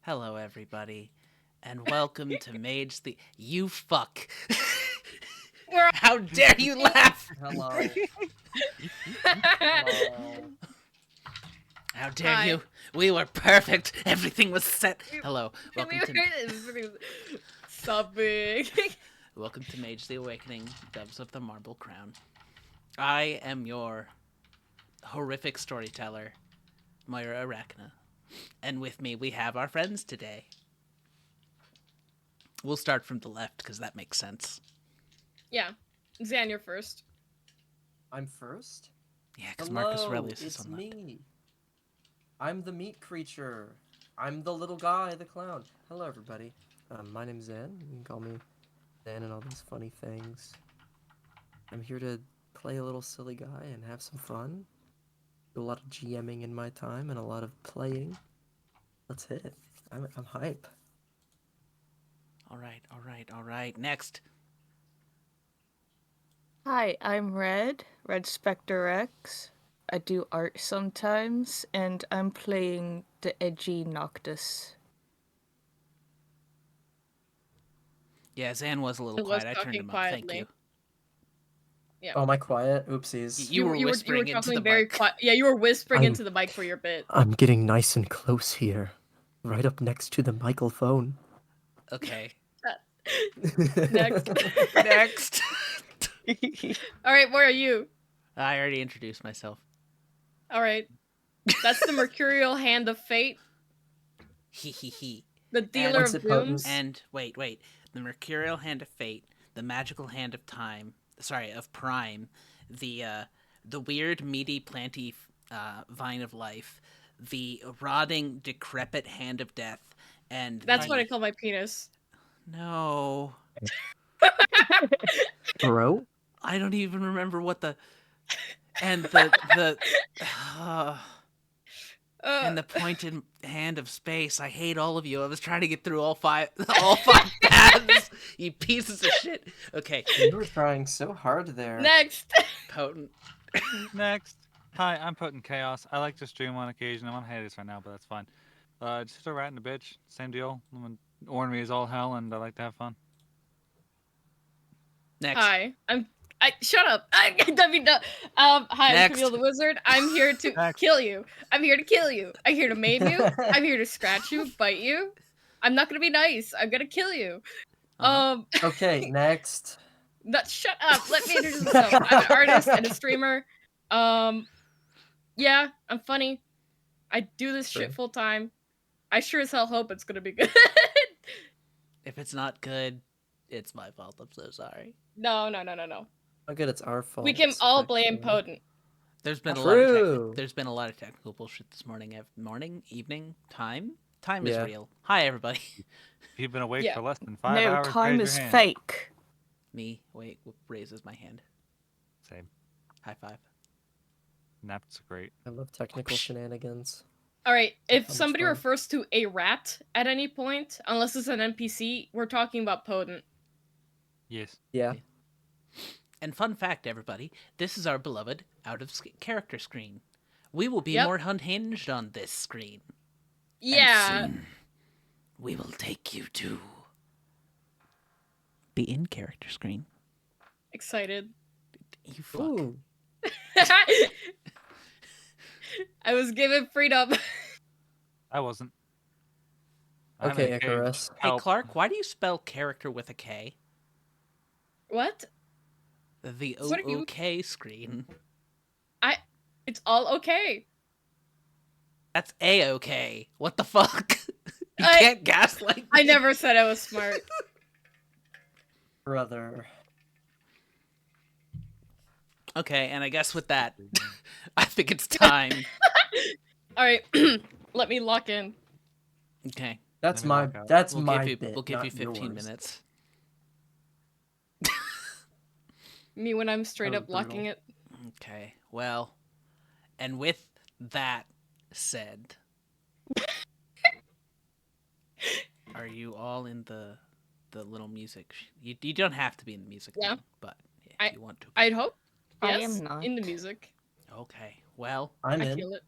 Hello, everybody, and welcome to Mage the. You fuck! How dare you laugh! Hello. How dare Hi. you! We were perfect. Everything was set. Hello, welcome Something. welcome to Mage the Awakening, Doves of the Marble Crown. I am your horrific storyteller, MoiraAracne, and with me we have our friends today. We'll start from the left because that makes sense. Yeah. Zan, you're first. I'm first? Yeah, because Marcus Hello, Aurelius is it's on left. me. I'm the meat creature. I'm the little guy, the clown. Hello, everybody. My name's Zan. You can call me Zan and all these funny things. I'm here to play a little silly guy and have some fun. Do a lot of GMing in my time and a lot of playing. Let's hit it. I'm hype. All right. Next. Hi, I'm Redspectrex. I do art sometimes, and I'm playing the edgy Noctus. Yeah, Zan was a little It was quiet. I turned talking him up. Thank quietly. you. Yeah. Oh, am I quiet? Oopsies. You were whispering you were into the talking very mic. quiet. Yeah, you were whispering I'm- into the mic for your bit. I'm getting nice and close here. Right up next to the microphone. Okay. Next. Next. All right, where are you? I already introduced myself. All right. That's the mercurial hand of fate, He he he. the dealer What's of it, potent? dooms. And wait. The mercurial hand of fate, the magical hand of time. Sorry, of prime. The weird meaty planty vine of life. The rotting decrepit hand of death. And That's the... what I call my penis. No. Bro? I don't even remember what the and the and the pointed hand of space. I hate all of you. I was trying to get through all five paths. You pieces of shit. Okay, You were trying so hard there. Next. potent. Next. Hi, I'm Potentchaos. I like to stream on occasion. I'm on hiatus right now, but that's fine. Just a rat and a bitch. Same deal. Ornery is all hell, and I like to have fun. Next. Hi. Shut up. I mean, no. Hi, Next. I'm CamilleTheWizard. I'm here to Next. kill you. I'm here to kill you. I'm here to maim you. I'm here to scratch you, bite you. I'm not gonna be nice. I'm gonna kill you. Uh-huh. Okay, next. Shut up. Let me introduce myself. I'm an artist and a streamer. Yeah, I'm funny. I do this True. shit full time. I sure as hell hope it's gonna be good. If it's not good, it's my fault. I'm so sorry. No. How good it's our fault. We can all blame actually. Potent. There's been True. there's been a lot of technical bullshit this morning. Evening, time. Time is Yeah. real. Hi, everybody. If you've been awake Yeah. for less than 5 No, hours, time raise is your hand. fake. Me. Wait. Raises my hand. Same. High five. Naps great. I love technical shenanigans. All right, if Sounds somebody fun. refers to a rat at any point, unless it's an NPC, we're talking about Potent. Yes. Yeah. And fun fact, everybody, this is our beloved out-of-character screen. We will be Yep. more unhinged on this screen. Yeah. And soon, we will take you to the in-character screen. Excited. You fuck. Ooh. I was given freedom. I wasn't. I'm Okay, in a cage. Icarus. Hey, Help. Clark, why do you spell character with a K? What? The What are you- OK screen. It's all okay. That's A-OK. What the fuck? You I- can't gaslight I me. never said I was smart. Brother. Okay, and I guess with that, I think it's time. All right, let me lock in. Okay. That's Let me my knock out. that's We'll my give you bit. we'll give you not 15 yours. minutes. Me when I'm straight That up was locking brutal. it. Okay. Well, and with that said, are you all in the little music? You don't have to be in the music. Yeah. thing, but if you want to. I'd hope. I Yes, am not. in the music. Okay. Well, I'm I in. feel it.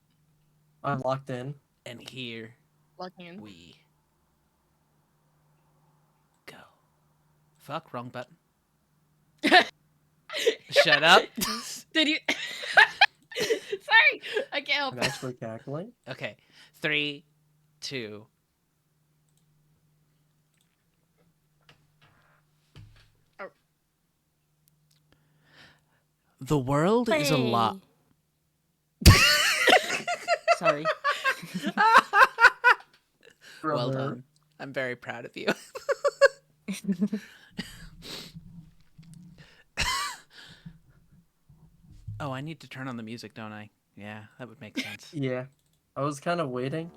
I'm locked in. and here Locking in. we Fuck, wrong button. Shut up. Did you? Sorry, I can't help I'm it. actually cackling. Okay. 3, 2. Oh. The world is a lot. Sorry. Well Brother. done. I'm very proud of you. Oh, I need to turn on the music, don't I? Yeah, that would make sense. Yeah. I was kind of waiting.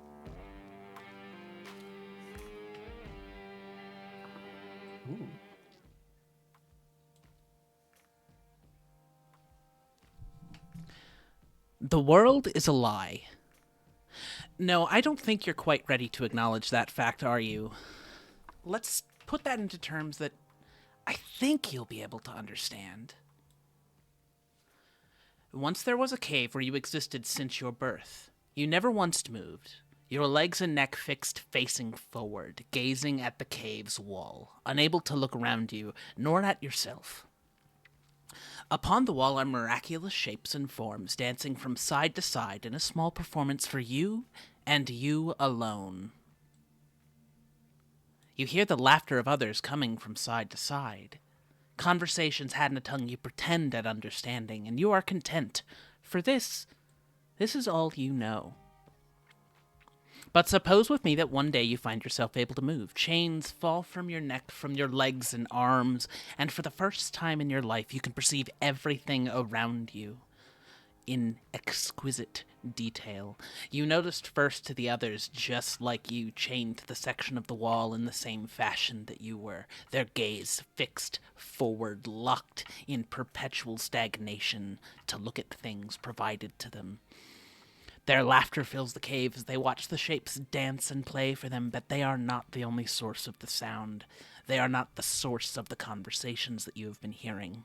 Ooh. The world is a lie. No, I don't think you're quite ready to acknowledge that fact, are you? Let's put that into terms that I think you'll be able to understand. Once there was a cave where you existed since your birth. You never once moved. Your legs and neck fixed facing forward, gazing at the cave's wall, unable to look around you, nor at yourself. Upon the wall are miraculous shapes and forms dancing from side to side in a small performance for you and you alone. You hear the laughter of others coming from side to side. Conversations had in a tongue you pretend at understanding, and you are content, for this is all you know. But suppose with me that one day you find yourself able to move. Chains fall from your neck, from your legs and arms, and for the first time in your life you can perceive everything around you in exquisite detail. You noticed first to the others, just like you, chained to the section of the wall in the same fashion that you were, their gaze fixed forward, locked in perpetual stagnation to look at things provided to them. Their laughter fills the cave as they watch the shapes dance and play for them, but they are not the only source of the sound. They are not the source of the conversations that you have been hearing.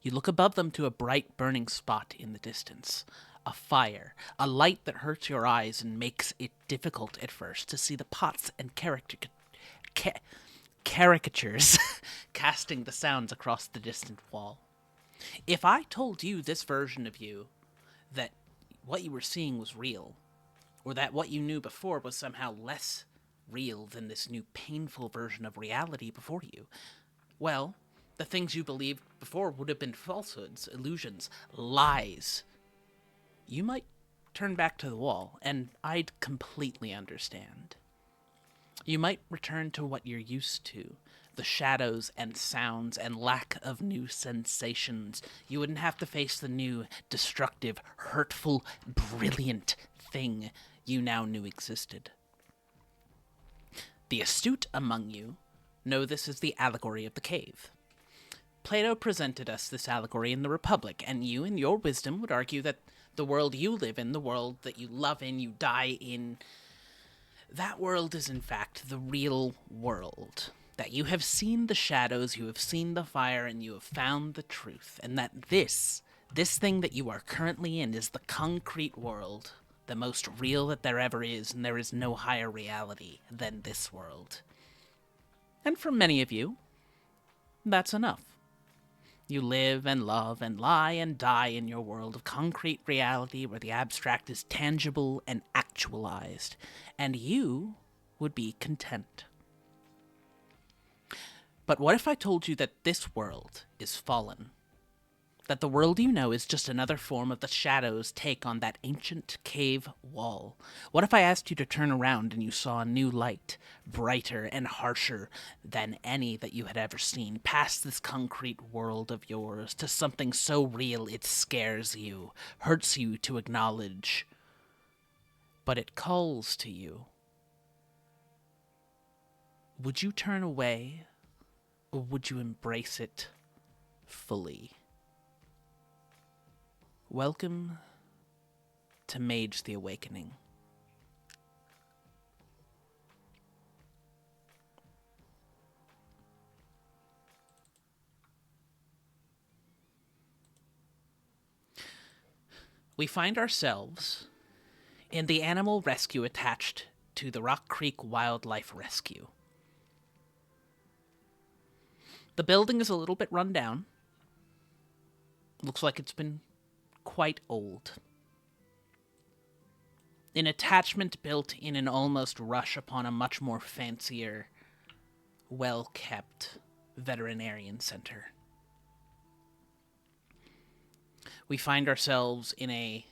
You look above them to a bright burning spot in the distance. A fire, a light that hurts your eyes and makes it difficult at first to see the pots and caricatures casting the sounds across the distant wall. If I told you this version of you, that what you were seeing was real, or that what you knew before was somehow less real than this new painful version of reality before you, well, the things you believed before would have been falsehoods, illusions, lies. You might turn back to the wall, and I'd completely understand. You might return to what you're used to, the shadows and sounds and lack of new sensations. You wouldn't have to face the new, destructive, hurtful, brilliant thing you now knew existed. The astute among you know this is the allegory of the cave. Plato presented us this allegory in the Republic, and you, in your wisdom, would argue that the world you live in, the world that you love in, you die in, that world is in fact the real world. That you have seen the shadows, you have seen the fire, and you have found the truth. And that this thing that you are currently in is the concrete world, the most real that there ever is, and there is no higher reality than this world. And for many of you, that's enough. You live and love and lie and die in your world of concrete reality where the abstract is tangible and actualized, and you would be content. But what if I told you that this world is fallen? That the world you know is just another form of the shadow's take on that ancient cave wall? What if I asked you to turn around and you saw a new light, brighter and harsher than any that you had ever seen, past this concrete world of yours, to something so real it scares you, hurts you to acknowledge, but it calls to you? Would you turn away? Or would you embrace it fully? Welcome to Mage the Awakening. We find ourselves in the animal rescue attached to the Rock Creek Wildlife Rescue. The building is a little bit run down. Looks like it's been quite old. An attachment built in an almost rush upon a much more fancier, well-kept veterinarian center. We find ourselves in a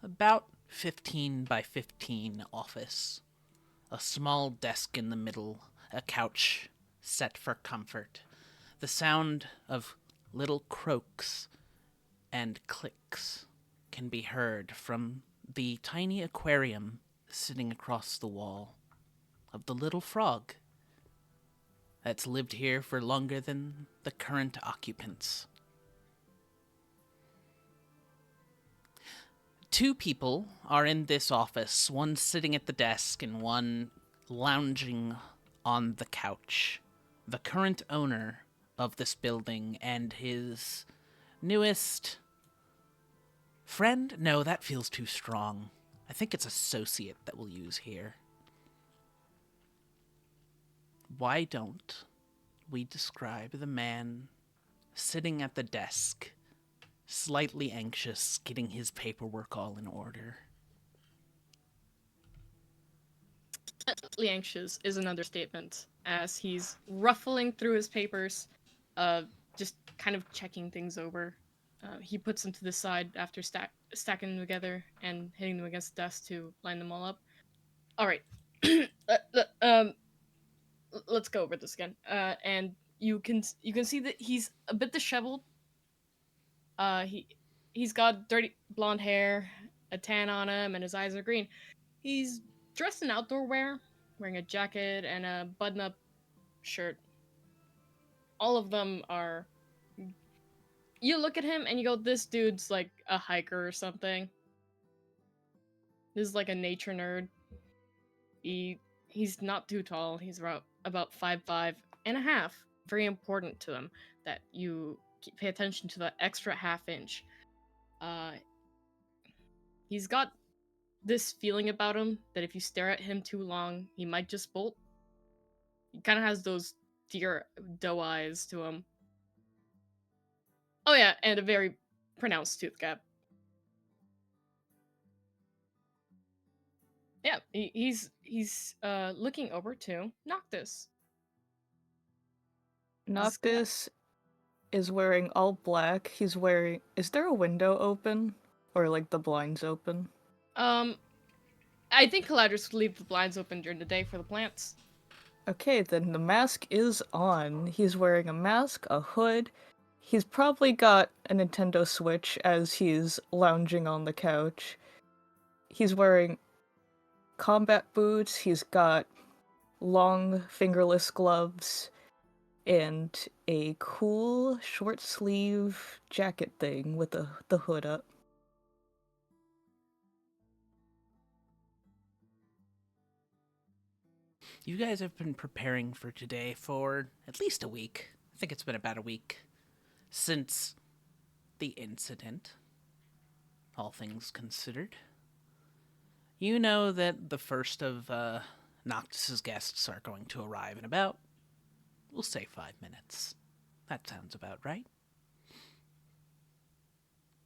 about 15 by 15 office. A small desk in the middle, a couch set for comfort. The sound of little croaks and clicks can be heard from the tiny aquarium sitting across the wall of the little frog that's lived here for longer than the current occupants. Two people are in this office, one sitting at the desk and one lounging on the couch. The current owner of this building and his newest friend? No, that feels too strong. I think it's associate that we'll use here. Why don't we describe the man sitting at the desk, slightly anxious, getting his paperwork all in order? Slightly anxious is an understatement, as he's ruffling through his papers, just kind of checking things over. He puts them to the side after stacking them together and hitting them against the desk to line them all up. All right, let's go over this again. And you can see that he's a bit disheveled. He's got dirty blonde hair, a tan on him, and his eyes are green. He's dressed in outdoor wear, wearing a jacket and a button-up shirt. All of them are... You look at him and you go, this dude's like a hiker or something. This is like a nature nerd. He's not too tall. He's about 5'5" and a half. Very important to him that you pay attention to that extra half inch. He's got this feeling about him that if you stare at him too long, he might just bolt. He kind of has those deer doe eyes to him. Oh yeah, and a very pronounced tooth gap. Yeah, he's looking over to Noctus. Noctis is wearing all black. He's wearing... Is there a window open? Or, like, the blinds open? I think Caladrius would leave the blinds open during the day for the plants. Okay, then the mask is on. He's wearing a mask, a hood. He's probably got a Nintendo Switch as he's lounging on the couch. He's wearing combat boots. He's got long fingerless gloves and a cool short sleeve jacket thing with the hood up. You guys have been preparing for today for at least a week. I think it's been about a week since the incident, all things considered. You know that the first of Noctis's guests are going to arrive in about, we'll say 5 minutes. That sounds about right.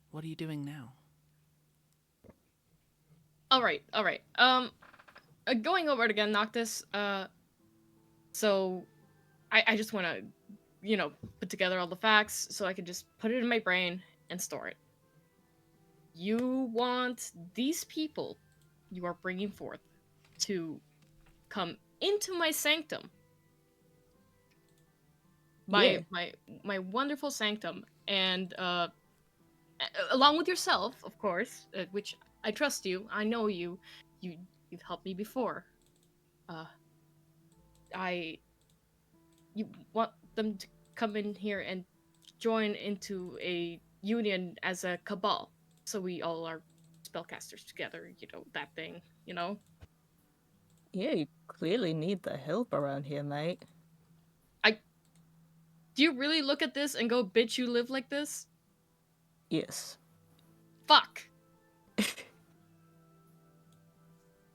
What are you doing now? All right. Going over it again, Noctis. So I just want to, put together all the facts so I can just put it in my brain and store it. You want these people you are bringing forth to come into my sanctum. My wonderful sanctum, and along with yourself, of course, which I trust you. I know you. You've helped me before. You want them to come in here and join into a union as a cabal, so we all are spellcasters together. That thing. Yeah, you clearly need the help around here, mate. Do you really look at this and go, bitch, you live like this? Yes. Fuck!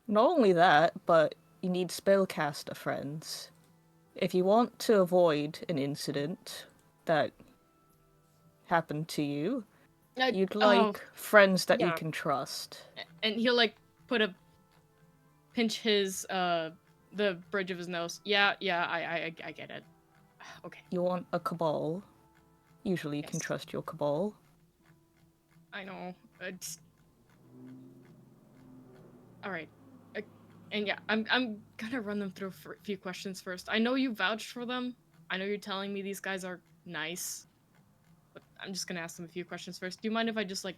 Not only that, but you need spellcaster friends. If you want to avoid an incident that happened to you, you'd like friends that you yeah. can trust. And he'll like pinch his the bridge of his nose. Yeah, I get it. Okay. You want a cabal. Usually you can Yes. trust your cabal. I know. It's... All right. And yeah, I'm gonna run them through a few questions first. I know you vouched for them. I know you're telling me these guys are nice, but I'm just gonna ask them a few questions first. Do you mind if I just like,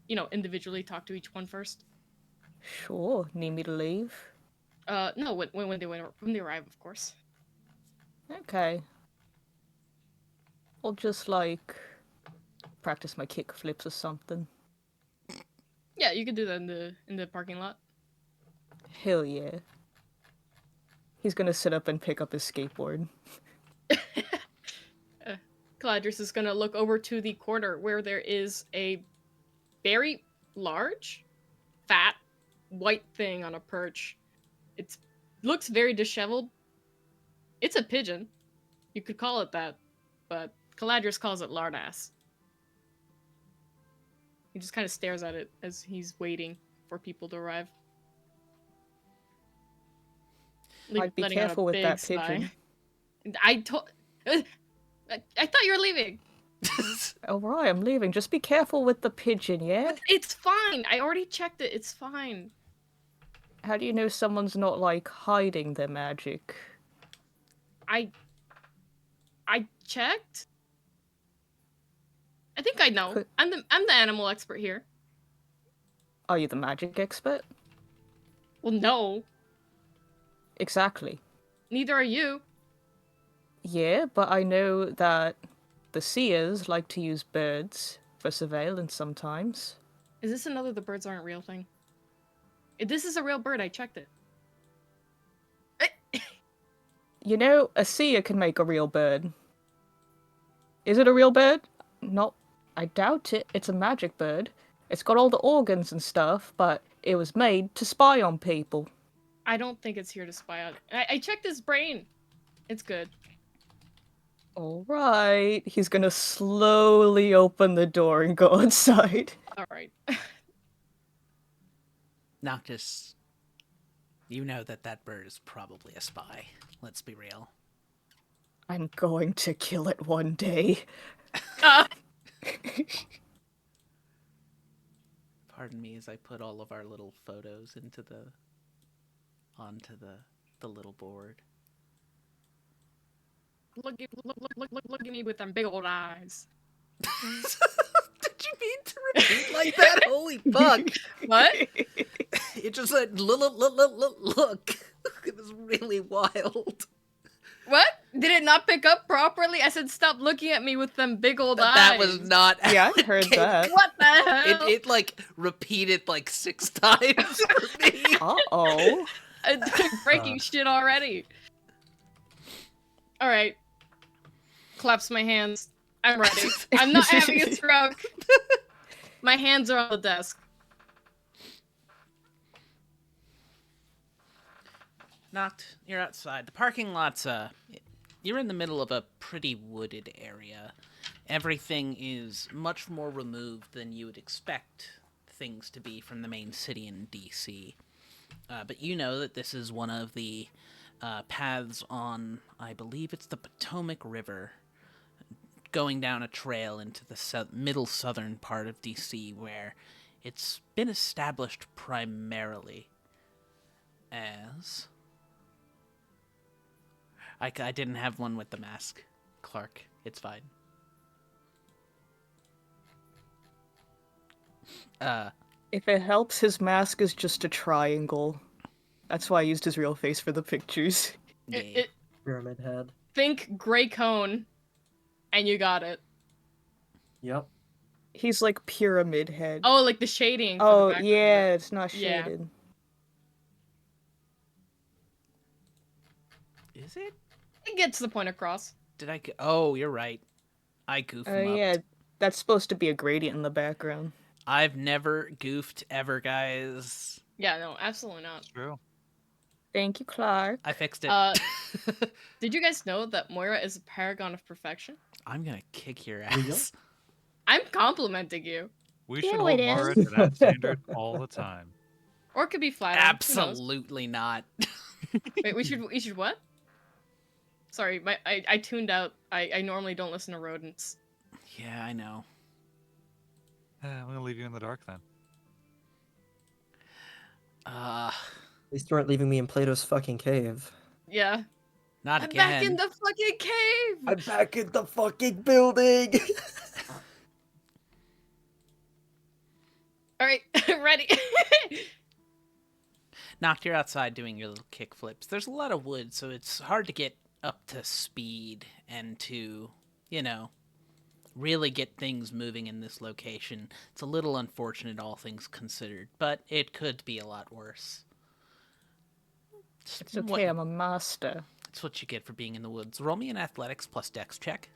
individually talk to each one first? Sure. Need me to leave? No, when they arrive, of course. Okay. I'll just, like, practice my kick flips or something. Yeah, you can do that in the parking lot. Hell yeah. He's gonna sit up and pick up his skateboard. Caladrius is gonna look over to the corner where there is a very large, fat, white thing on a perch. It looks very disheveled. It's a pigeon. You could call it that, but Caladrius calls it lard ass. He just kind of stares at it as he's waiting for people to arrive. I'd be Letting out a careful with big that sigh. pigeon. I thought you were leaving. Alright, I'm leaving. Just be careful with the pigeon, yeah? It's fine. I already checked it. It's fine. How do you know someone's not, like, hiding their magic? I checked. I think I know. Could- I'm the animal expert here. Are you the magic expert? Well, no. Exactly. Neither are you. Yeah, but I know that the seers like to use birds for surveillance sometimes. Is this another the birds aren't real thing? This is a real bird. I checked it. You know, a seer can make a real bird. Is it a real bird? No, I doubt it. It's a magic bird. It's got all the organs and stuff, but it was made to spy on people. I don't think it's here to spy on. I checked his brain. It's good. Alright. He's gonna slowly open the door and go outside. All right. Noctis, you know that bird is probably a spy. Let's be real. I'm going to kill it one day. Pardon me as I put all of our little photos onto the little board. Look at me with them big old eyes. Did you mean to repeat like that? Holy fuck! What? It just said look. It was really wild. What? Did it not pick up properly? I said stop looking at me with them big old eyes. That was not. Yeah, I heard that. What the hell? It like repeated like 6 times for me. Uh-oh. Breaking shit already. All right. Claps my hands. I'm ready. I'm not having a stroke. My hands are on the desk. Knocked. You're outside. The parking lot's you're in the middle of a pretty wooded area. Everything is much more removed than you would expect things to be from the main city in DC. But you know that this is one of the paths on, I believe it's the Potomac River, going down a trail into the middle southern part of DC, where it's been established primarily as... I didn't have one with the mask, Clark. It's fine. If it helps, his mask is just a triangle. That's why I used his real face for the pictures. Yeah. Pyramid head. Think gray cone, and you got it. Yep. He's like pyramid head. Oh, like the shading. For the Oh, background. yeah, it's not Yeah. shaded. Is it? It gets the point across. Did I... Oh, you're right. I goof him up. Yeah, that's supposed to be a gradient in the background. I've never goofed ever, guys. Yeah, no, absolutely not. It's true. Thank you, Clark. I fixed it. Did you guys know that Moira is a paragon of perfection? I'm gonna kick your Real? ass. I'm complimenting you. We Yeah, should it hold is. Moira to that standard all the time. Or it could be flattering. Who knows? Absolutely not. Wait, we should what? Sorry, I tuned out. I normally don't listen to rodents. Yeah, I know. I'm gonna leave you in the dark then. Uh, At least you aren't leaving me in Plato's fucking cave. Yeah. not I'm again. back in the fucking cave! I'm back in the fucking building! Alright, ready. Knocked, you're outside doing your little kick flips. There's a lot of wood, so it's hard to get up to speed and to, really get things moving in this location. It's a little unfortunate, all things considered, but it could be a lot worse. It's okay, I'm a master. It's what you get for being in the woods. Roll me an athletics plus dex check.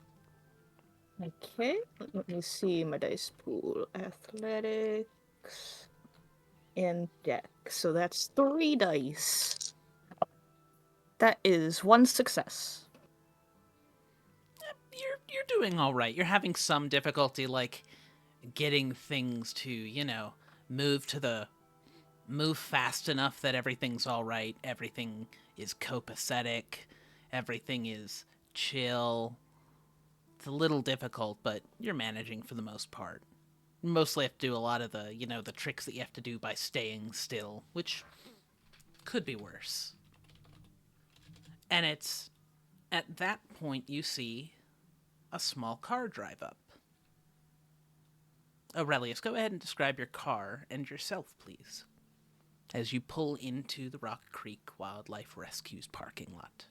Okay, let me see my dice pool. Athletics and dex. So that's 3 dice. That is 1 success. You're doing all right. You're having some difficulty, like, getting things to, move fast enough that everything's all right. Everything is copacetic. Everything is chill. It's a little difficult, but you're managing for the most part. You mostly have to do a lot of the, the tricks that you have to do by staying still, which could be worse. And it's at that point you see a small car drive up. Aurelius, go ahead and describe your car and yourself, please, as you pull into the Rock Creek Wildlife Rescue's parking lot.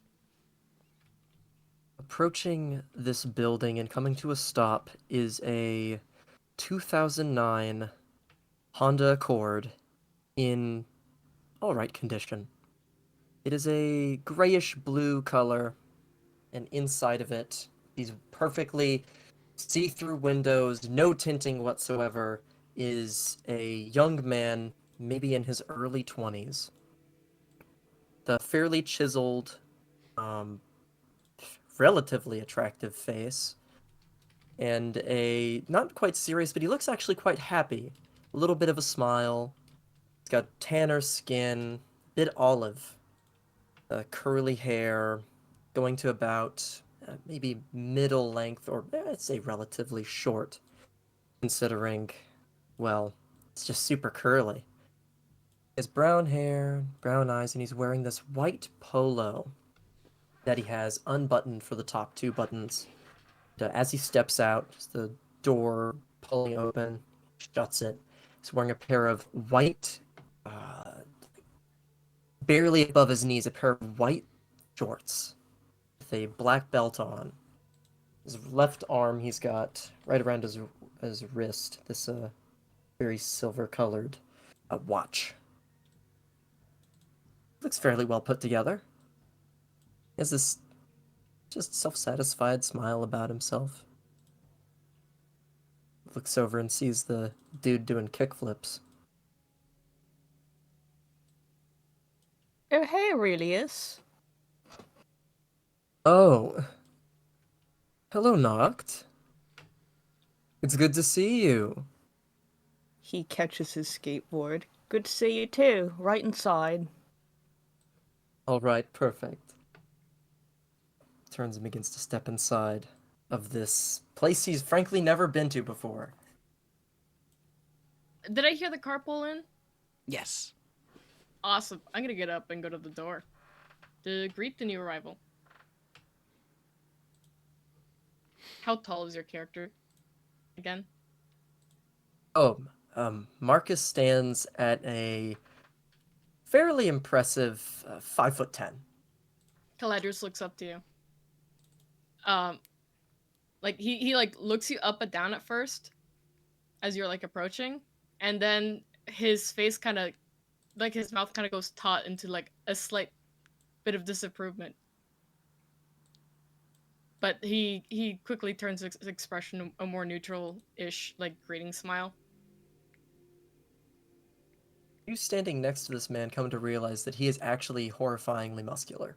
Approaching this building and coming to a stop is a 2009 Honda Accord in alright condition. It is a grayish blue color, and inside of it, these perfectly see-through windows, no tinting whatsoever, is a young man, maybe in his early 20s. The fairly chiseled, relatively attractive face, and a not quite serious, but he looks actually quite happy. A little bit of a smile. He's got tanner skin, bit olive, curly hair, going to about maybe middle length, or I'd say relatively short, considering, well, it's just super curly. He has brown hair, brown eyes, and he's wearing this white polo that he has unbuttoned for the top 2 buttons. As he steps out, just the door pulling open, shuts it. He's wearing a pair of white, barely above his knees, a pair of white shorts with a black belt on. His left arm, he's got right around his wrist, this very silver-colored watch. Looks fairly well put together. He has this just self-satisfied smile about himself. Looks over and sees the dude doing kickflips. Oh, hey, Aurelius. Oh. Hello, Noct. It's good to see you. He catches his skateboard. Good to see you too, right inside. Alright, perfect. Turns and begins to step inside of this place he's frankly never been to before. Did I hear the car pull in? Yes. Awesome. I'm gonna get up and go to the door to greet the new arrival. How tall is your character? Again? Oh, Marcus stands at a fairly impressive 5'10". Caladrius looks up to you. Like he like looks you up and down at first, as you're like approaching, and then his face kind of, like his mouth kind of goes taut into like a slight bit of disapproval. But he quickly turns his expression a more neutral-ish, like greeting smile. You standing next to this man come to realize that he is actually horrifyingly muscular.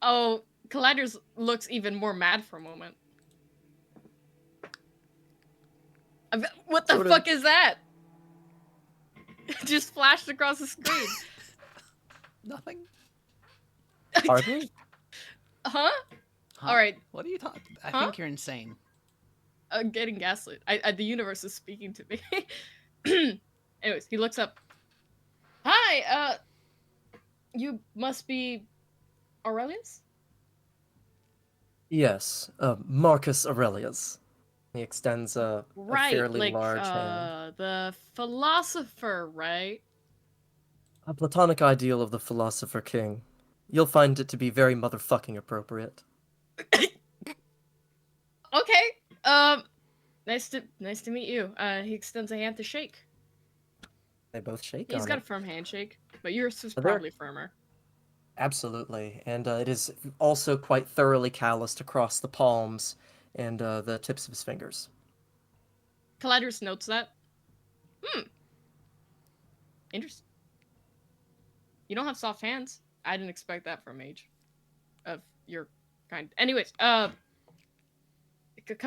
Oh, Caladrius looks even more mad for a moment. What the Sort of- fuck is that? Just flashed across the screen. Nothing. Pardon? Huh? Huh? All right. What are you talking? I Huh? think you're insane. I'm getting gaslit. The universe is speaking to me. Anyways, he looks up. Hi, you must be Aurelius? Yes, Marcus Aurelius. He extends a Right, fairly like, large hand. the philosopher, right? A platonic ideal of the philosopher king. You'll find it to be very motherfucking appropriate. Okay, nice to meet you. He extends a hand to shake. They both shake He's on got it. a firm handshake, but yours is Are there- probably firmer. Absolutely, and it is also quite thoroughly calloused across the palms and the tips of his fingers. Caladrius notes that. Interesting. You don't have soft hands. I didn't expect that from Mage. Of your kind. Anyways, come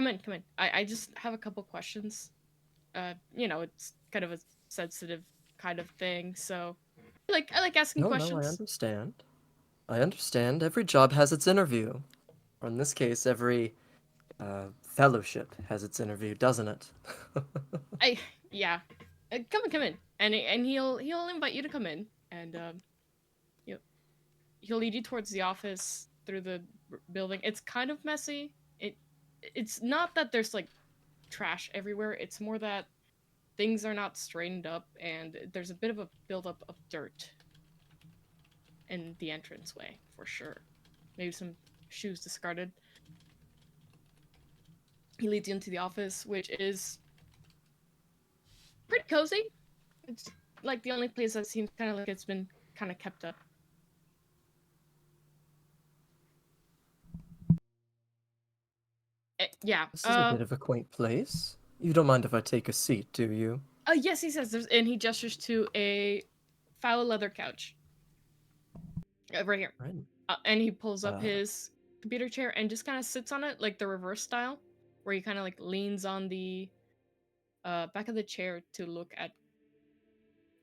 in. I just have a couple questions. It's kind of a sensitive kind of thing, so I like asking No, questions. I understand. I understand. Every job has its interview. Or in this case, every fellowship has its interview, doesn't it? Yeah. Come in, and he'll invite you to come in, and he'll lead you towards the office through the building. It's kind of messy. It's not that there's like trash everywhere. It's more that things are not straightened up, and there's a bit of a buildup of dirt in the entranceway for sure. Maybe some shoes discarded. He leads you into the office, which is pretty cozy. It's like the only place that seems kind of like it's been kind of kept up. Yeah. This is a bit of a quaint place. You don't mind if I take a seat, do you? Yes, he says. And he gestures to a foul leather couch. Right here. Right. And he pulls up his computer chair and just kind of sits on it, like the reverse style, where he kind of like leans on the back of the chair to look at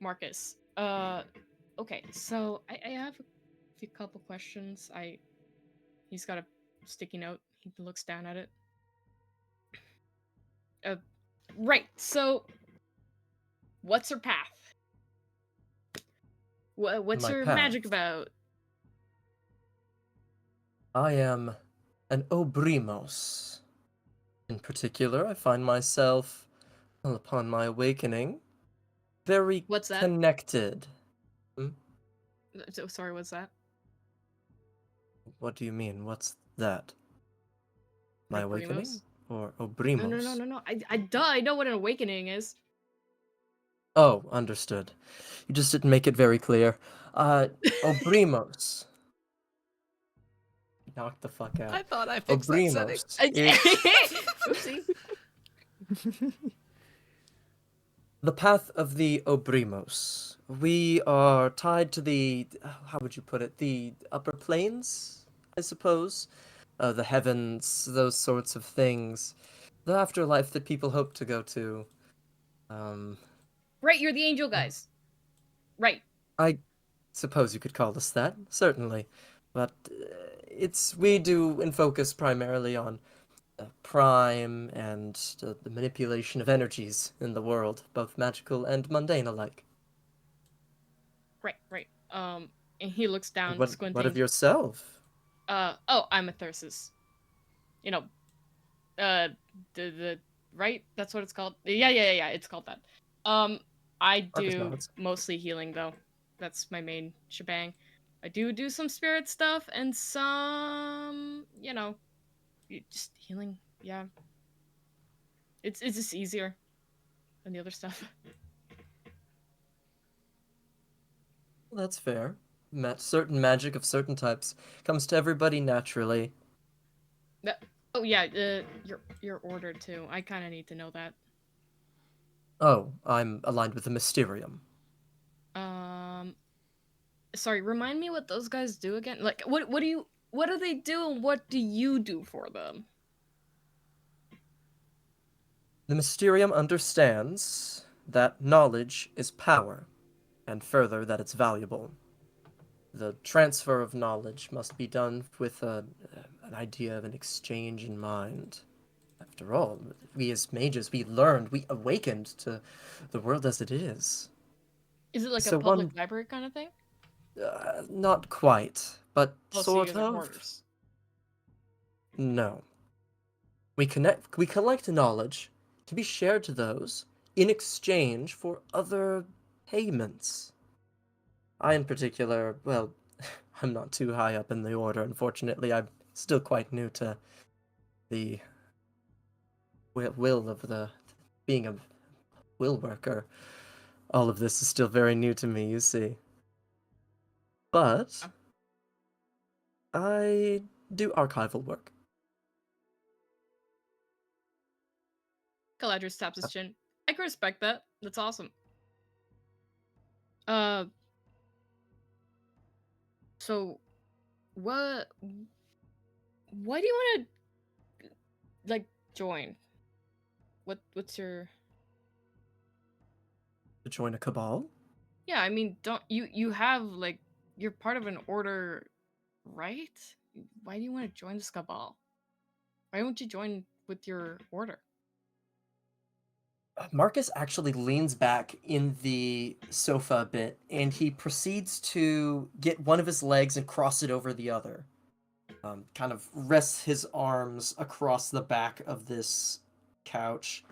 Marcus. Okay, so I have a few couple questions. He's got a sticky note. He looks down at it. Right. So, what's her path? What's My her path? magic about? I am an Obrimos. In particular, I find myself, well, upon my awakening, very What's that? connected. Sorry, what's that? What do you mean? What's that? My Like awakening? Brimos? Or Obrimos? No. I know what an awakening is. Oh, understood. You just didn't make it very clear. Obrimos. Knock the fuck out. I thought I fixed that setting. Obrimos. Oopsie. The path of the Obrimos. We are tied to the, how would you put it, the upper planes, I suppose? The heavens, those sorts of things. The afterlife that people hope to go to. Right, you're the angel guys. Right. I suppose you could call us that, certainly. But we do and focus primarily on prime and the manipulation of energies in the world, both magical and mundane alike. Right. And he looks down, squinting. What of yourself? I'm a Thyrsus. You know, the right? That's what it's called. Yeah, it's called that. I do mostly healing though. That's my main shebang. I do some spirit stuff and some, just healing. Yeah. It's just easier than the other stuff. Well, that's fair. Certain magic of certain types comes to everybody naturally. Oh yeah, you're ordered too. I kind of need to know that. Oh, I'm aligned with the Mysterium. Um, sorry, remind me what those guys do again. Like, what do they do, and what do you do for them? The Mysterium understands that knowledge is power, and further that it's valuable. The transfer of knowledge must be done with an idea of an exchange in mind. After all, we as mages, we learned, we awakened to the world as it is. Is it like a So public one, library kind of thing? not quite, but Oh, so you sort guys are of. hoarders. No. We collect knowledge to be shared to those in exchange for other payments. I, in particular, well, I'm not too high up in the order, unfortunately. I'm still quite new to the will of the being a will worker. All of this is still very new to me, you see. But I do archival work. Caladrius taps his chin. I can respect that. That's awesome. Uh, so what? Why do you want to like join? What's your? To join a cabal? Yeah, I mean, don't you have like you're part of an order, right? Why do you want to join this cabal? Why don't you join with your order? Marcus actually leans back in the sofa a bit, and he proceeds to get one of his legs and cross it over the other. Kind of rests his arms across the back of this couch,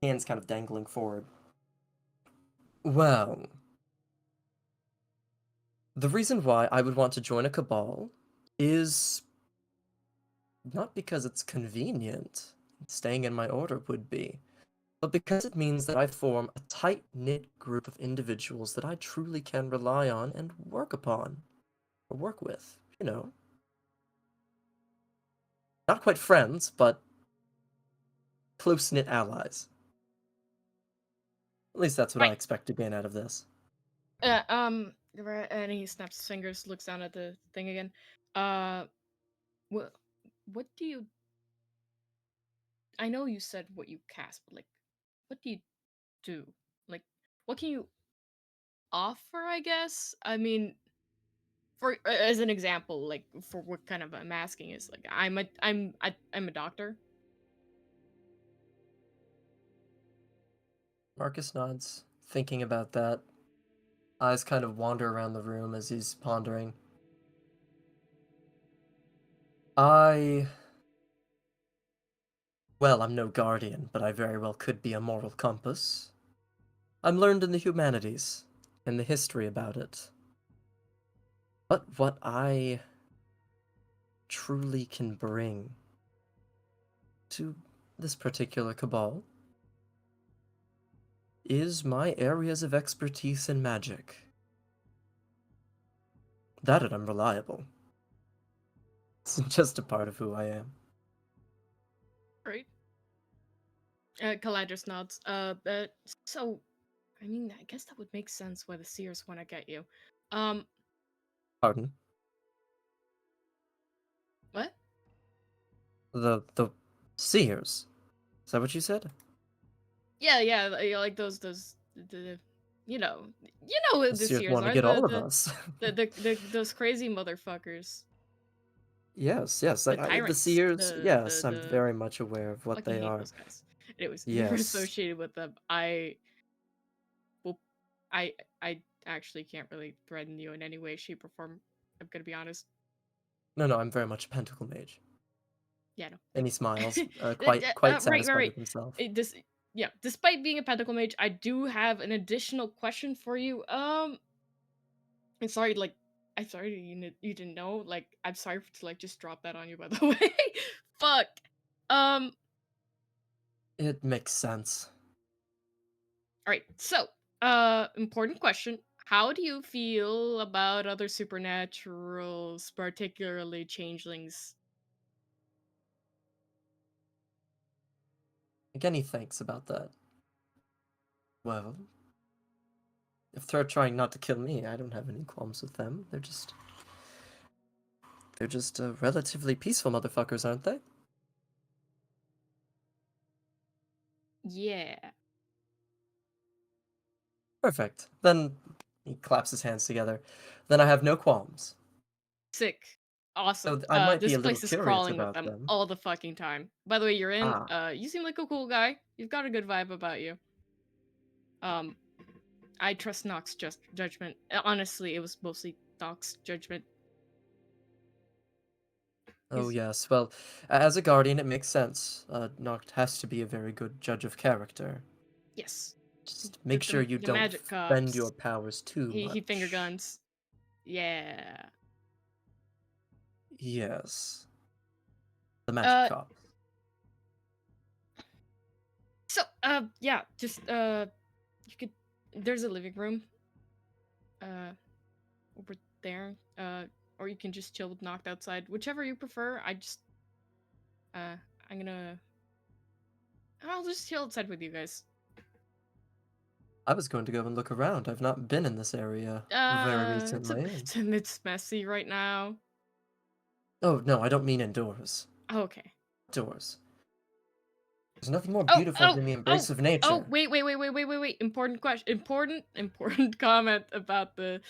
hands kind of dangling forward. Well, the reason why I would want to join a cabal is not because it's convenient, staying in my order would be, but because it means that I form a tight-knit group of individuals that I truly can rely on and work upon, or work with, you know. Not quite friends, but close-knit allies. At least that's what I Right. expect to gain out of this. And he snaps his fingers, looks down at the thing again. Uh, what what do you? I know you said what you cast, but like, what do you do? Like, what can you offer? I guess. I mean, for as an example, like for what kind of I'm asking is like I'm a doctor. Marcus nods, thinking about that. Eyes kind of wander around the room as he's pondering. I... Well, I'm no guardian, but I very well could be a moral compass. I'm learned in the humanities, and the history about it. But what I truly can bring to this particular cabal is my areas of expertise in magic. That and I'm reliable. It's just a part of who I am. Right. Caladrius nods. So, I mean, I guess that would make sense why the seers want to get you. Um, Pardon? what? The seers. Is that what you said? Yeah, like you know The what the seers seers want to are get all of us. those crazy motherfuckers, Yes, the the tyrants, seers, yes, I'm the very much aware of what fucking they hate are. those guys. Anyways, if you're Yes. associated with them, well, I actually can't really threaten you in any way, shape, or form. I'm gonna be honest. No, I'm very much a pentacle mage. Yeah, no. And he smiles, quite Right, satisfied right. with himself. This, yeah. Despite being a pentacle mage, I do have an additional question for you. I'm sorry, like, I'm sorry you didn't know. Like, I'm sorry to like just drop that on you. By the way, fuck. Um. It makes sense. All right. So, important question. How do you feel about other supernaturals, particularly changelings? Again, he thinks about that. Well, if they're trying not to kill me, I don't have any qualms with them. They're just relatively peaceful motherfuckers, aren't they? Yeah. Perfect. Then he claps his hands together. Then I have no qualms. Sick. Awesome. So I might be This a little place is curious crawling with about them them. all the fucking time. By the way, you're in. Ah. You seem like a cool guy. You've got a good vibe about you. I trust Nox's judgment. Honestly, it was mostly Nox's judgment. Oh He's- yes. Well, as a guardian, it makes sense. Noct has to be a very good judge of character. Yes. Just make sure you the don't magic spend cops. your powers too much. He finger guns. Yeah. Yes. The magic cop. So, yeah, just, you could, there's a living room, over there, or you can just chill with Knocked outside, whichever you prefer. I'll just chill outside with you guys. I was going to go and look around. I've not been in this area very recently. It's messy right now. Oh no, I don't mean indoors. Okay. Outdoors. There's nothing more beautiful than the embrace of nature. Oh, wait. Important question. Important comment about the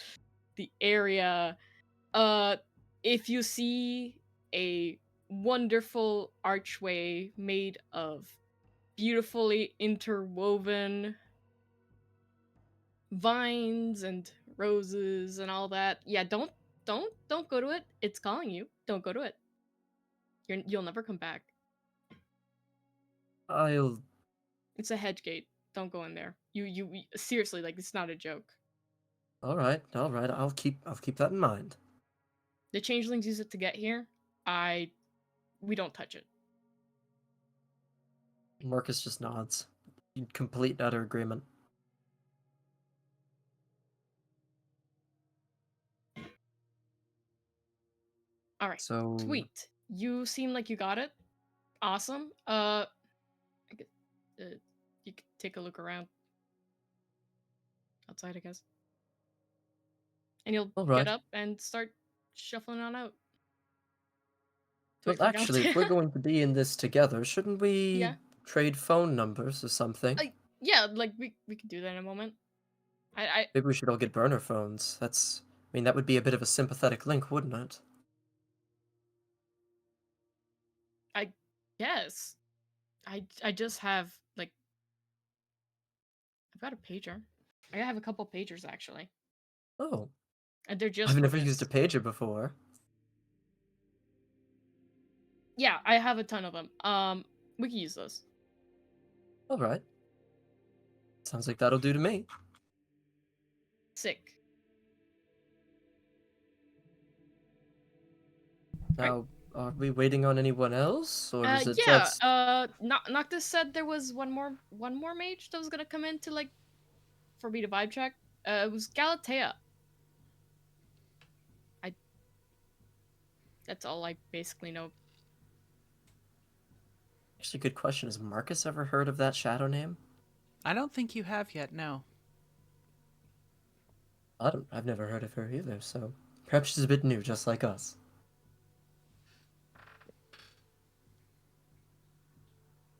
area. If you see a wonderful archway made of beautifully interwoven vines and roses and all that, yeah, don't go to it. It's calling you. Don't go to it. You'll never come back. It's a hedge gate. Don't go in there. You seriously, like, it's not a joke. All right. I'll keep that in mind. The changelings use it to get here. We don't touch it. Marcus just nods. In complete and utter agreement. All right. So Sweet. You seem like you got it. Awesome. You could take a look around outside, I guess. And you'll get up and start shuffling on out. Well, actually, if we're going to be in this together, shouldn't we trade phone numbers or something? Yeah, like we could do that in a moment. Maybe we should all get burner phones. That would be a bit of a sympathetic link, wouldn't it? I guess. I just have, like, I've got a pager. I have a couple pagers, actually. Oh. And they're just I've never used a pager before. Yeah, I have a ton of them. We can use those. All right. Sounds like that'll do to me. Sick. Now, are we waiting on anyone else, or is it just? Noctus said there was one more mage that was gonna come in to, like, for me to vibe check. It was Galatea. That's all I basically know. Actually, good question. Has Marcus ever heard of that shadow name? I don't think you have yet, no. I've never heard of her either, so perhaps she's a bit new, just like us.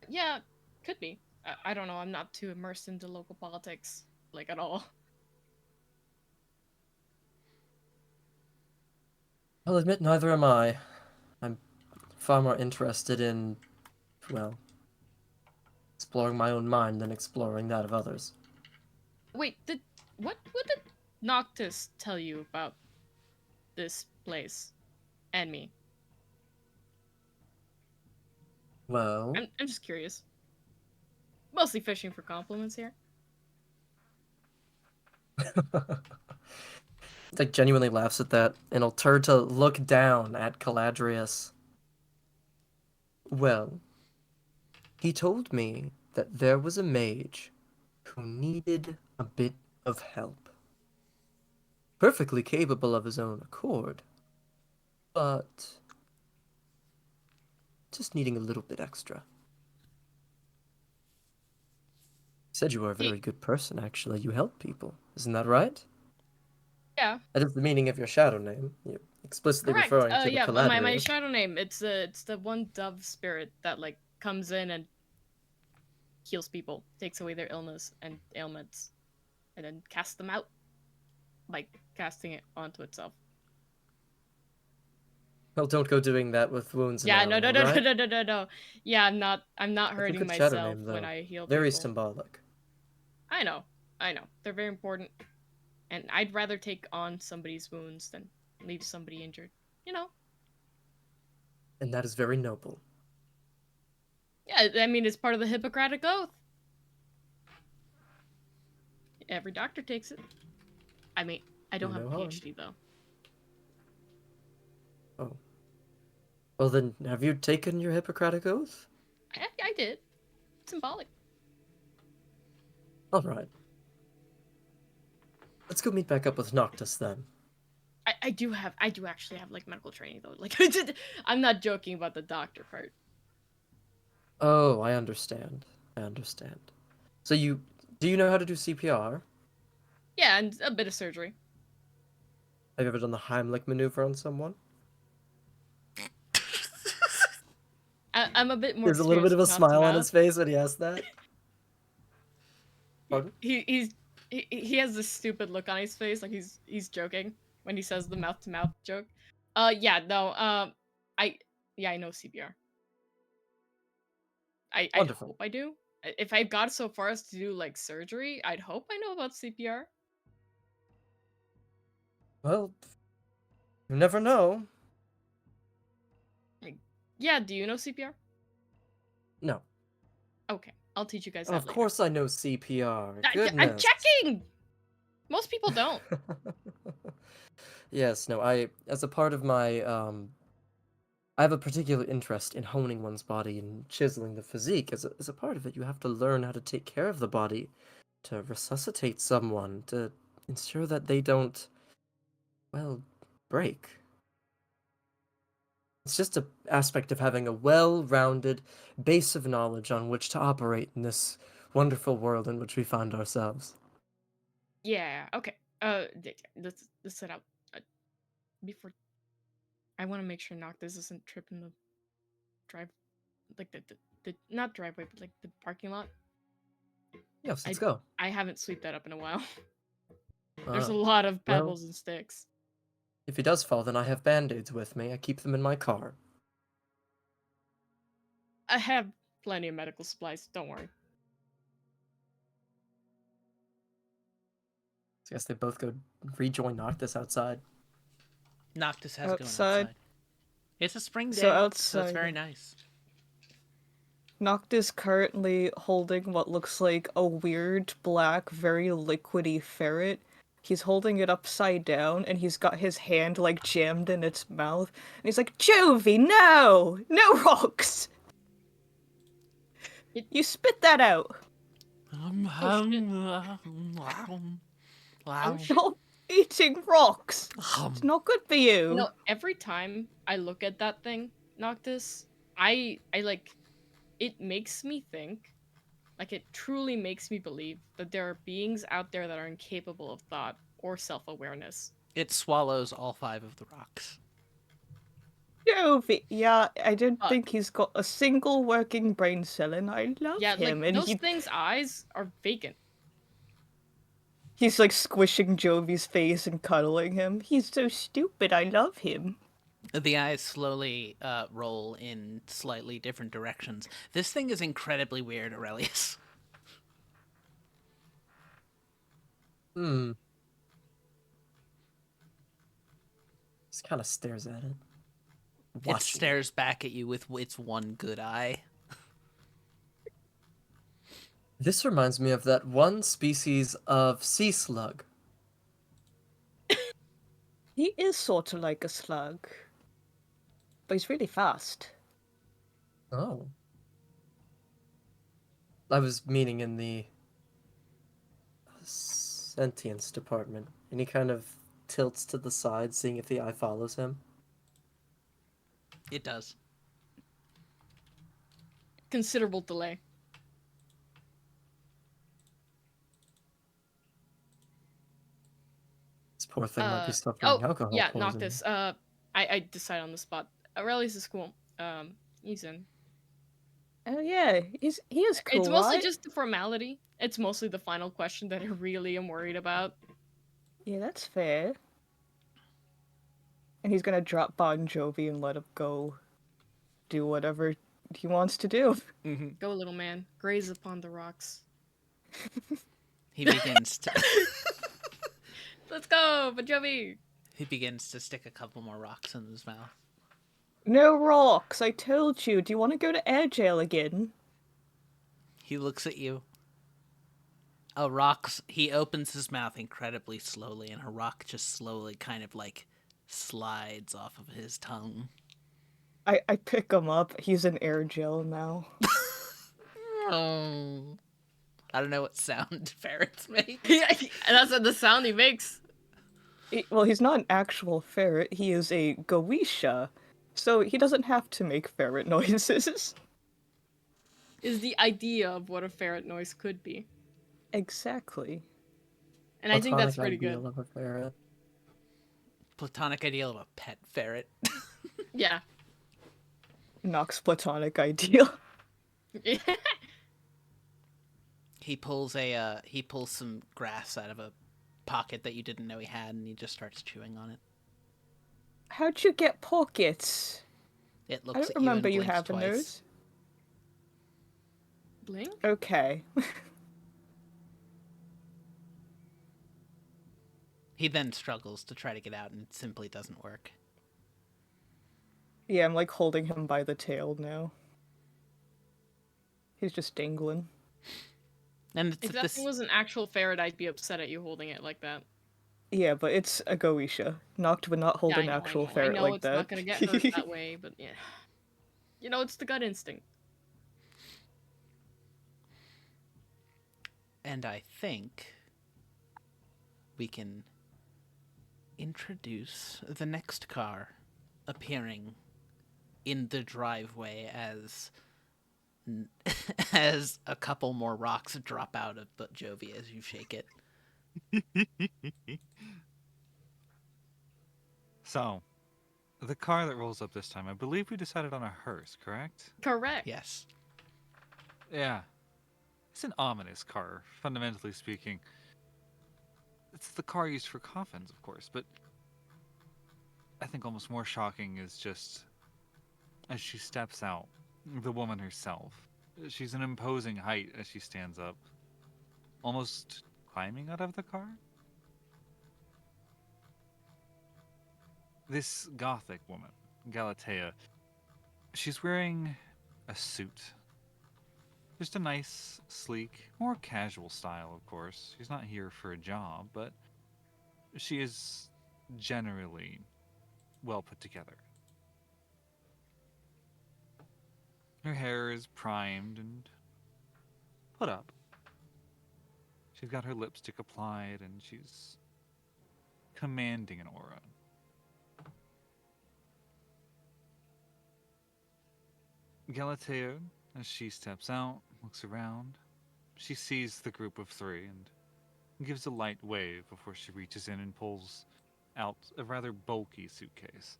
Yeah, could be. I don't know. I'm not too immersed into local politics, like, at all. I'll admit neither am I. I'm far more interested in, well, exploring my own mind than exploring that of others. Wait, what did Noctus tell you about this place and me? Well, I'm just curious. Mostly fishing for compliments here. like genuinely laughs at that, and he'll turn to look down at Caladrius. Well, he told me that there was a mage who needed a bit of help. Perfectly capable of his own accord, but just needing a little bit extra. said you were a very good person, actually. You help people. Isn't that right? Yeah, That is the meaning of your shadow name. You're explicitly correct. referring to the Yeah, but my Caladrius. shadow name, it's the one dove spirit that like comes in and heals people, takes away their illness and ailments, and then casts them out by casting it onto itself. Well, don't go doing that with wounds Yeah, now, no. alright? No. Yeah, I'm not That's a hurting good shadow myself name, when though. I heal Very people. symbolic. I know. They're very important. And I'd rather take on somebody's wounds than leave somebody injured. You know? And that is very noble. Yeah, I mean, it's part of the Hippocratic Oath. Every doctor takes it. I mean, I don't have a No harm. PhD, though. Oh. Well then, have you taken your Hippocratic Oath? I did. Symbolic. Alright. Let's go meet back up with Noctus then. I do actually have, like, medical training, though. Like, I'm not joking about the doctor part. Oh, I understand. So do you know how to do CPR? Yeah, and a bit of surgery. Have you ever done the Heimlich maneuver on someone? I'm a bit more There's a little bit of a experienced with smile on mouth-to-mouth. his face when he asked that. Pardon? He has this stupid look on his face, like he's joking when he says the mouth-to-mouth joke. Yeah, no, I know CPR. I Wonderful. hope I do. If I got so far as to do like surgery, I'd hope I know about CPR. Well, you never know. Yeah, do you know CPR? No. Okay, I'll teach you guys that Of later. course I know CPR. I'm Goodness. checking. Most people don't. Yes, no, as a part of my, I have a particular interest in honing one's body and chiseling the physique. As a part of it, you have to learn how to take care of the body, to resuscitate someone, to ensure that they don't, well, break. It's just an aspect of having a well-rounded base of knowledge on which to operate in this wonderful world in which we find ourselves. Yeah. Okay. Let's set out before. I want to make sure Noctis isn't tripping the drive, like the not driveway, but like the parking lot. Yes, let's go. I haven't swept that up in a while. There's a Ah, lot of well, pebbles and sticks. if he does fall, then I have band-aids with me. I keep them in my car. I have plenty of medical supplies. Don't worry. So I guess they both go rejoin Noctis outside. Noctis has going Outside. outside. It's a spring day, So so outside. it's very nice. Noctis currently holding what looks like a weird, black, very liquidy ferret. He's holding it upside down, and he's got his hand, like, jammed in its mouth. And he's like, Jovie, no! No rocks! You spit that out! Stop eating rocks! It's not good for you! You know, every time I look at that thing, Noctis, I like, it makes me think, like, it truly makes me believe that there are beings out there that are incapable of thought or self-awareness. It swallows all 5 of the rocks. Jovie! Yeah, I don't But- think he's got a single working brain cell, and I love Yeah, him. like, And those things' eyes are vacant. he's like squishing Jovie's face and cuddling him. He's so stupid, I love him. The eyes slowly roll in slightly different directions. This thing is incredibly weird, Aurelius. Just kind of stares at it. It Watching stares back at you with its one good eye. This reminds me of that one species of sea slug. He is sort of like a slug. But he's really fast. Oh. I was meaning in the sentience department. And he kind of tilts to the side, seeing if the eye follows him. It does. Considerable delay. poor thing might be suffering Oh, alcohol yeah, poisoning. Noctis. I decide on the spot. Aurelius is cool. He's in. Oh yeah, he is cool, It's mostly right? just the formality. It's mostly the final question that I really am worried about. Yeah, that's fair. And he's gonna drop Bon Jovi and let him go do whatever he wants to do. Go, little man. Graze upon the rocks. He begins to Let's go, Bajovi! he begins to stick a couple more rocks in his mouth. No rocks, I told you. Do you want to go to air jail again? He looks at you. A rock's he opens his mouth incredibly slowly, and a rock just slowly kind of like slides off of his tongue. I pick him up. He's in air jail now. Oh. I don't know what sound ferrets make. Yeah, that's the sound he makes. Well, he's not an actual ferret. He is a Goetia, so he doesn't have to make ferret noises. Is the idea of what a ferret noise could be. Exactly. And I think that's Platonic pretty ideal good. of a ferret. Platonic ideal of a pet ferret. Yeah. Nox platonic ideal. He pulls some grass out of a pocket that you didn't know he had, and he just starts chewing on it. How'd you get pockets? It looks I don't at remember you you and blinks having twice. those. Blink? Okay. He then struggles to try to get out, and it simply doesn't work. Yeah, I'm like holding him by the tail now. He's just dangling. And it's If at that this thing was an actual ferret, I'd be upset at you holding it like that. Yeah, but it's a Goetia. Noct would not hold Yeah, an I actual know. ferret I know like it's that. not gonna get hurt that way, but yeah. You know, it's the gut instinct. And I think we can introduce the next car appearing in the driveway as as a couple more rocks drop out of Jovi as you shake it. So, the car that rolls up this time, I believe we decided on a hearse, correct? Correct. Yes. Yeah. It's an ominous car, fundamentally speaking. It's the car used for coffins, of course, but I think almost more shocking is just as she steps out, the woman herself. She's an imposing height as she stands up, almost climbing out of the car. This gothic woman, Galatea, she's wearing a suit. Just a nice, sleek, more casual style, of course. She's not here for a job, but she is generally well put together. Her hair is primed and put up. She's got her lipstick applied and she's commanding an aura. Galatea, as she steps out, looks around. She sees the group of three and gives a light wave before she reaches in and pulls out a rather bulky suitcase.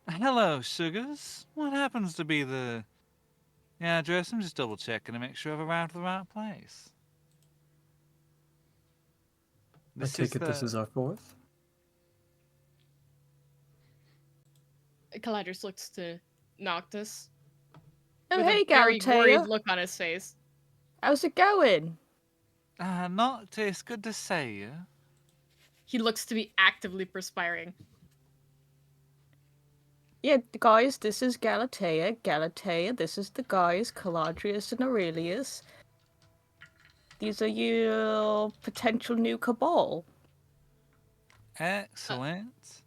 Hello, sugars. What happens to be the address? I'm just double checking to make sure I've arrived at the right place. I take it this is our fourth? Caladrius looks to Noctis Oh, with hey, a very worried Galatea. look on his face. How's it going? Noctis, good to see you. He looks to be actively perspiring. Yeah, guys, this is Galatea. Galatea, this is the guys, Caladrius and Aurelius. These are your potential new cabal. Excellent.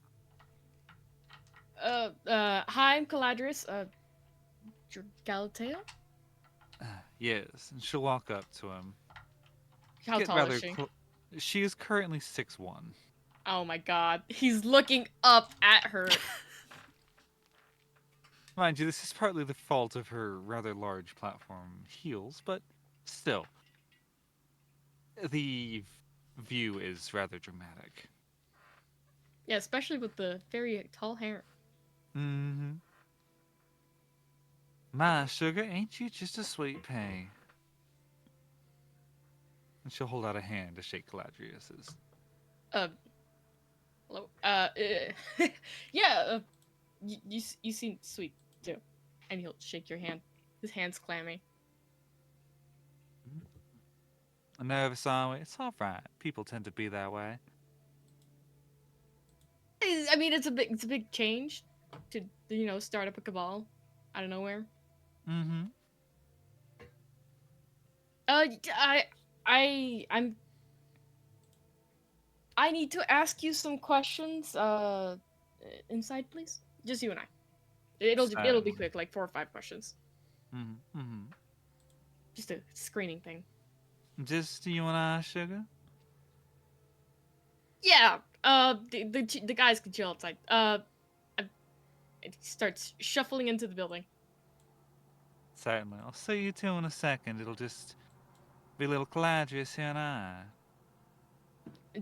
Hi, I'm Caladrius. You're Galatea? Yes, and she'll walk up to him. How Get tall rather is she? She is currently 6'1". Oh my god. He's looking up at her. Mind you, this is partly the fault of her rather large platform heels, but still. The view is rather dramatic. Yeah, especially with the very tall hair. Mm-hmm. My sugar, ain't you just a sweet pea? And she'll hold out a hand to shake Caladrius's. Uh, hello. Yeah. You seem sweet too, and he'll shake your hand. His hand's clammy. Nervous, are we? It's all right. People tend to be that way. I mean, it's a big change to start up a cabal out of nowhere. Mm-hmm. I I'm I need to ask you some questions. Inside, please. Just you and I. It'll be Certainly. quick, like 4 or 5 questions. Mm-hmm. Mm-hmm. Just a screening thing. Just you and I, sugar? Yeah. The guys can chill outside. It starts shuffling into the building. Certainly. I'll see you two in a second. It'll just be little Caladrius here and I.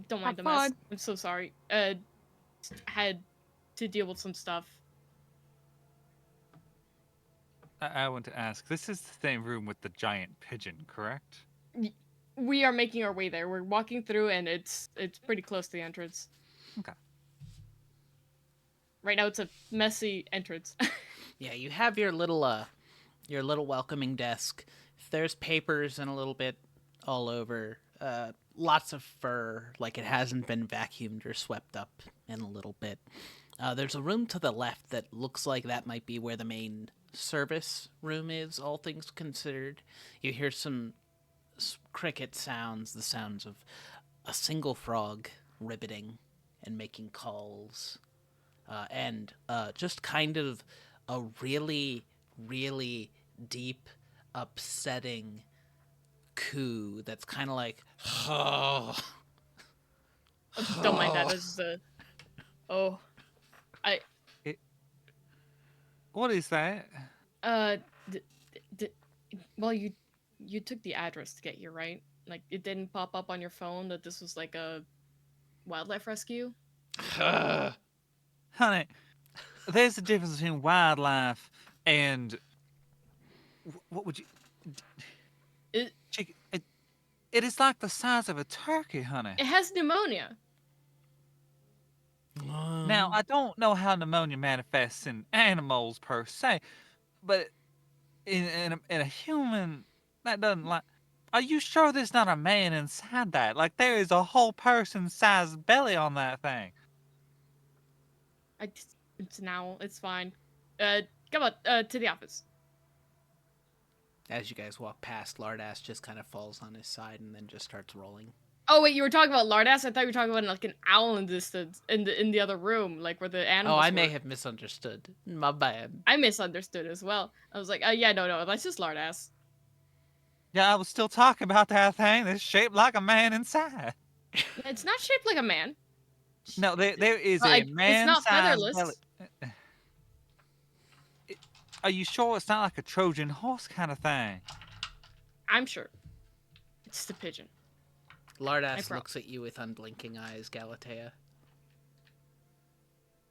Don't mind the Have mess. fun. I'm so sorry. Had to deal with some stuff. I want to ask, this is the same room with the giant pigeon, correct? We are making our way there. We're walking through, and it's pretty close to the entrance. Okay. Right now, it's a messy entrance. Yeah, you have your little welcoming desk. There's papers and a little bit all over. Lots of fur, like it hasn't been vacuumed or swept up in a little bit. There's a room to the left that looks like that might be where the main service room is, all things considered. You hear some cricket sounds, the sounds of a single frog ribbiting and making calls. And just kind of a really, really deep, upsetting coo that's kind of like, oh. Don't mind that. This is What is that? well, you took the address to get here, right? Like, it didn't pop up on your phone that this was like a wildlife rescue? Honey, there's a difference between wildlife and... What would you... It Chicken... It is like the size of a turkey, honey. has pneumonia. Now, I don't know how pneumonia manifests in animals per se, but in a human, that doesn't like... Are you sure there's not a man inside that? Like, there is a whole person-sized belly on that thing. It's an owl. It's fine. Come on, to the office. As you guys walk past, Lardass just kind of falls on his side and then just starts rolling. Oh wait, you were talking about Lardass? I thought you were talking about like an owl in distance in the other room, like where the animals. Oh, I may were. have misunderstood. My bad. I misunderstood as well. I was like, yeah, no, that's just Lardass. Yeah, I was still talking about that thing that's shaped like a man inside. It's not shaped like a man. No, there is Well, a it's not man-sized featherless. belly. Are you sure it's not like a Trojan horse kind of thing? I'm sure. It's the pigeon. Lardass looks at you with unblinking eyes, Galatea.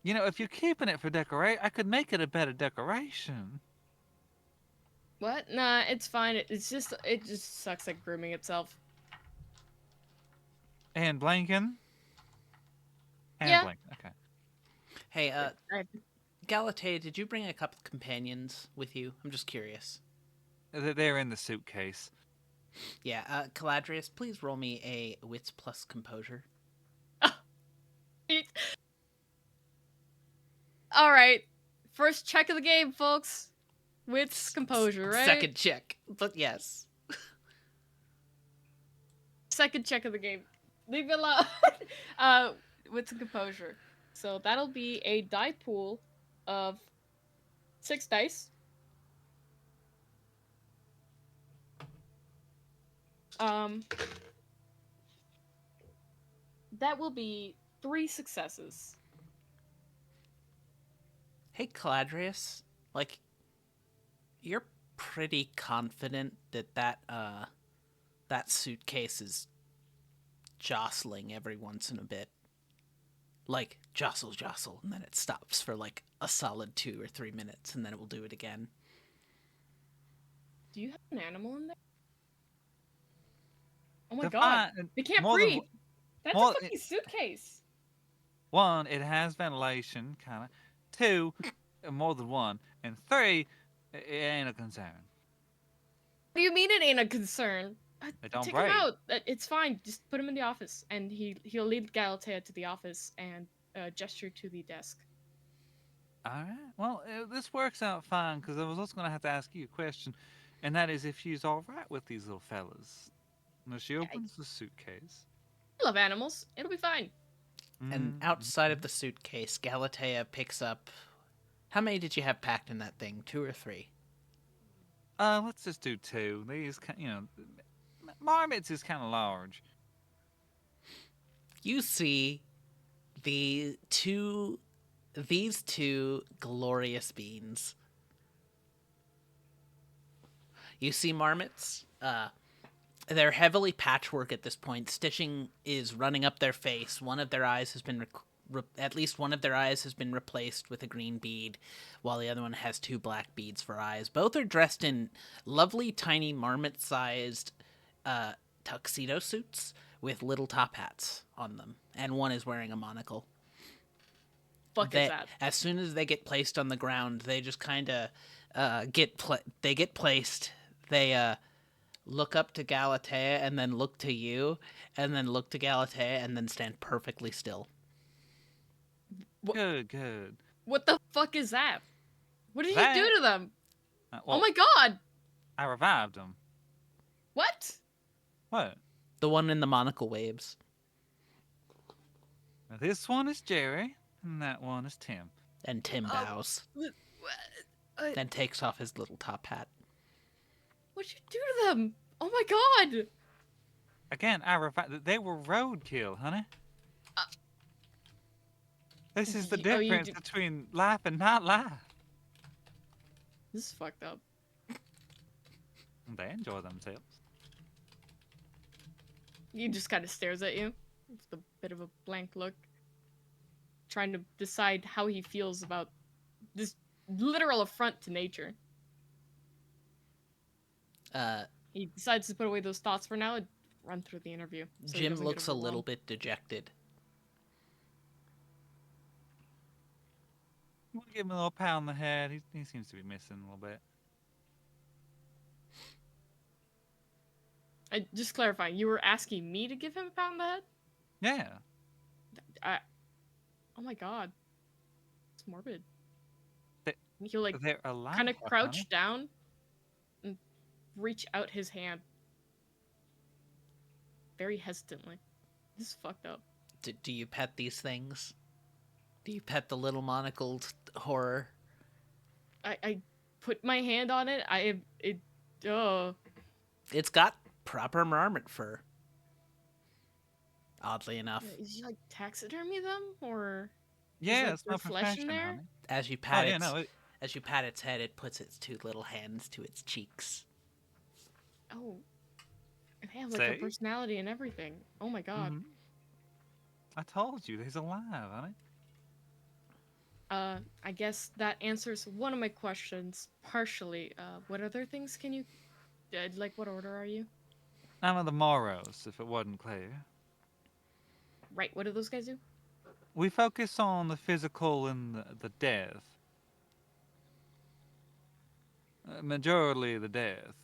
You know, if you're keeping it for decoration, I could make it a better decoration. What? Nah, it's fine. It just sucks at grooming itself. And blinking? And Yeah. blinking, okay. Hey, Galatea, did you bring a couple companions with you? I'm just curious. They're in the suitcase. Yeah, Caladrius, please roll me a wits plus composure. All right. First check of the game, folks. Wits, composure, right? Second check, but yes. Second check of the game. Leave it alone. Wits and composure. So that'll be a die pool of 6 dice. That will be 3 successes. Hey, Caladrius, like, you're pretty confident that suitcase is jostling every once in a bit. Like, jostle, jostle, and then it stops for like a solid 2 or 3 minutes, and then it will do it again. Do you have an animal in there? Oh my The god, fine- they can't more than breathe. That's more- a fucking suitcase. 1, it has ventilation, kind of. 2, more than 1. And 3, it ain't a concern. What do you mean it ain't a concern? It don't Take break. him out. It's fine. Just put him in the office, and he'll lead Galatea to the office and gesture to the desk. All right. Well, this works out fine because I was also going to have to ask you a question, and that is if she's all right with these little fellas. Now she opens the suitcase. I love animals. It'll be fine. And outside of the suitcase, Galatea picks up... How many did you have packed in that thing? 2 or 3? Let's just do 2. These, marmots is kind of large. You see these two glorious beans. You see marmots. They're heavily patchwork at this point. Stitching is running up their face. One of their eyes has been at least one of their eyes has been replaced with a green bead, while the other one has 2 black beads for eyes. Both are dressed in lovely, tiny, marmot-sized tuxedo suits with little top hats on them, and one is wearing a monocle. Fuck is that? As soon as they get placed on the ground, they just kind of get placed. They look up to Galatea, and then look to you, and then look to Galatea, and then stand perfectly still. Good. What the fuck is that? What did That- you do to them? Well, Oh my god! I revived them. What? What? The one in the monocle waves. Now, this one is Jerry, and that one is Tim. And Tim bows, then takes off his little top hat. What'd you do to them? Oh my god! Again, I revived. They were roadkill, honey. This is the you difference between life and not life. This is fucked up. They enjoy themselves. He just kind of stares at you with a bit of a blank look, trying to decide how he feels about this literal affront to nature. He decides to put away those thoughts for now and run through the interview. So he Jim doesn't get looks a little overwhelmed. bit dejected. You want to give him a little pat on the head? He seems to be missing a little bit. Just clarifying, you were asking me to give him a pat on the head? Yeah. Oh my god. It's morbid. They- He'll like They're alive. kind of honey. crouch down and reach out his hand. Very hesitantly. This is fucked up. Do you pet these things? Do you pet the little monocled horror? I put my hand on it. It's got proper marmot fur. Oddly enough. Is he like taxidermy them or? Yeah, like it's not their flesh in profession, there? honey. As you Oh, pat yeah, its no. as you pat its head, it puts its 2 little hands to its cheeks. Oh, they have like a See? personality and everything. Oh my god. Mhm. I told you, he's alive, honey. I guess that answers one of my questions partially. What other things can you? Like, what order are you? I'm of the Moros, if it wasn't clear. Right. What do those guys do? We focus on the physical and the death. Majorly the death.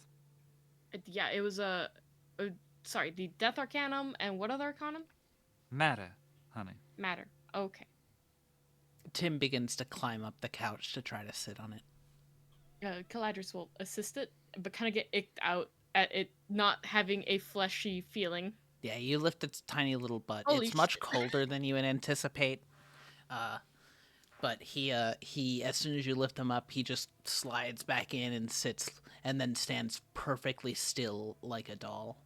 Yeah, it was sorry, the Death Arcanum and what other Arcanum? Matter, honey. Matter. Okay. Tim begins to climb up the couch to try to sit on it. Caladrius will assist it, but kind of get icked out at it not having a fleshy feeling. Yeah, you lift its tiny little butt. Holy It's much shit. colder than you would anticipate. But he, as soon as you lift him up, he just slides back in and sits, and then stands perfectly still like a doll.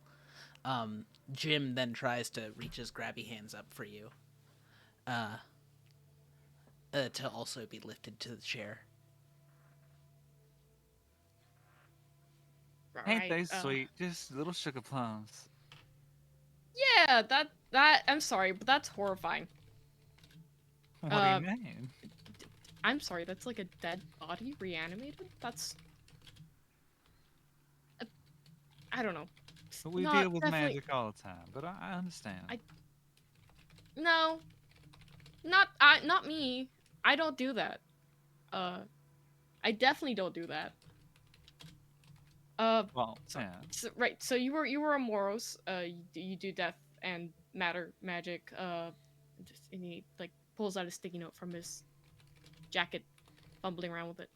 Jim then tries to reach his grabby hands up for you. To also be lifted to the chair. Ain't they Alright, sweet? Just little sugar plums. Yeah, that I'm sorry, but that's horrifying. What do Uh, you mean? I'm sorry, that's like a dead body reanimated? That's I don't know. But we Not deal with definitely magic all the time, but I understand. no, not me. I don't do that. Uh I definitely don't do that. Uh Well, so, yeah. right, so you were a Moros, you do death and matter magic, and he like pulls out a sticky note from his jacket, fumbling around with it.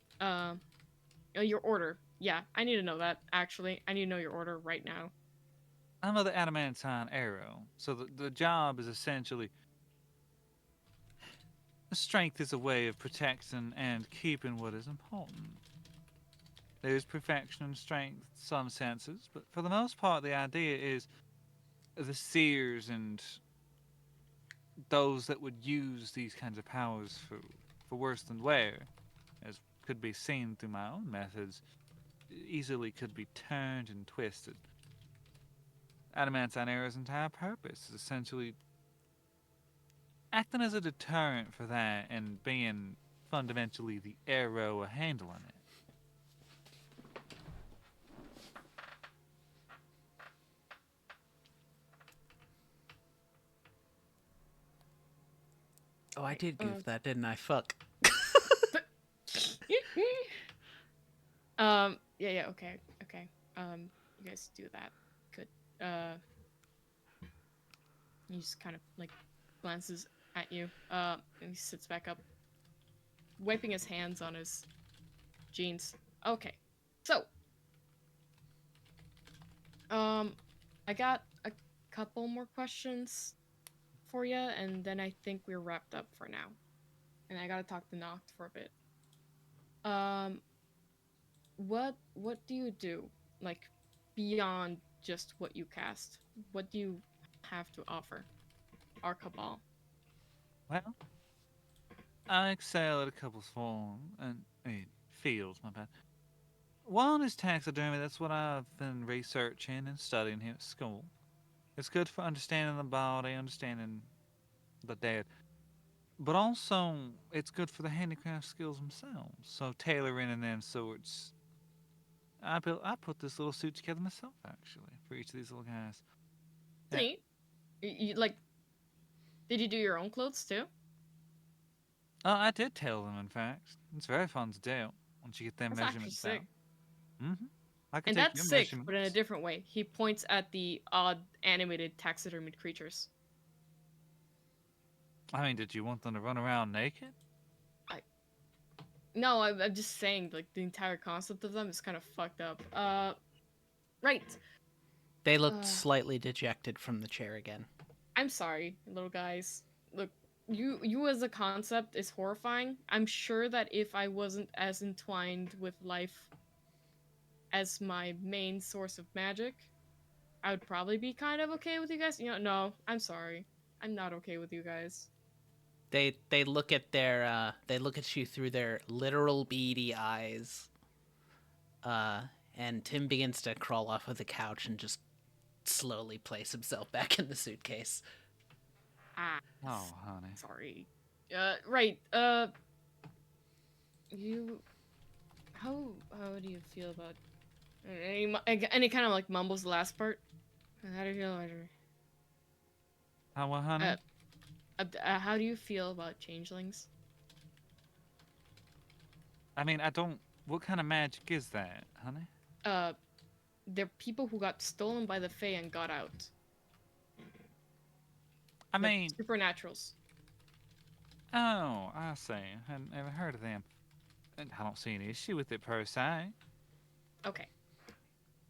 Your order. Yeah, I need to know that, actually. I need to know your order right now. I'm of the adamantine arrow, so the job is essentially strength is a way of protecting and keeping what is important. There's perfection and strength in some senses, but for the most part, the idea is the seers and those that would use these kinds of powers for worse than wear, as could be seen through my own methods, easily could be turned and twisted. Adamantine arrow's entire purpose is essentially acting as a deterrent for that and being fundamentally the arrow handling it. Oh, I did goof that, didn't I? Fuck. Yeah, okay. You guys do that. Good. He just kind of, like, glances at you, and he sits back up, wiping his hands on his jeans. Okay. So, I got a couple more questions for you, and then I think we're wrapped up for now. And I gotta talk to Noct for a bit. Um, what do you do, like, beyond just what you cast? What do you have to offer our cabal? Well, I excel at a couple forms and fields. My bad. One is taxidermy. That's what I've been researching and studying here at school. It's good for understanding the body, understanding the dead, but also it's good for the handicraft skills themselves. So tailoring and them sorts. I put this little suit together myself actually for each of these little guys. Yeah. Neat. Like, did you do your own clothes too? I did tailor them. In fact, it's very fun to do once you get their That's actually measurements sick. down. Mm-hmm. I can And take that's your sick, but in a measurements. different way. He points at the odd animated taxidermied creatures. I mean, did you want them to run around naked? No, I'm just saying, like, the entire concept of them is kind of fucked up. Right. They looked Uh, slightly dejected from the chair again. I'm sorry, little guys. Look, you as a concept is horrifying. I'm sure that if I wasn't as entwined with life as my main source of magic, I would probably be kind of okay with you guys. No, I'm sorry. I'm not okay with you guys. They look at they look at you through their literal beady eyes. And Tim begins to crawl off of the couch and just slowly place himself back in the suitcase. Ah, Oh, honey. sorry. Right. You. How do you feel about? And he kind of like mumbles the last part. How do you feel about her? How well, honey? How do you feel about changelings? I mean, I don't. What kind of magic is that, honey? Uh, they're people who got stolen by the Fae and got out. I Like mean, supernaturals. oh, I see. I hadn't ever heard of them. And I don't see any issue with it per se. Okay.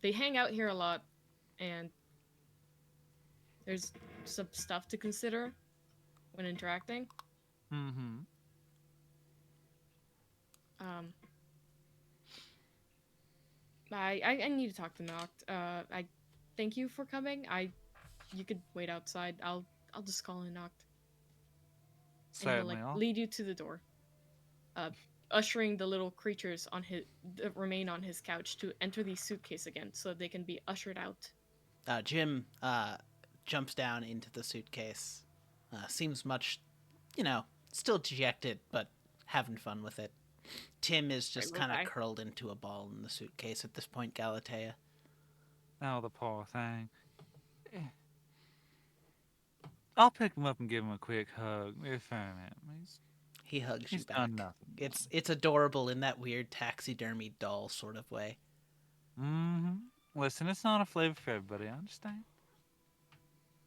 They hang out here a lot, and there's some stuff to consider when interacting. Mm-hmm. Um, I need to talk to Noct. I thank you for coming. You could wait outside. I'll just call in Noct. And he'll Certainly. like I'll... lead you to the door. Ushering the little creatures on his that remain on his couch to enter the suitcase again, so they can be ushered out. Jim jumps down into the suitcase. Seems much, still dejected, but having fun with it. Tim is just Right, kind of okay. curled into a ball in the suitcase at this point, Galatea. Oh, the poor thing. Eh. I'll pick him up and give him a quick hug. We're fine, man. He hugs He's you back. done nothing. It's adorable in that weird taxidermy doll sort of way. Mm-hmm. Listen, it's not a flavor for everybody. I understand.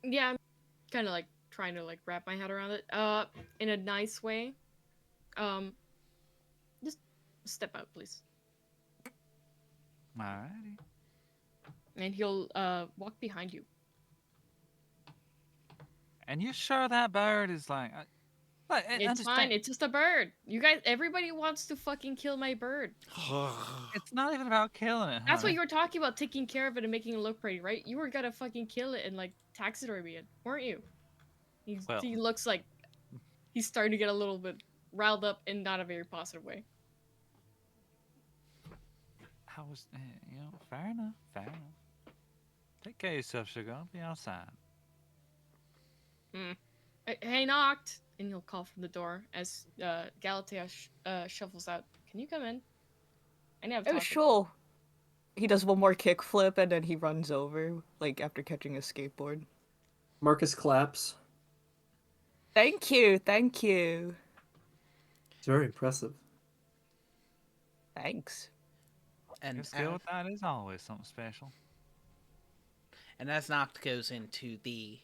Yeah, I'm kind of like trying to like wrap my head around it. In a nice way. Just step out, please. Alrighty. And he'll walk behind you. And you sure that bird is like... It's fine. It's just a bird. You guys, everybody wants to fucking kill my bird. It's not even about killing it. That's what honey. you were talking about, taking care of it and making it look pretty, right? You were gonna fucking kill it and like taxidermy it, weren't you? Well- He looks like he's starting to get a little bit riled up in not a very positive way. I was, fair enough. Fair enough. Take care of yourself, sugar. I'll be outside. Hey, knocked, and he'll call from the door as Galatea shuffles out. Can you come in? I need to Oh, talk. sure. He does one more kickflip and then he runs over, like after catching a skateboard. Marcus claps. Thank you, thank you. It's very impressive. Thanks. And Your skill with that is always something special. And as Noct goes into the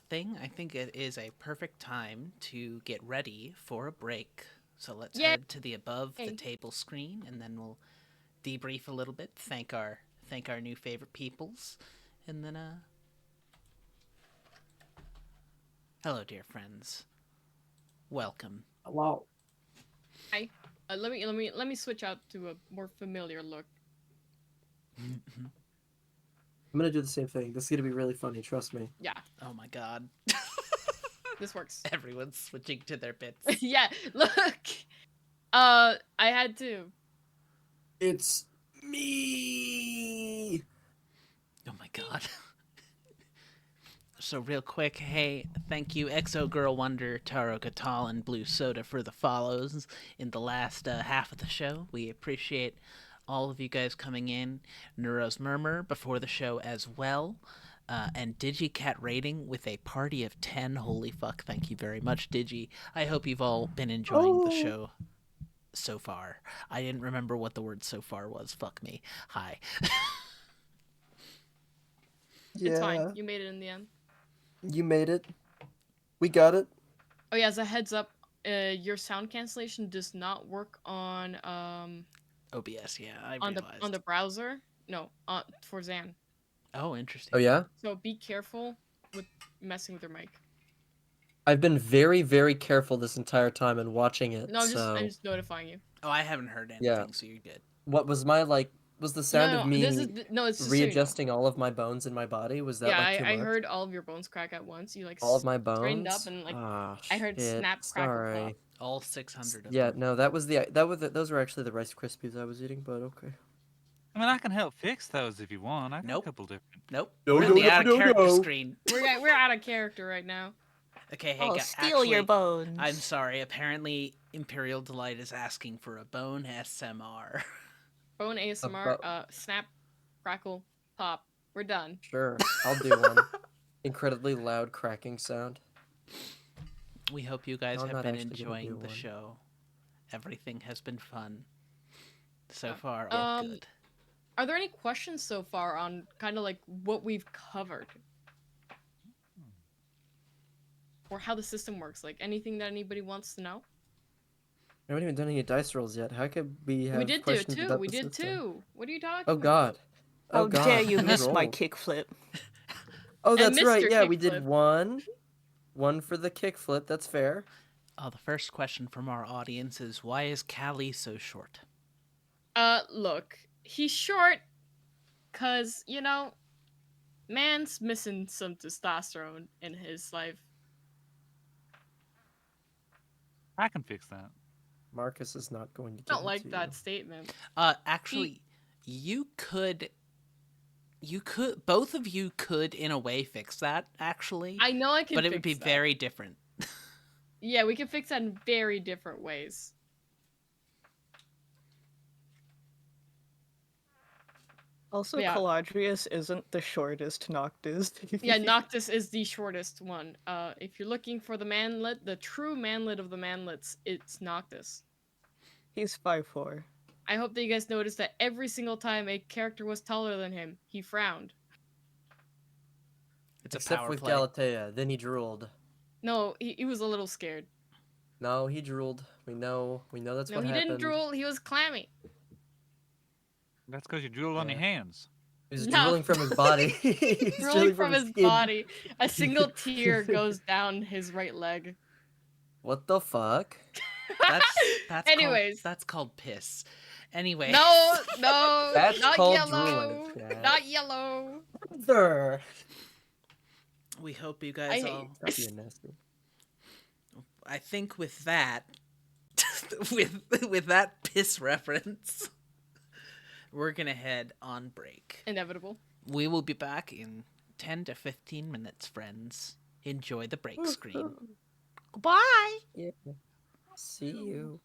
thing, I think it is a perfect time to get ready for a break. So let's Yeah. head to the above the Hey. table screen, and then we'll debrief a little bit, thank our new favorite peoples, and then hello, dear friends. Welcome. Wow. Hi. Let me switch out to a more familiar look. I'm gonna do the same thing. This is gonna be really funny, trust me. Yeah, Oh my god. this works. Everyone's switching to their bits. Yeah, look. I had to. It's me. Oh my god. So real quick, hey, thank you Exo Girl Wonder, Taro Katal, and Blue Soda for the follows in the last half of the show. We appreciate all of you guys coming in. Neuro's Murmur before the show as well. And DigiCat Rating with a party of 10. Holy fuck, thank you very much, Digi. I hope you've all been enjoying the show so far. I didn't remember what the word so far was. Fuck me. Hi. It's fine. You made it in the end. You made it. We got it. Oh yeah, as a heads up, your sound cancellation does not work on OBS, yeah, I on realized. the browser. No, for Zan. Oh, interesting. Oh yeah? So be careful with messing with your mic. I've been very, very careful this entire time and watching it. No, so I'm just notifying you. Oh, I haven't heard anything, Yeah. so you're good. what was my was the sound no, of me this is no, it's just readjusting all of my bones in my body? Was that yeah, like too I much? heard all of your bones crack at once. You like all of my straightened bones. up and like Ah, I heard shit. snap, crackle, Sorry. pop. All 600 of Yeah, them. no, those were actually the Rice Krispies I was eating, but okay. I mean, I can help fix those if you want. I got Nope. a couple different. Nope. No, We're in no, the no, out of no, character no. screen. We're out of character right now. Okay, hey, I'll steal your bones. I'm sorry. Apparently, Imperial Delight is asking for a bone SMR. Bone ASMR. About- Snap, crackle, pop. We're done. Sure, I'll do one. Incredibly loud cracking sound. We hope you guys No, I'm have not been actually gonna do enjoying the one. show. Everything has been fun. So Yeah. far, all good. Are there any questions so far on kind of like what we've covered? Or how the system works? Like anything that anybody wants to know? I haven't even done any dice rolls yet. How could we have We did do it questions too. about We the did system? too. What are you talking Oh about? god. How Oh god. dare you we miss my rolled. kickflip? Oh, And that's right. Mr. Yeah, we did Kickflip. one for the kickflip. That's fair. The first question from our audience is, why is Callie so short? Look, he's short, cause man's missing some testosterone in his life. I can fix that. Marcus is not going to. I don't like that statement. Actually, you could You could, both of you could, in a way, fix that, actually. I know I can but it fix would be that. very different. Yeah, we can fix that in very different ways. Also, Yeah. Caladrius isn't the shortest Noctis. Yeah, Noctis is the shortest one. If you're looking for the manlet, the true manlet of the manlets, it's Noctis. He's 5'4". I hope that you guys noticed that every single time a character was taller than him, he frowned. It's a Except power with play. Galatea, then he drooled. No, he was a little scared. No, he drooled. We know that's No, what he happened. didn't drool, he was clammy. That's because you drooled on your Yeah. hands. He was No. drooling from his body. He was Drooling from his skin. body. A single tear goes down his right leg. What the fuck? That's Anyways. that's called piss. Anyway. No, That's not called yellow. drooling, chat. Not yellow. Sir. We hope you guys I all. hate- Stop being nasty. I think with that, with that piss reference, we're gonna head on break. Inevitable. We will be back in 10 to 15 minutes, friends. Enjoy the break screen. Goodbye. Yeah. See you.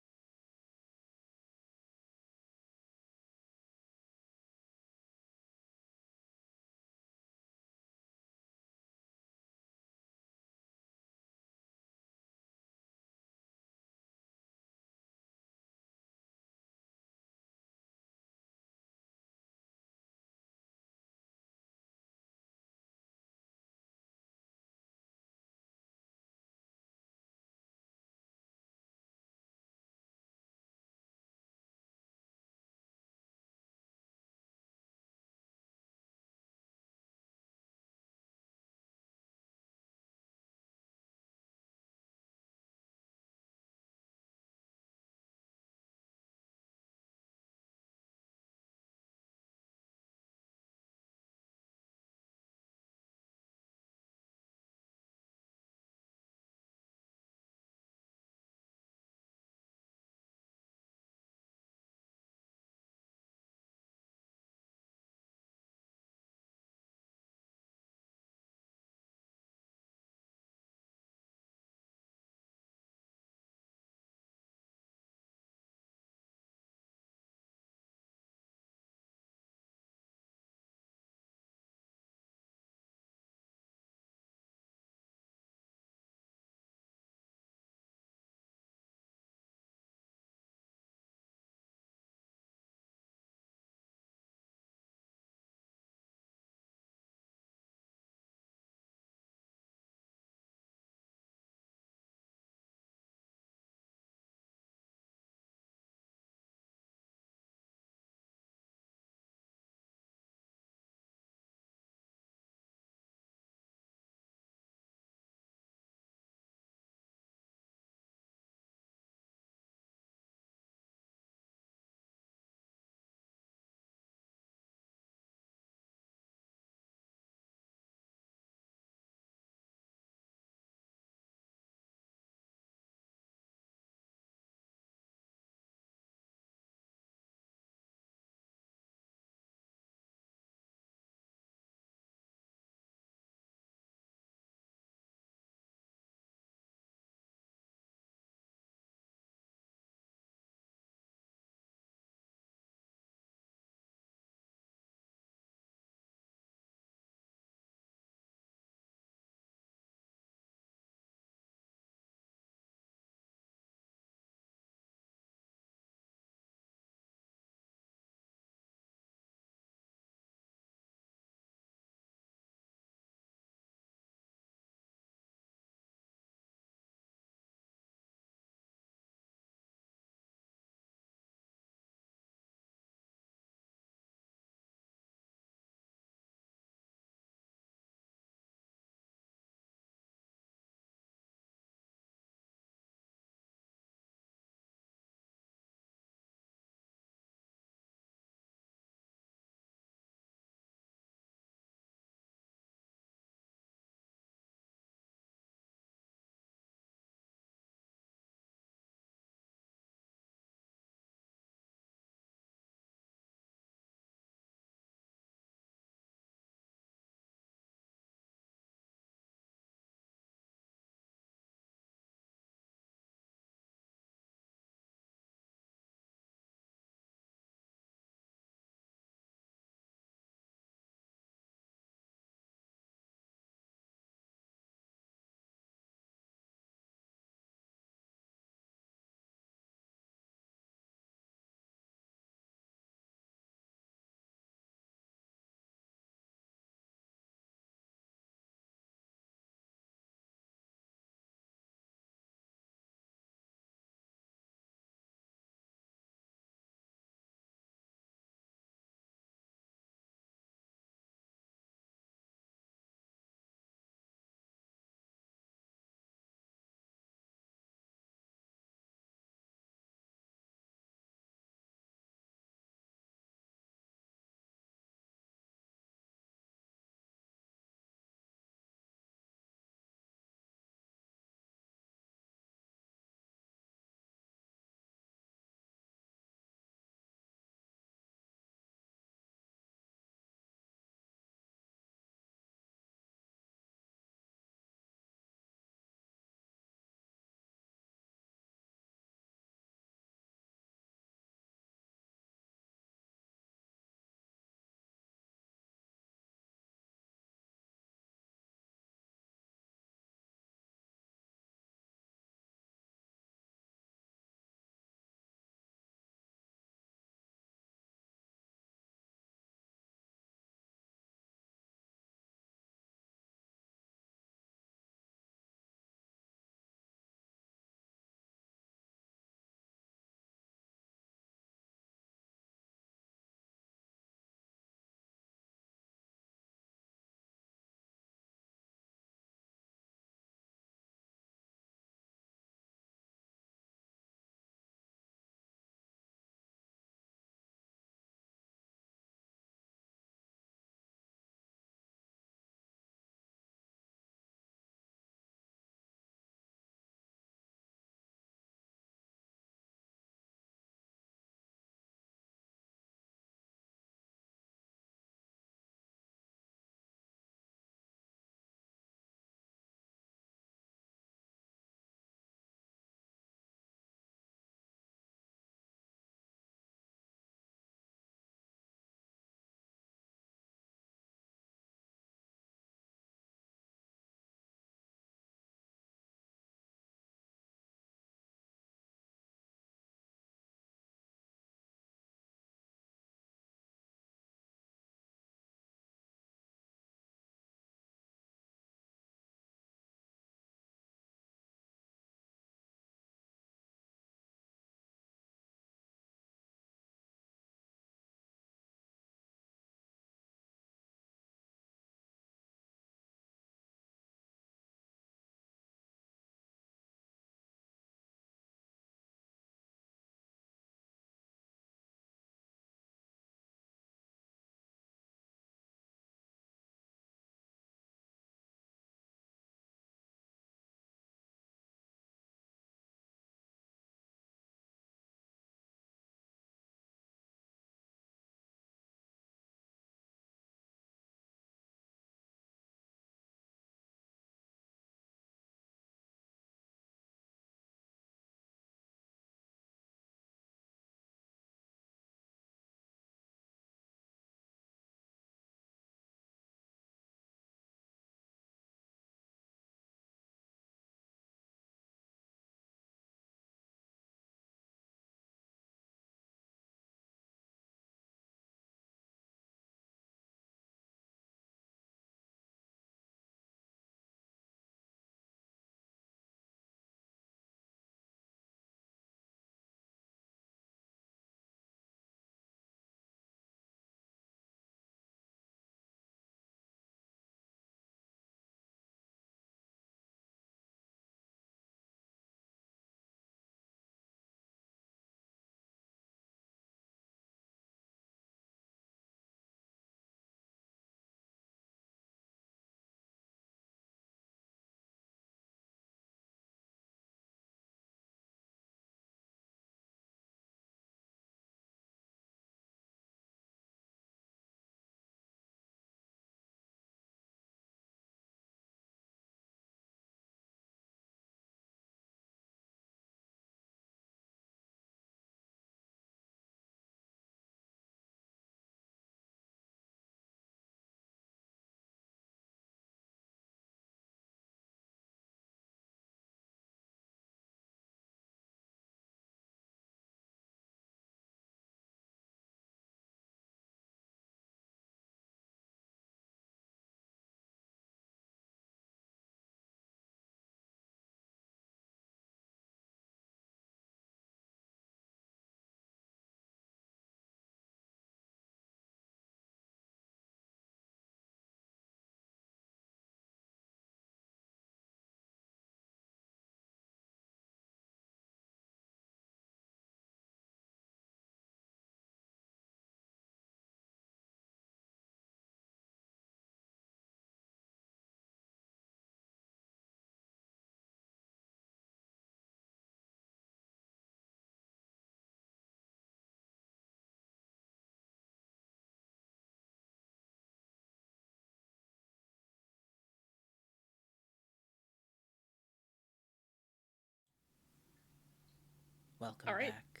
Welcome All right. back.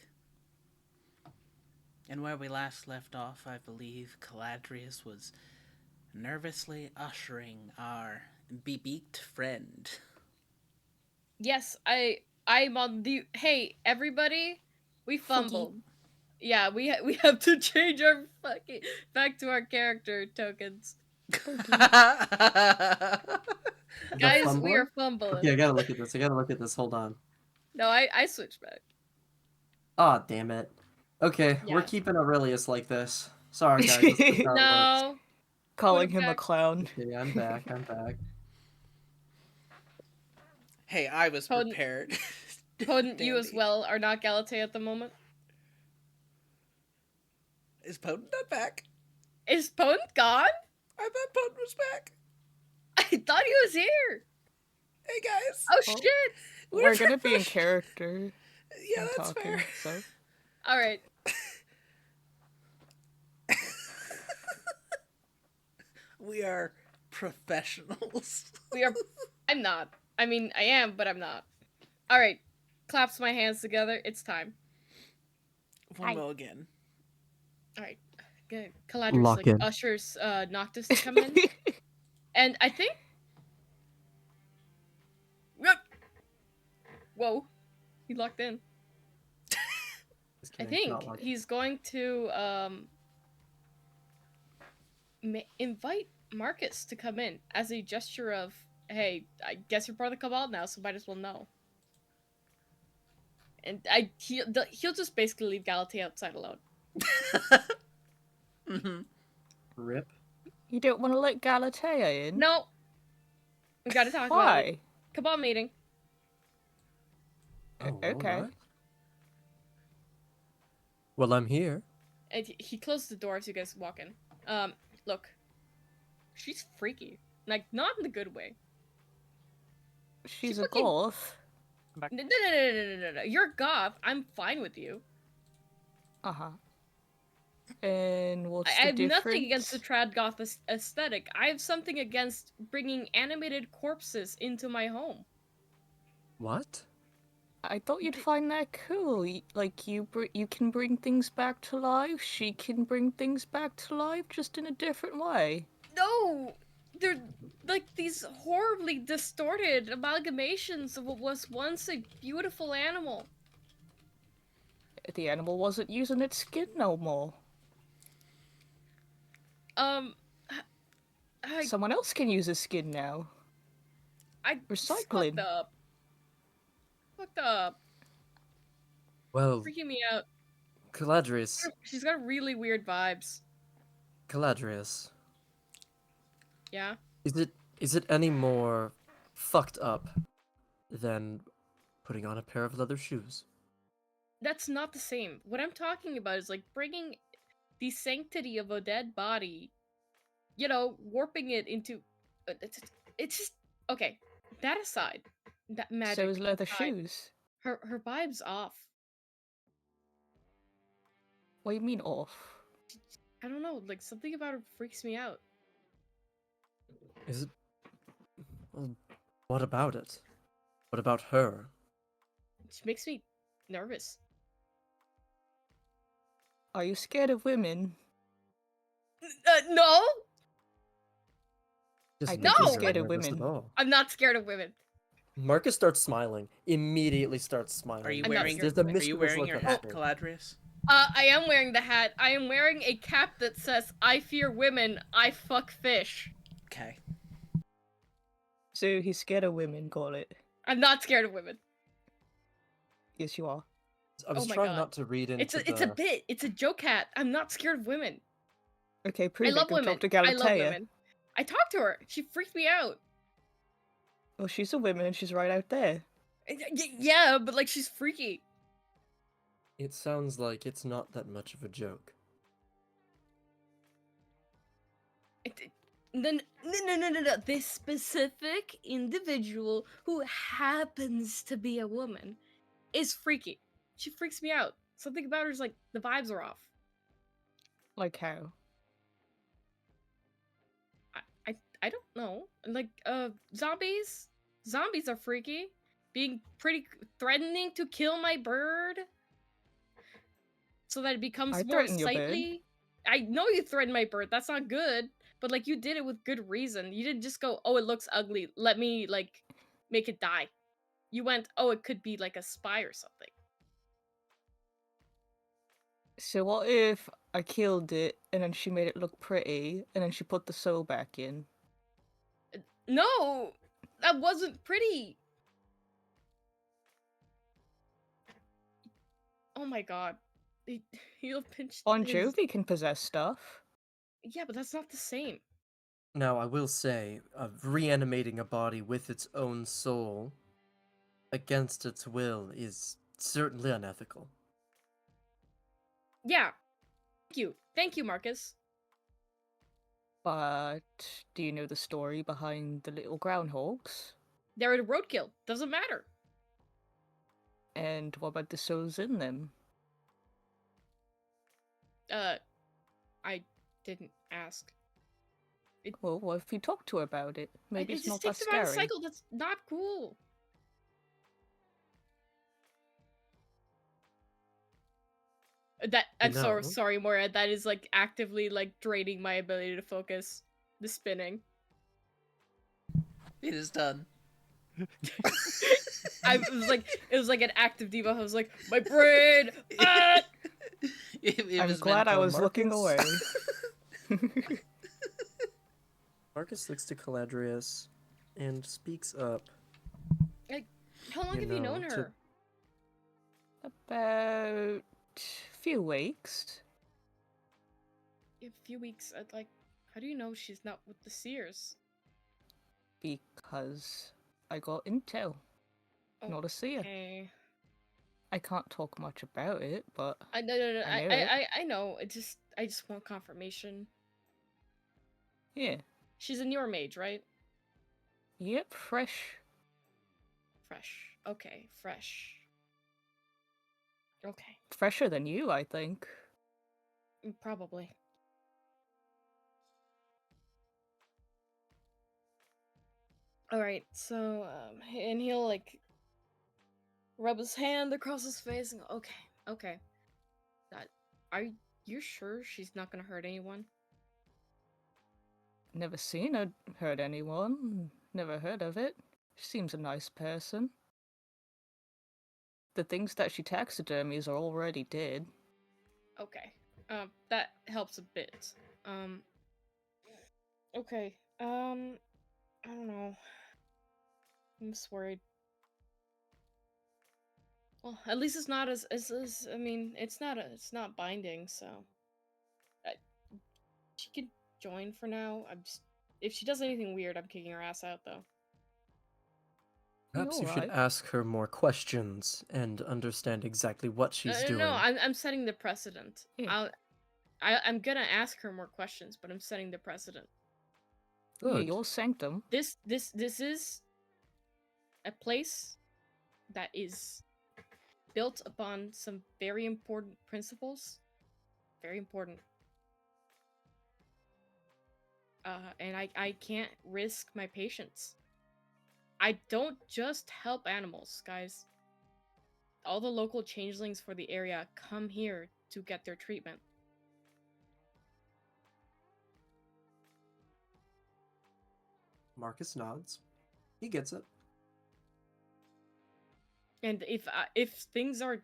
And where we last left off, I believe Caladrius was nervously ushering our bebeaked friend. Yes, I'm on the. Hey, everybody, we fumbled. Yeah, we have to change our fucking back to our character tokens. The Guys, we fumbler? are fumbling. Okay, I gotta look at this. I gotta look at this. Hold on. No, I switched back. Ah, damn it. Okay, we're Yeah. keeping Aurelius like this. Sorry, guys. That's just how it works. No. Calling Put him him a back. clown. Okay, I'm back. I'm back. Hey, I was Potent- prepared. Potent, you as Dandy. well are not Galatea at the moment. Is Potent not back? Is Potent gone? I thought Potent was back. I thought he was here. Hey, guys. Oh Well, shit! We're gonna be in character Yeah, and that's talking, fair. so. All right. We are professionals. We are. I'm not. I mean, I am, but I'm not. All right. Claps my hands together. It's time. One will again. All right. Good. Caladrius Lock like in. ushers Noctus to come in, and I think. Yep. Whoa, he locked in. Just I kidding, think not like- he's going to invite Marcus to come in as a gesture of, hey, I guess you're part of the Cabal now, so might as well know. And he'll just basically leave Galatea outside alone. Mm-hmm. Rip. You don't want to let Galatea in? No, we gotta talk about it. Why? Cabal meeting. Oh, Okay. alright. Well, I'm here. And he closed the door as you guys walk in. Look, she's freaky, like not in the good way. She's a fucking- goth. No. You're goth. I'm fine with you. Uh-huh. And what's I the have difference? nothing against the trad goth aesthetic. I have something against bringing animated corpses into my home. What? I thought you'd find that cool. Like, you can bring things back to life, she can bring things back to life, just in a different way. No, they're like these horribly distorted amalgamations of what was once a beautiful animal. The animal wasn't using its skin no more. Someone else can use his skin now. Recycling. Fucked up. Well, Freaking me out. Caladrius. She's got really weird vibes. Caladrius. Yeah. Is it any more fucked up than putting on a pair of leather shoes? That's not the same. What I'm talking about is like bringing the sanctity of a dead body, you know, warping it into. It's just okay. That aside, that magic. So is leather aside, shoes. Her vibe's off. What do you mean off? I don't know. Like something about her freaks me out. Is it? Well, what about it? What about her? She makes me nervous. Are you scared of women? No, Just I making think you're her scared of nervous at women. all. I'm not scared of women. Marcus starts smiling. Immediately starts smiling. Are you I'm not wearing? scared There's a Are you mischievous wearing look your on hat, his face. Caladrius? I am wearing the hat. I am wearing a cap that says "I fear women. I fuck fish." Okay. So he's scared of women, got it. I'm not scared of women. Yes, you are. I was Oh my trying God. not to read into It's a bit. It's a joke hat. I'm not scared of women. Okay, I prove it. love Go women. talk to I love Galatea. women. I talked to her. She freaked me out. Well, she's a woman and she's right out there. Yeah, but like she's freaky. It sounds like it's not that much of a joke. No. This specific individual who happens to be a woman is freaky. She freaks me out. Something about her is like the vibes are off. Like how? I don't know. Like zombies are freaky. being pretty threatening to kill my bird so that it becomes I more threatened your bird. sightly. I know you threatened my bird. That's not good. But like you did it with good reason. You didn't just go, "Oh, it looks ugly. Let me like make it die." You went, "Oh, it could be like a spy or something." So what if I killed it and then she made it look pretty and then she put the soul back in? No, that wasn't pretty. Oh my god. He'll pinch Bon his... Jovi can possess stuff. Yeah, but that's not the same. Now, I will say, reanimating a body with its own soul against its will is certainly unethical. Yeah. Thank you, Marcus. But do you know the story behind the little groundhogs? They're a roadkill. Doesn't matter. And what about the souls in them? I didn't ask. Well, what if you talk to her about it? Maybe It it's just not that takes them out of the scary. cycle. That's not cool. I'm No. sorry, Moira. That is like actively like draining my ability to focus. The spinning. It is done. It was like an active diva. I was like, my brain. Ah! It I'm was glad I mental. was looking away. Marcus looks to Caladrius and speaks up. Like, how long You have you know, known to- her? About few weeks. A few weeks. Like, how do you know she's not with the Seers? Because I got intel. Not a seer. Okay. I can't talk much about it, but No. I know it. I know. I just want confirmation. Yeah. She's a newer mage, right? Yep, fresh. Fresh. Okay, fresh. Okay, Fresher than you, I think. probably. All right, so and he'll like rub his hand across his face and go, okay. That are you sure she's not gonna hurt anyone? Never seen her hurt anyone. Never heard of it. She seems a nice person. The things that she taxidermies are already dead. Okay. That helps a bit. Okay. I don't know. I'm just worried. Well, at least it's not as I mean, it's not binding, so she can join for now. If she does anything weird, I'm kicking her ass out though. Perhaps you should alright. ask her more questions and understand exactly what she's doing. No, I'm setting the precedent. Yeah. I'm gonna ask her more questions, but I'm setting the precedent. Yeah, Good. your sanctum. This is a place that is built upon some very important principles. Very important. And I can't risk my patients. I don't just help animals, guys. All the local changelings for the area come here to get their treatment. Marcus nods. He gets it. And if things are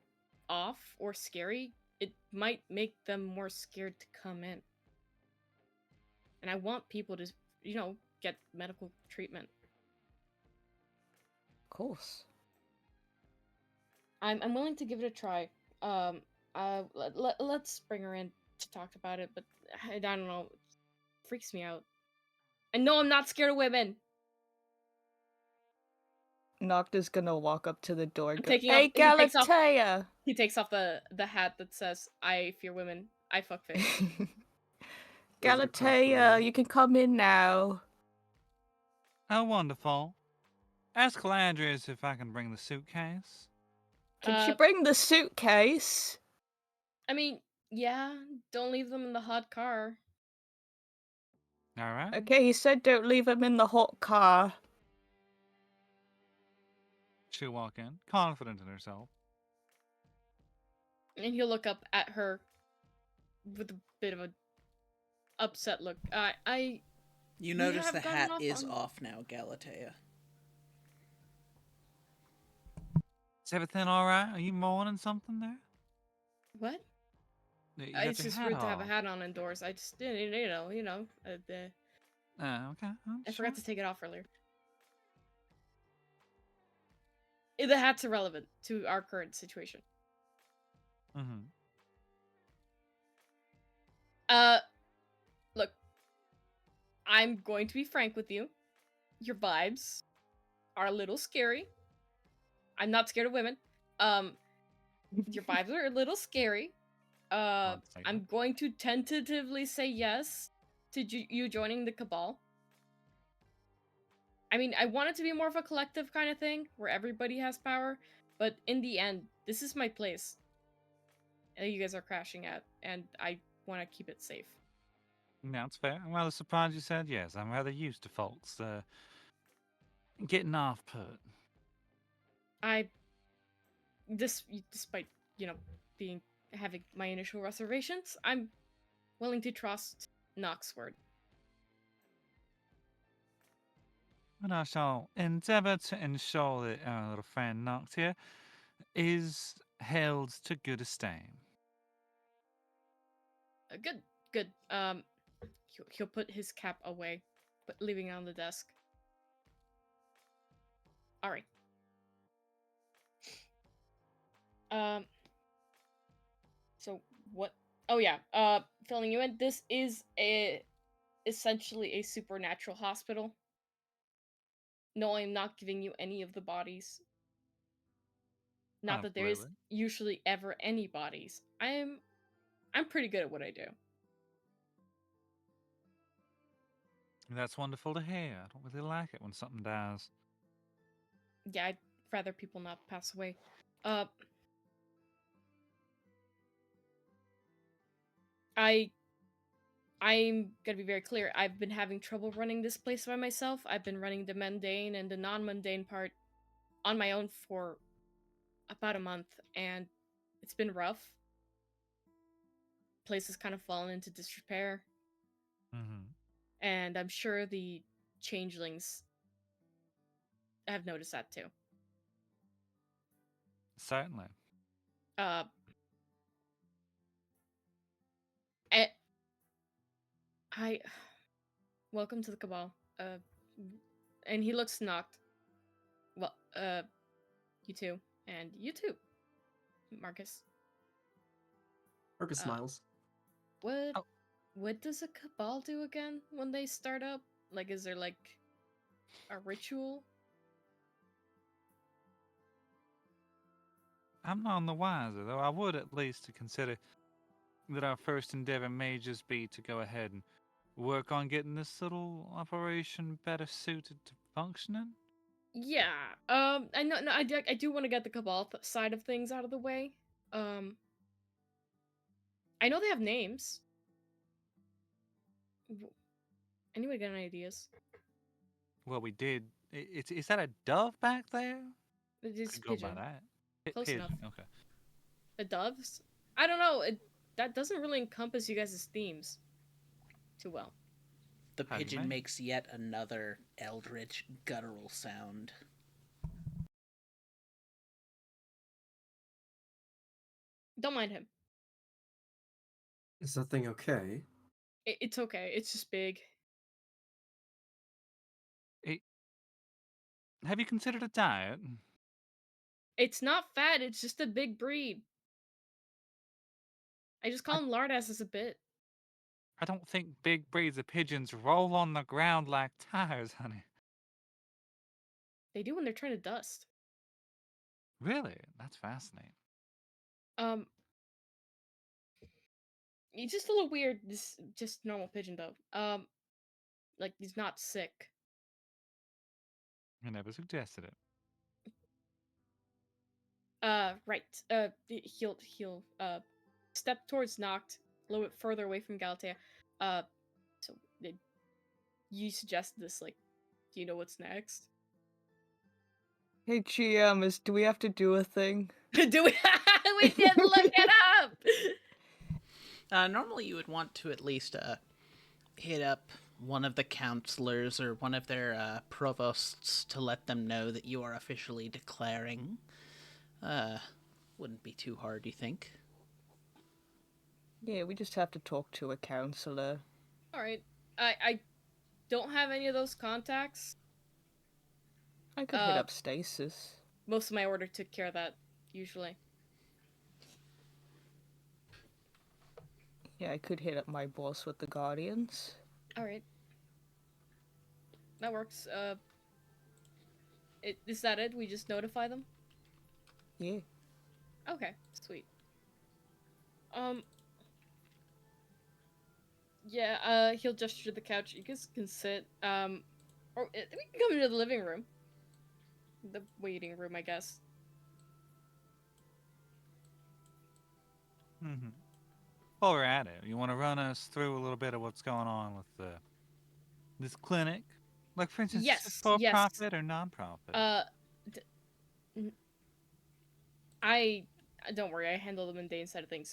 off or scary, it might make them more scared to come in. And I want people to, get medical treatment. Of course. I'm willing to give it a try. Let's bring her in to talk about it, but I don't know. It freaks me out. And no, I'm not scared of women. Noctis gonna walk up to the door and go, taking "Hey, off- he takes off- Galatea!" He takes off the hat that says, I fear women. I fuck fish. Galatea, you can come in now. How wonderful. Ask Caladrius if I can bring the suitcase. Can she bring the suitcase? I mean, yeah, don't leave them in the hot car. Alright. Okay, he said don't leave him in the hot car. She'll walk in, confident in herself. And he'll look up at her with a bit of a upset look. You We notice have the gotten hat off is on- off now, Galatea. Is everything all right? Are you mourning something there? What? You got It's your just hat rude to have a off. hat on indoors. I just didn't, Okay. I forgot to take it off earlier. The hat's irrelevant to our current situation. Mm-hmm. Look, I'm going to be frank with you. Your vibes are a little scary. I'm not scared of women. Your vibes are a little scary. I'm going to tentatively say yes to you joining the Cabal. I mean, I want it to be more of a collective kind of thing, where everybody has power, but in the end, this is my place. And you guys are crashing at, and I want to keep it safe. No, it's fair. I'm rather surprised you said yes. I'm rather used to folks getting off put. Despite, having my initial reservations, I'm willing to trust Nox's word. And I shall endeavour to ensure that our little friend Noctis is held to good esteem. Good. He'll put his cap away, but leaving it on the desk. All right. So what? Oh yeah. Filling you in. This is essentially a supernatural hospital. No, I'm not giving you any of the bodies. Not that there is usually ever any bodies. I'm pretty good at what I do. That's wonderful to hear. I don't really like it when something dies. Yeah, I'd rather people not pass away. I'm gonna be very clear. I've been having trouble running this place by myself. I've been running the mundane and the non-mundane part on my own for about a month, and it's been rough. Place has kind of fallen into disrepair. Mm-hmm. And I'm sure the changelings have noticed that too. Certainly. Welcome to the Cabal. And he looks knocked. Well, you too. And you too, Marcus. Marcus smiles. What does a Cabal do again when they start up? Like, is there like a ritual? I'm none the wiser, though. I would at least to consider that our first endeavor may just be to go ahead and work on getting this little operation better suited to functioning. Yeah. I do want to get the Cabal side of things out of the way. I know they have names. Anybody got any ideas? Well, we did. Is that a dove back there? It's Could go pigeon. by that. Close Pigeon. enough. Okay. The doves? I don't know. That doesn't really encompass you guys' themes too well. The How do you pigeon mean? makes yet another eldritch, guttural sound. Don't mind him. Is that thing okay? It's okay. It's just big. Have you considered a diet? It's not fat. It's just a big breed. I just call him Lardass as a bit. I don't think big breeds of pigeons roll on the ground like tires, honey. They do when they're trying to dust. Really? That's fascinating. He's just a little weird. This just normal pigeon though. Like he's not sick. I never suggested it. Right. He'll step towards Noct, a little bit further away from Galatea. So you suggested this, like, do you know what's next? Hey GM, do we have to do a thing? Do we? We didn't look it up. Normally, you would want to at least hit up one of the counselors or one of their provosts to let them know that you are officially declaring. Wouldn't be too hard, you think? Yeah, we just have to talk to a counselor. All right. I don't have any of those contacts. I could hit up Stasis. Most of my order took care of that, usually. Yeah, I could hit up my boss with the Guardians. Alright. That works. Is that it? We just notify them? Yeah. Okay, sweet. Yeah, he'll gesture to the couch. You guys can sit. Or we can come into the living room. The waiting room, I guess. Mm-hmm. While we're at it, you want to run us through a little bit of what's going on with this clinic? Like, for instance, Yes, is it for yes. profit or non-profit? Don't worry, I handle the mundane side of things.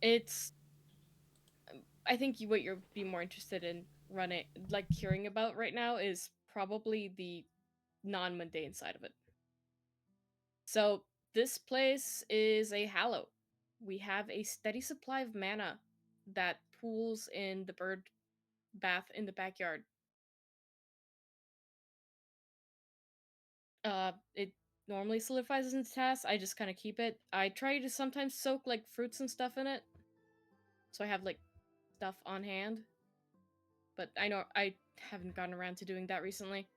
It's... I think what you'll be more interested in hearing about right now is probably the non-mundane side of it. So, this place is a hallow. We have a steady supply of mana that pools in the bird bath in the backyard. It normally solidifies into tasks. I just kind of keep it. I try to sometimes soak like fruits and stuff in it, so I have like stuff on hand. But I know I haven't gotten around to doing that recently.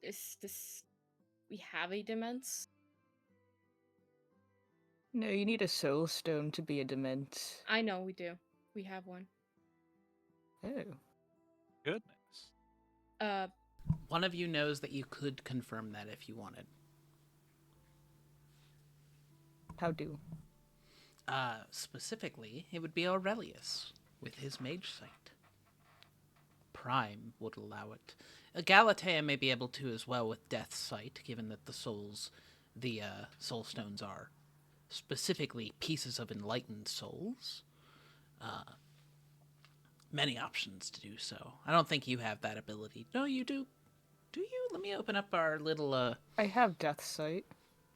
This we have a demence. No, you need a soul stone to be a dement. I know we do. We have one. Oh. Goodness. One of you knows that you could confirm that if you wanted. How do? Specifically, it would be Aurelius with his mage sight. Prime would allow it. Galatea may be able to as well with Death Sight, given that the soul stones are specifically pieces of enlightened souls. Many options to do so. I don't think you have that ability. No, you do. Do you? Let me open up our little, I have Death Sight.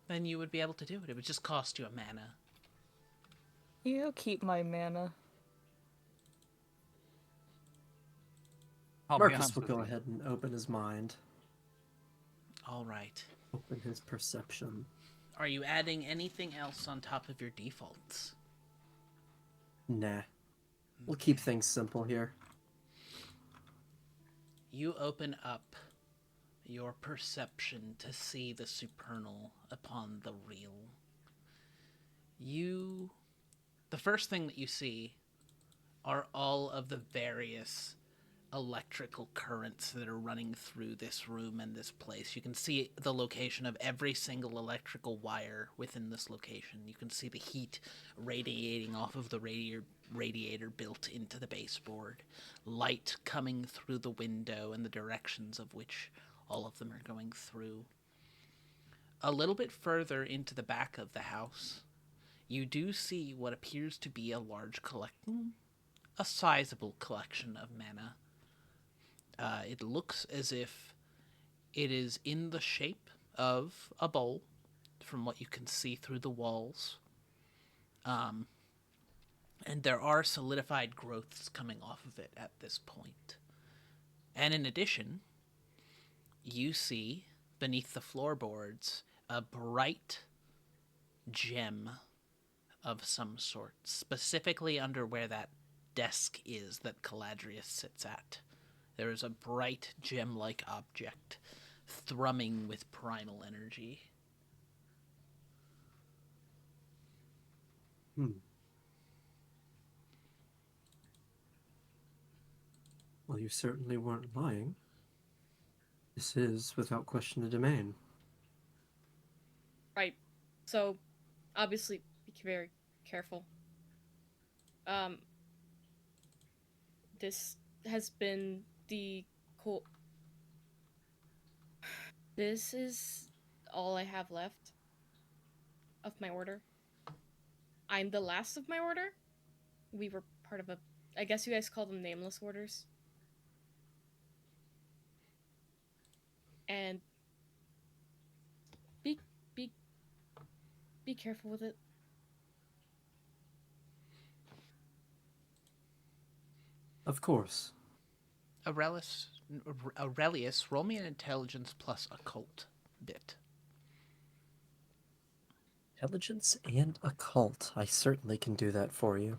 Then you would be able to do it. It would just cost you a mana. Yeah, I'll keep my mana. I'll be Marcus honest will with go you. ahead and open his mind, All right. open his perception. Are you adding anything else on top of your defaults? Nah. We'll keep things simple here. You open up your perception to see the supernal upon the real. The first thing that you see are all of the various electrical currents that are running through this room and this place. You can see the location of every single electrical wire within this location. You can see the heat radiating off of the radiator built into the baseboard. Light coming through the window and the directions of which all of them are going through. A little bit further into the back of the house, you do see what appears to be a large collection, a sizable collection of mana. It looks as if it is in the shape of a bowl, from what you can see through the walls. And there are solidified growths coming off of it at this point. And in addition, you see, beneath the floorboards, a bright gem of some sort, specifically under where that desk is that Caladrius sits at. There is a bright gem-like object, thrumming with primal energy. Well, you certainly weren't lying. This is, without question, a domain. Right. So, obviously, be very careful. This has been the co- This is all I have left of my order. I'm the last of my order. We were part of a, I guess you guys call them nameless orders. And be be be careful with it. Of course. Aurelius, roll me an intelligence plus occult bit. Intelligence and occult. I certainly can do that for you.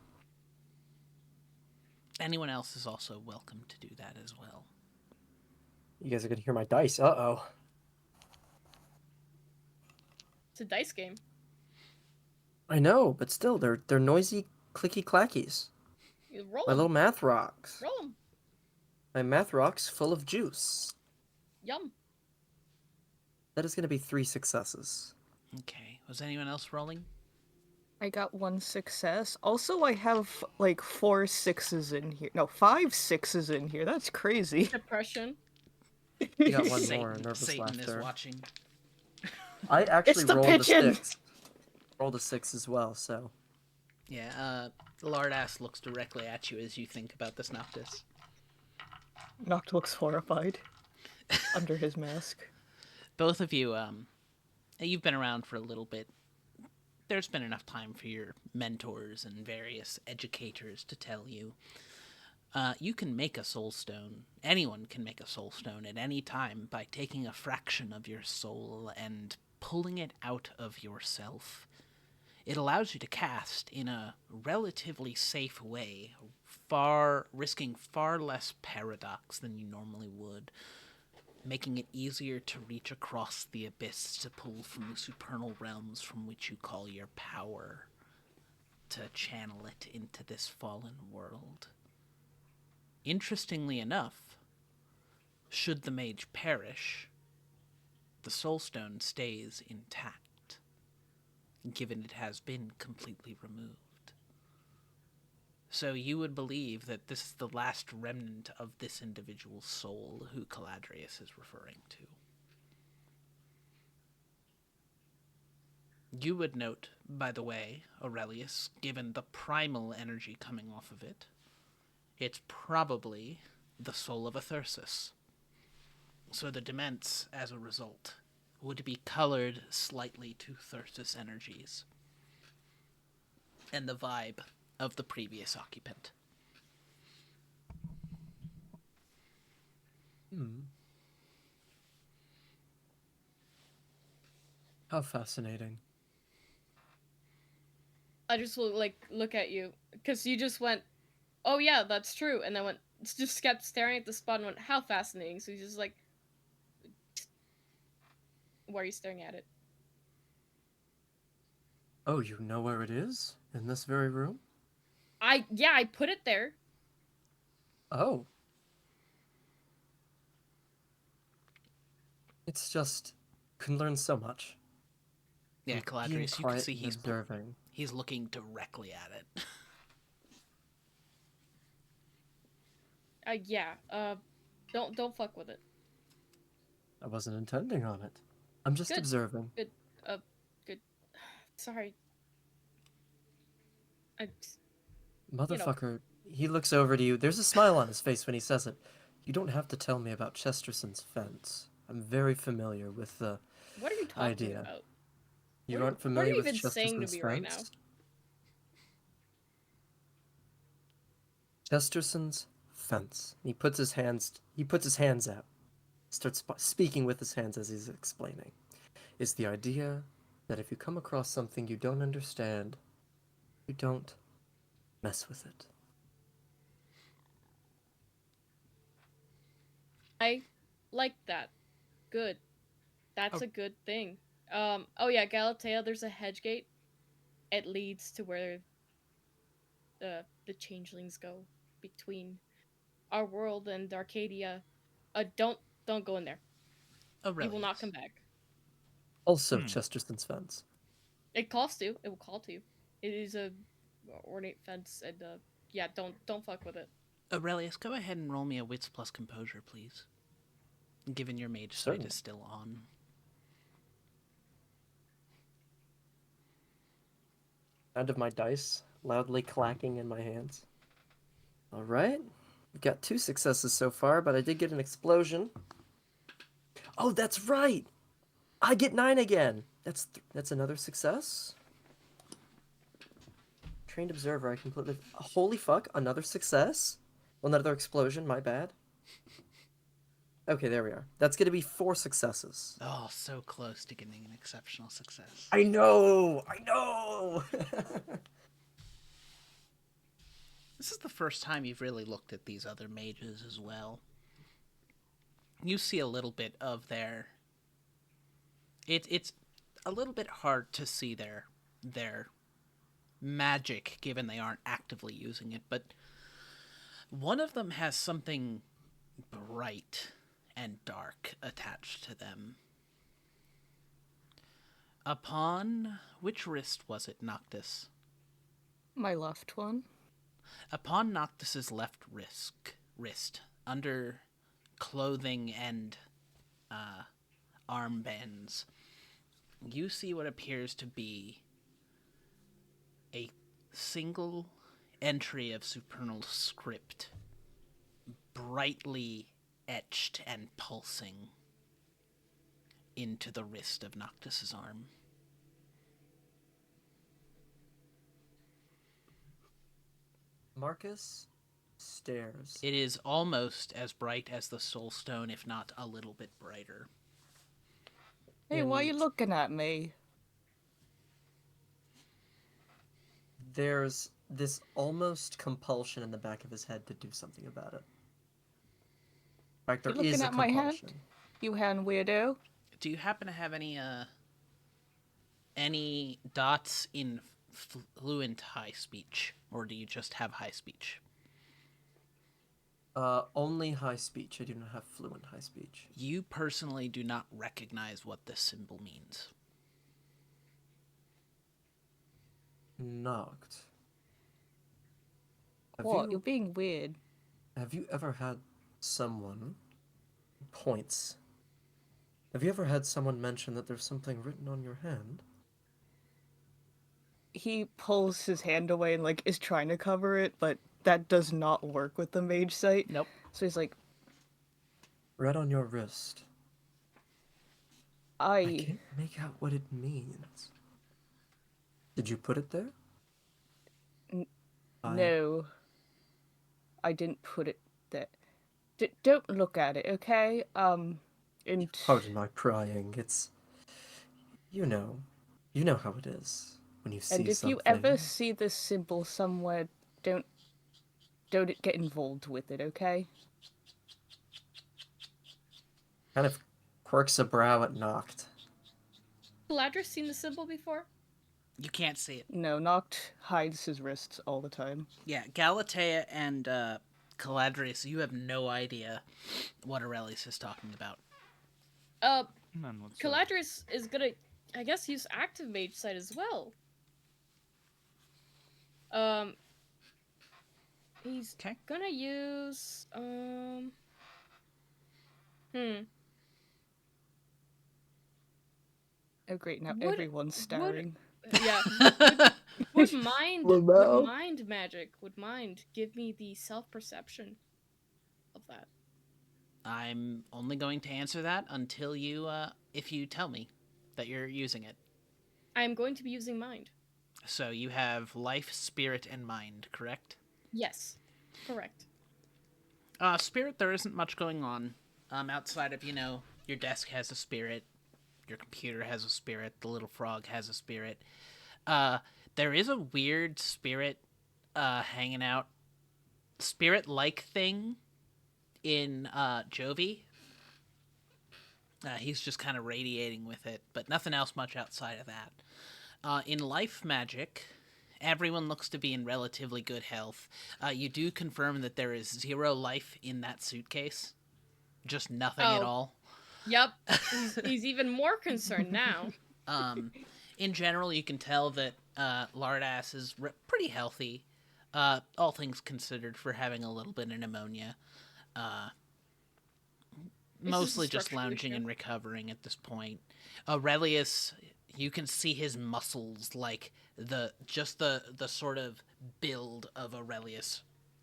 Anyone else is also welcome to do that as well. You guys are gonna hear my dice. Uh-oh. It's a dice game. I know, but still, they're noisy, clicky clackies. You roll My 'em. little math rocks. Roll 'em. My math rocks full of juice. Yum. That is gonna be 3 successes. Okay. Was anyone else rolling? I got 1 success. Also, I have like 4 sixes in here. No, 5 sixes in here. That's crazy. Depression. You got one Satan, more. Nervous Satan laughter. is watching. I actually It's the rolled pigeon! a 6. Rolled a 6 as well, so. Yeah, Lardass looks directly at you as you think about this Noctis. Noct looks horrified under his mask. Both of you, you've been around for a little bit. There's been enough time for your mentors and various educators to tell you. You can make a soul stone. Anyone can make a soul stone at any time by taking a fraction of your soul and pulling it out of yourself. It allows you to cast in a relatively safe way, risking far less paradox than you normally would, making it easier to reach across the abyss to pull from the supernal realms from which you call your power, to channel it into this fallen world. Interestingly enough, should the mage perish, the soulstone stays intact, given it has been completely removed. So you would believe that this is the last remnant of this individual's soul who Caladrius is referring to. You would note, by the way, Aurelius, given the primal energy coming off of it, it's probably the soul of a Thyrsus. So the dements, as a result, would be colored slightly to Thyrsus energies and the vibe of the previous occupant. How fascinating. I just will look at you because you just went, "Oh yeah, that's true," and then just kept staring at the spot and went, "How fascinating." So he's just like, "Why are you staring at it?" Oh, you know where it is? In this very room? I put it there. Oh. It's just, you can learn so much. Yeah, Being Caladrius, you can quiet see and observing. he's looking directly at it. Don't fuck with it. I wasn't intending on it. I'm just Good. observing. Good. Good. Sorry. Motherfucker, he looks over to you. There's a smile on his face when he says it. You don't have to tell me about Chesterson's fence. I'm very familiar with the What are you talking idea. about? You What aren't are familiar you with even saying to Chesterson's me right now? fence? Chesterson's fence. He puts his hands out. Starts speaking with his hands as he's explaining. Is the idea that if you come across something you don't understand, you don't mess with it. I like that. Good. That's a good thing. Oh yeah, Galatea, there's a hedge gate. It leads to where the changelings go between our world and Arcadia. Don't go in there. Aurelius. You will not come back. Also Chesterson's fence. It calls to. It will call to you. It is a ornate fence, and yeah, don't fuck with it. Aurelius, go ahead and roll me a wits plus composure, please. Given your mage sight Certainly. is still on. Sound of my dice loudly clacking in my hands. All right. We've got 2 successes so far, but I did get an explosion. Oh, that's right. I get 9 again. That's another success. Trained observer. I completely. Holy fuck! Another success. Well, another explosion. My bad. Okay, there we are. That's gonna be 4 successes. Oh, so close to getting an exceptional success. I know. I know. This is the first time you've really looked at these other mages as well. You see a little bit of their... It's a little bit hard to see their magic, given they aren't actively using it, but one of them has something bright and dark attached to them. Upon... which wrist was it, Noctis? My left one. Upon Noctis's left wrist, under clothing and armbands, you see what appears to be a single entry of supernal script, brightly etched and pulsing into the wrist of Noctis's arm. Marcus stares. It is almost as bright as the soul stone, if not a little bit brighter. Hey, why are you And looking at me? there's this almost compulsion in the back of his head to do something about it. In fact, there You looking is a at my hand? compulsion. You hand weirdo. Do you happen to have any dots in fluent high speech, or do you just have high speech? Only high speech. I do not have fluent high speech. You personally do not recognize what this symbol means. Knocked. What? You're being weird. Have you ever had someone points? Have you ever had someone mention that there's something written on your hand? He pulls his hand away and, like, is trying to cover it, but that does not work with the mage sight. Nope. So he's like, Right on your wrist. I can't make out what it means. Did you put it there? No. I didn't put it there. Don't look at it, okay? Pardon my prying. It's... You know how it is when you see And if something. you ever see this symbol somewhere, don't get involved with it, okay? Kind of quirks a brow at Noct. Caladrius seen the symbol before? You can't see it. No, Noct hides his wrists all the time. Yeah, Galatea and Caladrius, you have no idea what Aurelius is talking about. None whatsoever. Caladrius is gonna, I guess, use active mage sight as well. He's Okay. gonna use, Oh great, now Would- everyone's staring. yeah. Would mind give me the self-perception of that? I'm only going to answer that until you, if you tell me that you're using it. I am going to be using mind. So you have life, spirit, and mind, correct? Yes, correct. Spirit, there isn't much going on. Outside of, your desk has a spirit, your computer has a spirit, the little frog has a spirit. There is a weird spirit, hanging out, spirit-like thing in, Jovi. He's just kind of radiating with it, but nothing else much outside of that. In life magic, everyone looks to be in relatively good health. You do confirm that there is 0 life in that suitcase. Just nothing at Oh. all. Yep, he's even more concerned now. In general, you can tell that Lardass is pretty healthy. all things considered, for having a little bit of pneumonia. Uh, This is a Mostly just structural lounging issue. and recovering at this point. Aurelius, you can see his muscles, like the sort of build of Aurelius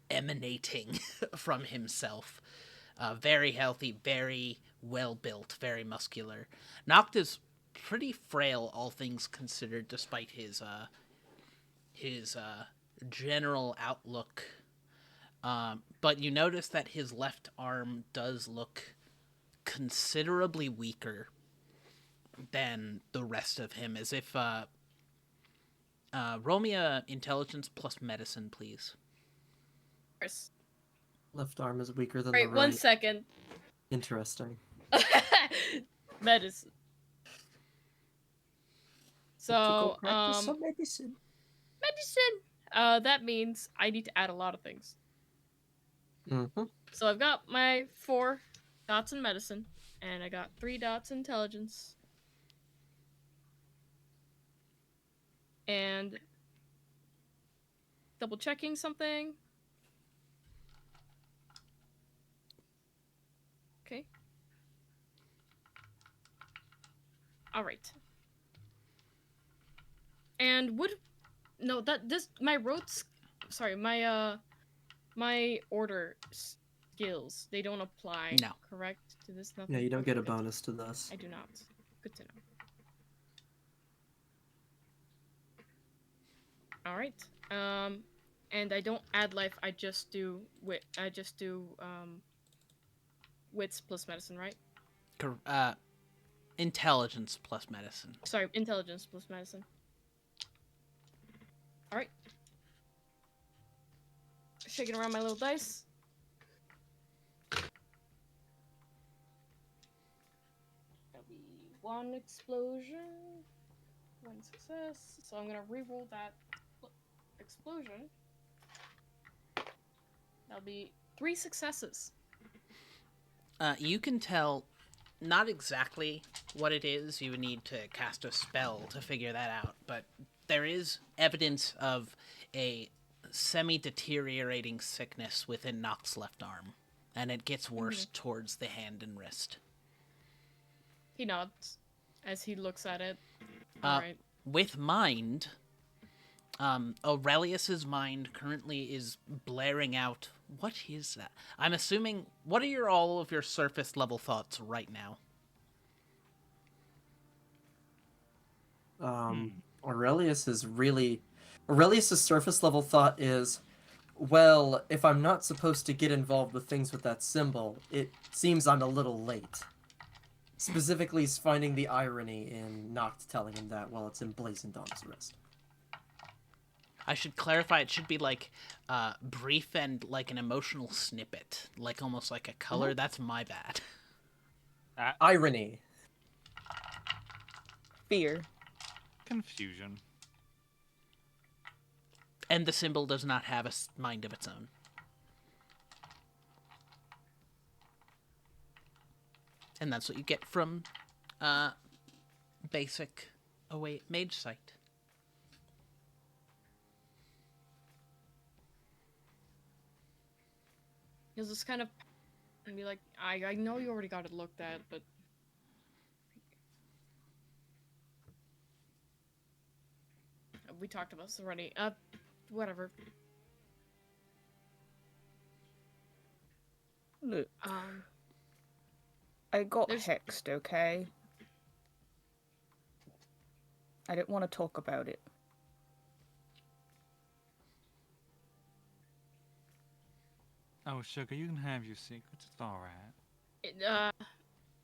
emanating from himself. Very healthy, very well built, very muscular. Noctis pretty frail, all things considered, despite his general outlook. But you notice that his left arm does look considerably weaker than the rest of him, as if roll me a intelligence plus medicine, please. Course. Left arm is weaker than Right, the 1 right. second. Interesting. Medicine. To go So, practice some medicine. medicine. That means I need to add a lot of things. Mm-hmm. So I've got my 4 dots in medicine, and I got 3 dots in intelligence. And double checking something. Okay. All right. And my order skills, they don't apply. No. Correct to this. Nothing. Yeah, you don't get a Okay, good. bonus to this. I do not. Good to know. All right. And I don't add life. I just do wit. I just do wits plus medicine, right? Intelligence plus medicine. Sorry, intelligence plus medicine. All right. Shaking around my little dice. That'll be 1 explosion, 1 success. So I'm gonna reroll that explosion. That'll be 3 successes. You can tell not exactly what it is. You would need to cast a spell to figure that out, but there is evidence of a semi-deteriorating sickness within Nox's left arm, and it gets worse towards the hand and wrist. He nods as he looks at it. All right. With mind, Aurelius's mind currently is blaring out. What is that? I'm assuming. What are all of your surface level thoughts right now? Aurelius's surface level thought is, well, if I'm not supposed to get involved with things with that symbol, it seems I'm a little late. Specifically, he's finding the irony in Noct telling him that while it's emblazoned on his wrist. I should clarify, it should be like brief and like an emotional snippet, like almost like a color. That's my bad. Irony. Fear. Confusion. And the symbol does not have a mind of its own. And that's what you get from basic mage sight. He'll just kind of and be like, I know you already got it looked at, but we talked about this already. Whatever. Look, I got there's- hexed, okay? I didn't want to talk about it. Oh, sugar, you can have your secrets. It's all right.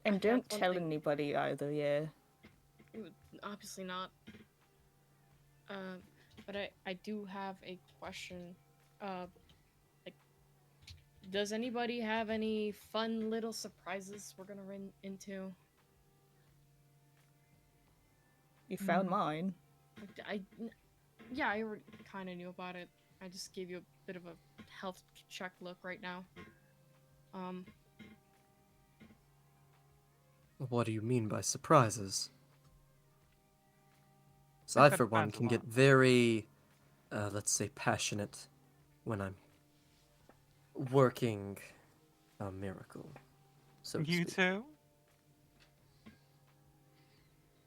And have don't one tell thing. anybody either, yeah. Obviously not. But I do have a question. Like, does anybody have any fun little surprises we're gonna run into? You found mine. Yeah, I already kind of knew about it. I just gave you a bit of a health check look right now. What do you mean by surprises? So I, cut for one, bands a can get lot. very, let's say, passionate when I'm working a miracle, so to You speak. too?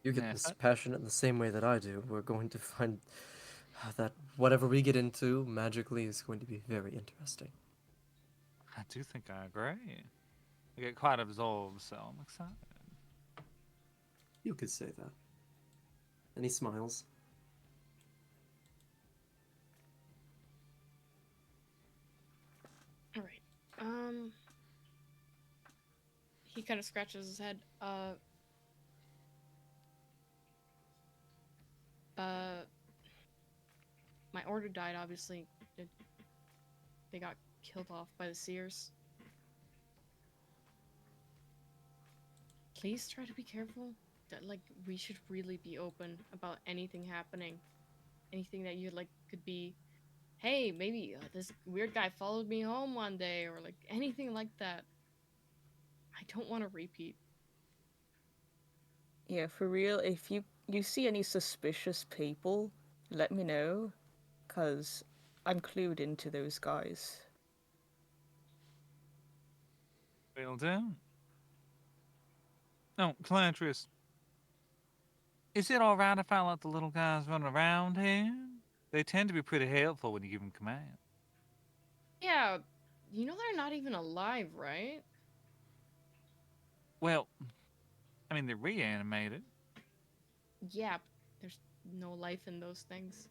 You get Yeah, this passionate in the same way that I do. We're going to find that whatever we get into magically is going to be very interesting. I do think I agree. I get quite absorbed, so I'm excited. You could say that. And he smiles. All right. He kind of scratches his head. My order died. Obviously, they got killed off by the seers. Please try to be careful. That like we should really be open about anything happening, anything that you like could be. Hey, maybe this weird guy followed me home one day, or like anything like that. I don't want to repeat. Yeah, for real, if you see any suspicious people, let me know, cause I'm clued into those guys. Will do. No, Caladrius. Is it alright if I let the little guys run around here? They tend to be pretty helpful when you give them command. Yeah, you know they're not even alive, right? Well, I mean, they're reanimated. Yeah, there's no life in those things.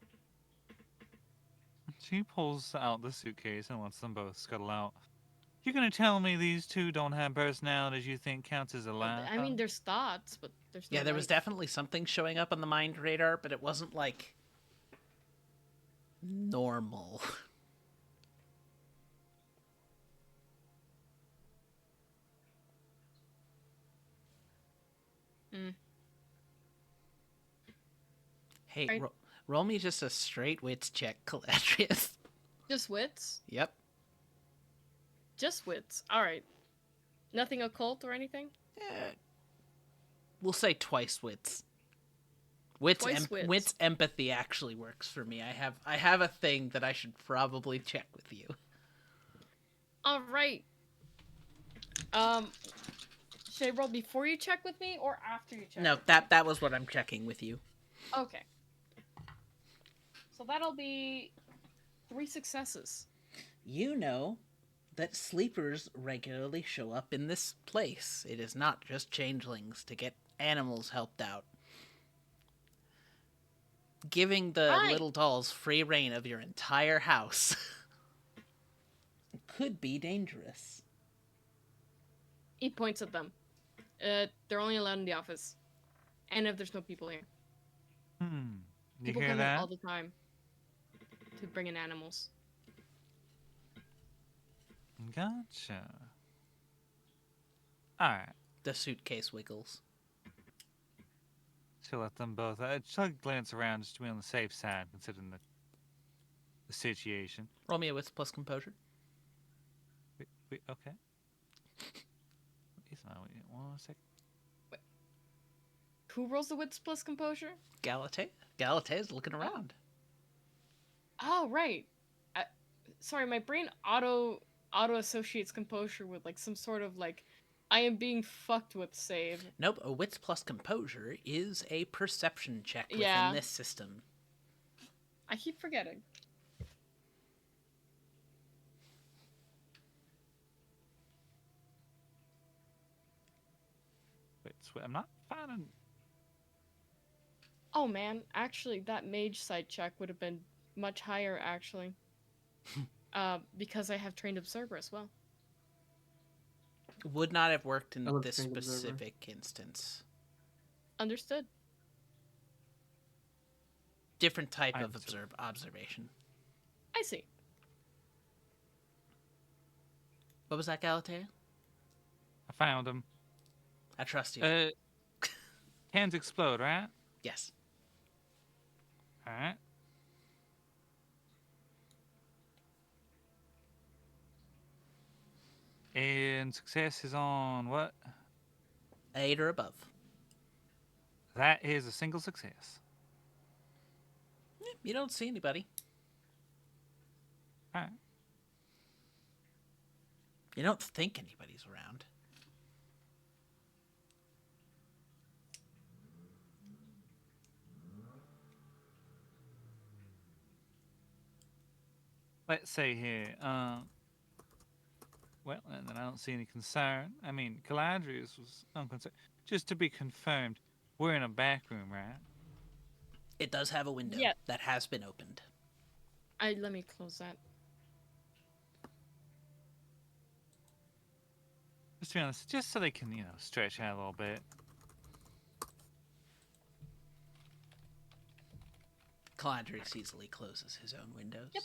She pulls out the suitcase and lets them both scuttle out. You gonna tell me these two don't have personalities you think counts as a lie? I mean, there's thoughts, but there's no Yeah, there was life. definitely something showing up on the mind radar, but it wasn't like normal. Mm. Hey, Right. roll me just a straight wits check, Caladrius. Just wits? Yep. Just wits. Alright. Nothing occult or anything? We'll say twice wits. Wits, Twice wits. wits empathy actually works for me. I have a thing that I should probably check with you. Alright. Should I roll before you check with me or after you check? No, that was what I'm checking with you. Okay. So that'll be 3 successes. You know that sleepers regularly show up in this place. It is not just changelings to get animals helped out. Giving the Right. little dolls free reign of your entire house could be dangerous. He points at them. They're only allowed in the office. And if there's no people here. You People hear come in that? all the time to bring in animals. Gotcha. Alright. The suitcase wiggles. She'll let them both. She'll glance around just to be on the safe side, considering the situation. Roll me a wits plus composure. Wait, okay. Wait, 1 second. Who rolls the wits plus composure? Galatea. Galatea's looking around. Oh, right. Sorry, my brain auto associates composure with like some sort of like I am being fucked with save. Nope, a wits plus composure is a perception check within Yeah. this system. I keep forgetting. Wait, I'm not finding. Oh man, actually that mage side check would have been much higher actually. Because I have trained observer as well. Would not have worked in I love this trained observer. specific instance. Understood. Different type I of understood. observation. I see. What was that, Galatea? I found him. I trust you. Hands explode, right? Yes. Alright. And success is on what? 8 or above. That is a single success. You don't see anybody. Alright. You don't think anybody's around. Let's see here. Well, and then I don't see any concern. I mean, Caladrius was unconcerned. Just to be confirmed, we're in a back room, right? It does have a window Yeah. that has been opened. Let me close that. Just to be honest, just so they can, stretch out a little bit. Caladrius easily closes his own windows. Yep.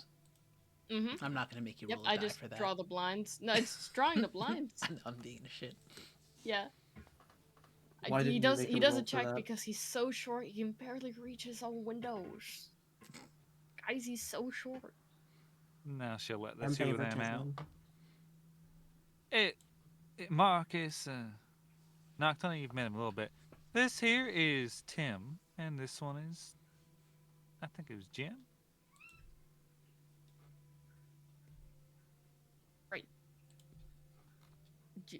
Mm-hmm. I'm not going to make you Yep, roll a I die just for that. draw the blinds. No, it's drawing the blinds. I'm being a shit. Yeah. Why he didn't you does make he him does roll a for check that? because he's so short he can barely reach his own windows. Guys, he's so short. Now she'll let I'm the two of them out. Marcus, Nocturnal, you've met him a little bit. This here is Tim, and this one is, I think it was Jim. Right.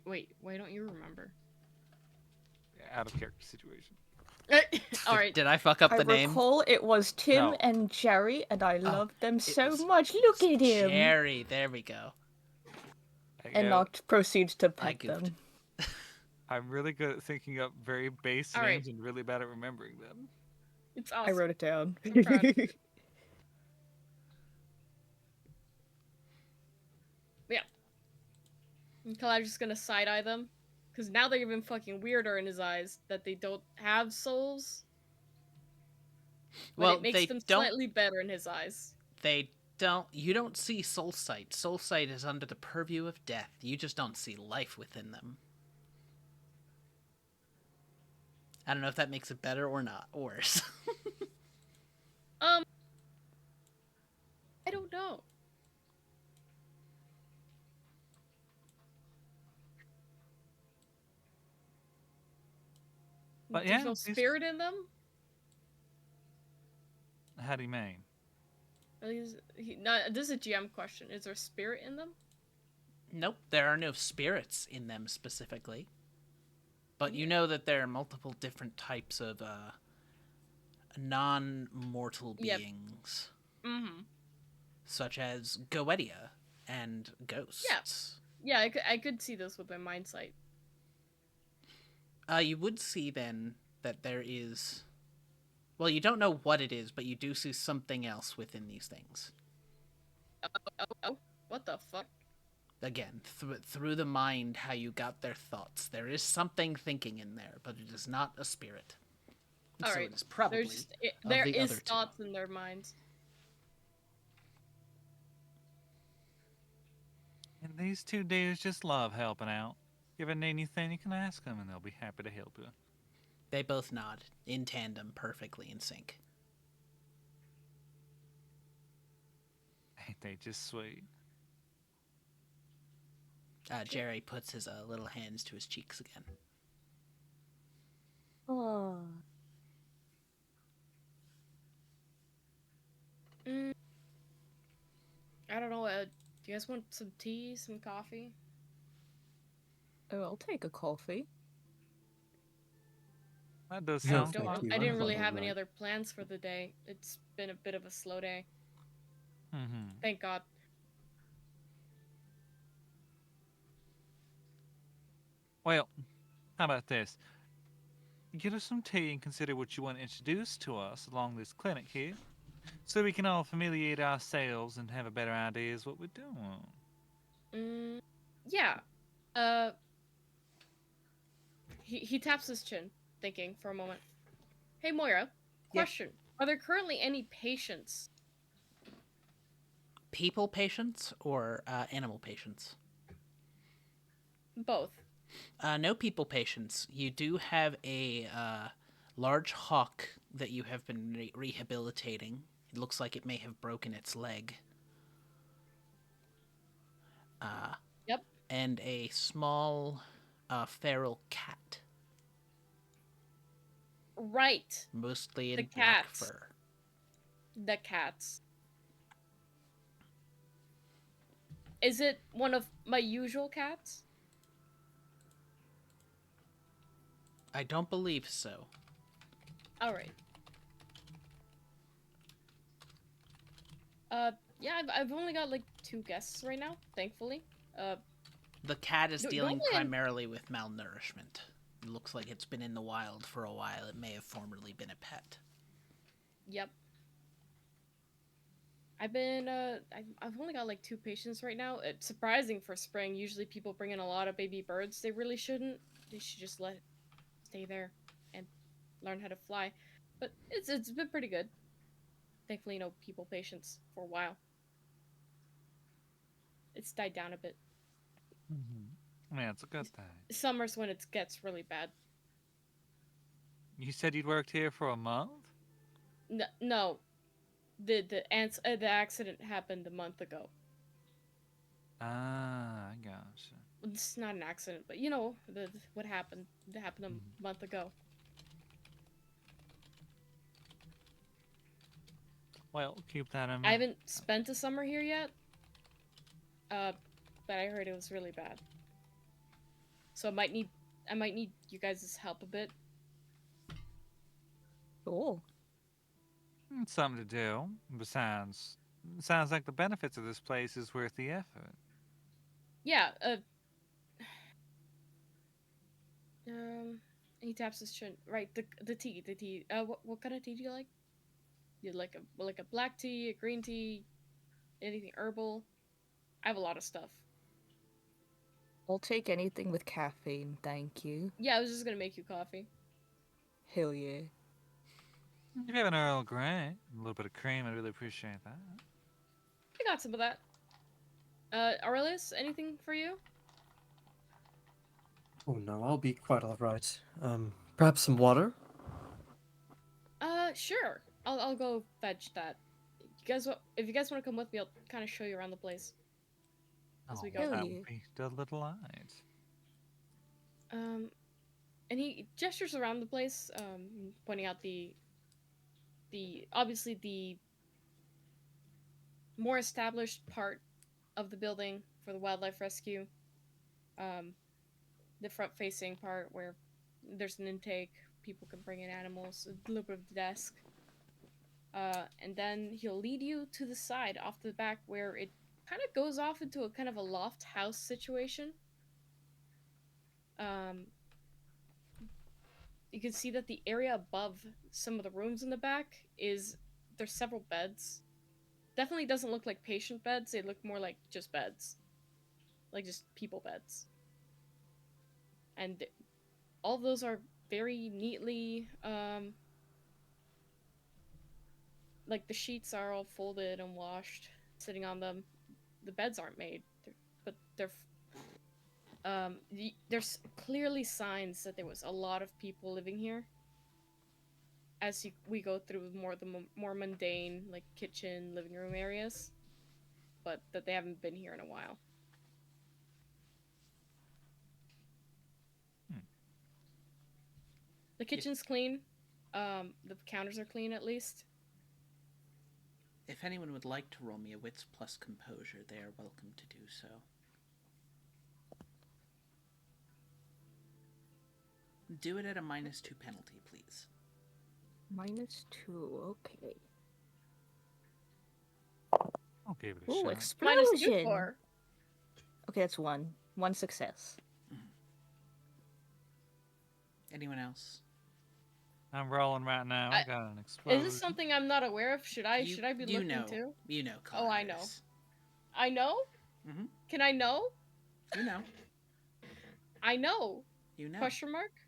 Wait, why don't you remember? Yeah, out of character situation. All right. Did I fuck up I the name? recall it was Tim No. and Jerry, and I loved them It so was much. Look at him! Jerry, there we go. There you And go. Noct proceeds to I pet goofed. them. I'm really good at thinking up very base All right. names and really bad at remembering them. It's I awesome. wrote it down. proud. And Caladrius gonna side eye them, because now they're even fucking weirder in his eyes that they don't have souls. But Well, it makes they them don't. slightly better in his eyes. They don't. You don't see soul sight. Soul sight is under the purview of death. You just don't see life within them. I don't know if that makes it better or not, or worse. I don't know. But There's yeah, no these- spirit in them. How do you mean? This is a GM question. Is there spirit in them? Nope, there are no spirits in them specifically. But you know that there are multiple different types of non-mortal Yep. beings, Mm-hmm. such as Galatea and ghosts. Yeah, I could see this with my mind sight. You would see then that there is... Well, you don't know what it is, but you do see something else within these things. Oh, what the fuck? Again, through the mind, how you got their thoughts. There is something thinking in there, but it is not a spirit. And so Alright, it is probably there the is other two. thoughts in their minds. And these two dudes just love helping out. You ever need anything, you can ask them, and they'll be happy to help you. They both nod, in tandem, perfectly in sync. Ain't they just sweet? Jerry puts his little hands to his cheeks again. Oh. I don't know. Do you guys want some tea, some coffee? Oh, I'll take a coffee. That does No, sound thank fun. you. I didn't I'm really fine have with any that. other plans for the day. It's been a bit of a slow day. Mm-hmm. Thank God. Well, how about this? Get us some tea and consider what you want to introduce to us along this clinic here, so we can all familiate ourselves and have a better idea of what we're doing. Yeah. He taps his chin, thinking for a moment. Hey Moira, Yeah. question. Are there currently any patients? People patients or animal patients? Both. No people patients. You do have a large hawk that you have been rehabilitating. It looks like it may have broken its leg. Yep. And a small feral cat, Right. mostly in The black cats. fur. The cats. Is it one of my usual cats? I don't believe so. Alright. Yeah, I've only got like 2 guests right now, thankfully. The cat is dealing normally primarily with malnourishment. It looks like it's been in the wild for a while. It may have formerly been a pet. Yep. I've only got like 2 patients right now. It's surprising for spring. Usually people bring in a lot of baby birds. They really shouldn't. They should just stay there and learn how to fly. But it's been pretty good. Thankfully, no people patients for a while. It's died down a bit. Man, it's a good thing. Summer's when it gets really bad. You said you'd worked here for a month? No, the accident happened a month ago. Ah, I gotcha. It's not an accident, but you know what happened. It happened a month ago. Well, keep that in mind. I haven't spent a summer here yet. But I heard it was really bad. So I might need you guys' help a bit. Cool. It's something to do. Besides, it sounds like the benefits of this place is worth the effort. Yeah, he taps his chin. Right, the tea. What kind of tea do you like? You like a black tea, a green tea, anything herbal? I have a lot of stuff. I'll take anything with caffeine, thank you. Yeah, I was just gonna make you coffee. Hell yeah. If you have an Earl Grey, a little bit of cream, I'd really appreciate that. I got some of that. Aurelius, anything for you? Oh no, I'll be quite alright. Perhaps some water? Sure. I'll go fetch that. If you guys want to come with me, I'll kind of show you around the place. As we go. Hell That yeah. would be delight. And he gestures around the place, pointing out the obviously the more established part of the building for the wildlife rescue. The front-facing part where there's an intake, people can bring in animals, a little bit of the desk. And then he'll lead you to the side off the back where it kind of goes off into a kind of a loft house situation. You can see that the area above some of the rooms in the back there's several beds. Definitely doesn't look like patient beds. They look more like just beds. Like just people beds. And all of those are very neatly, like the sheets are all folded and washed, sitting on them. The beds aren't made, but there's clearly signs that there was a lot of people living here. As we go through the more mundane, like kitchen, living room areas, but that they haven't been here in a while. The kitchen's clean. The counters are clean, at least. If anyone would like to roll me a wits plus composure, they are welcome to do so. Do it at a -2 penalty, please. -2, okay. I'll give it a Ooh, shot. explosion! -4. Okay, that's one. One success. Anyone else? I'm rolling right now. I got an explosion. Is this something I'm not aware of? Should I be looking too? You know. Oh, I know. Caladrius. I know? Mm-hmm. Can I know? You know. I know. You know. Question mark?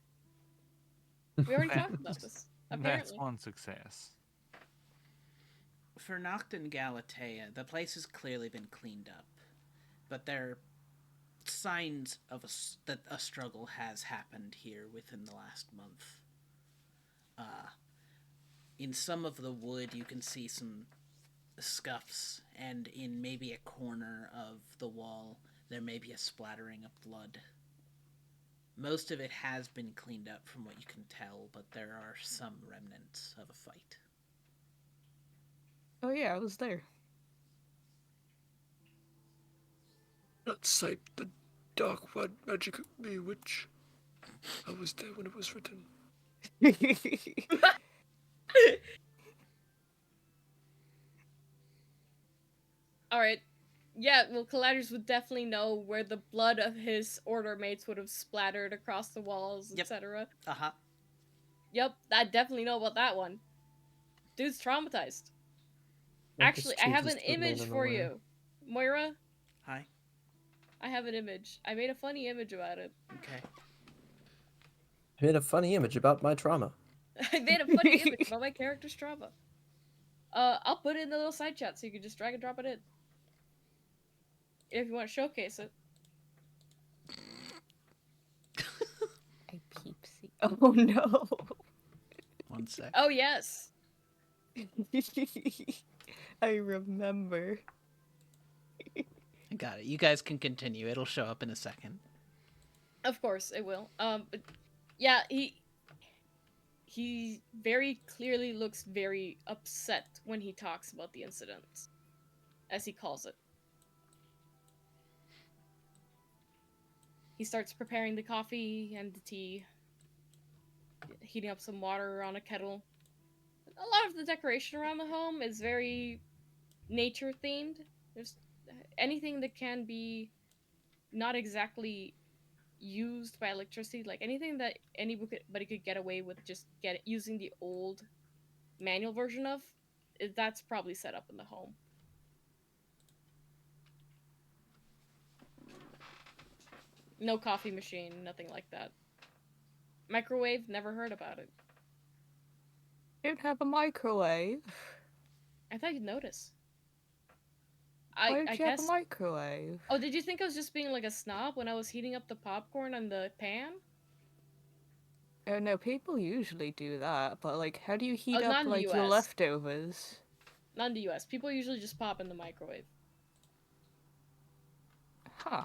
We already talked about this. That's Apparently. one success. For Noct and Galatea, the place has clearly been cleaned up, but there are signs of that a struggle has happened here within the last month. In some of the wood, you can see some scuffs, and in maybe a corner of the wall, there may be a splattering of blood. Most of it has been cleaned up from what you can tell, but there are some remnants of a fight. Oh yeah, I was there. Not cite the dark word magic me, which I was there when it was written. Alright. Yeah, well, Caladrius would definitely know where the blood of his order mates would have splattered across the walls, Yep. etc. Uh-huh. Yep, I definitely know about that one. Dude's traumatized. Marcus Actually, I have chooses an to remain image for unaware. you. Moira, Hi. I have an image. I made a funny image about it. Okay. I made a funny image about my trauma. I made a funny image about my character's trauma. I'll put it in the little side chat so you can just drag and drop it in. If you want to showcase it. I peepsy. Oh no. 1 sec. Oh, yes. I remember. I got it. You guys can continue. It'll show up in a second. Of course, it will. But yeah, he very clearly looks very upset when he talks about the incident, as he calls it. He starts preparing the coffee and the tea, heating up some water on a kettle. A lot of the decoration around the home is very nature themed. There's anything that can be not exactly used by electricity, like anything that anybody could get away with just using the old manual version of, that's probably set up in the home. No coffee machine, nothing like that. Microwave, never heard about it. You don't have a microwave. I thought you'd notice. Why don't I you have guess. a microwave? Oh, did you think I was just being like a snob when I was heating up the popcorn on the pan? Oh no, people usually do that, but like, how do you heat not up in the like your US. leftovers? Not in the US. People usually just pop in the microwave. Huh.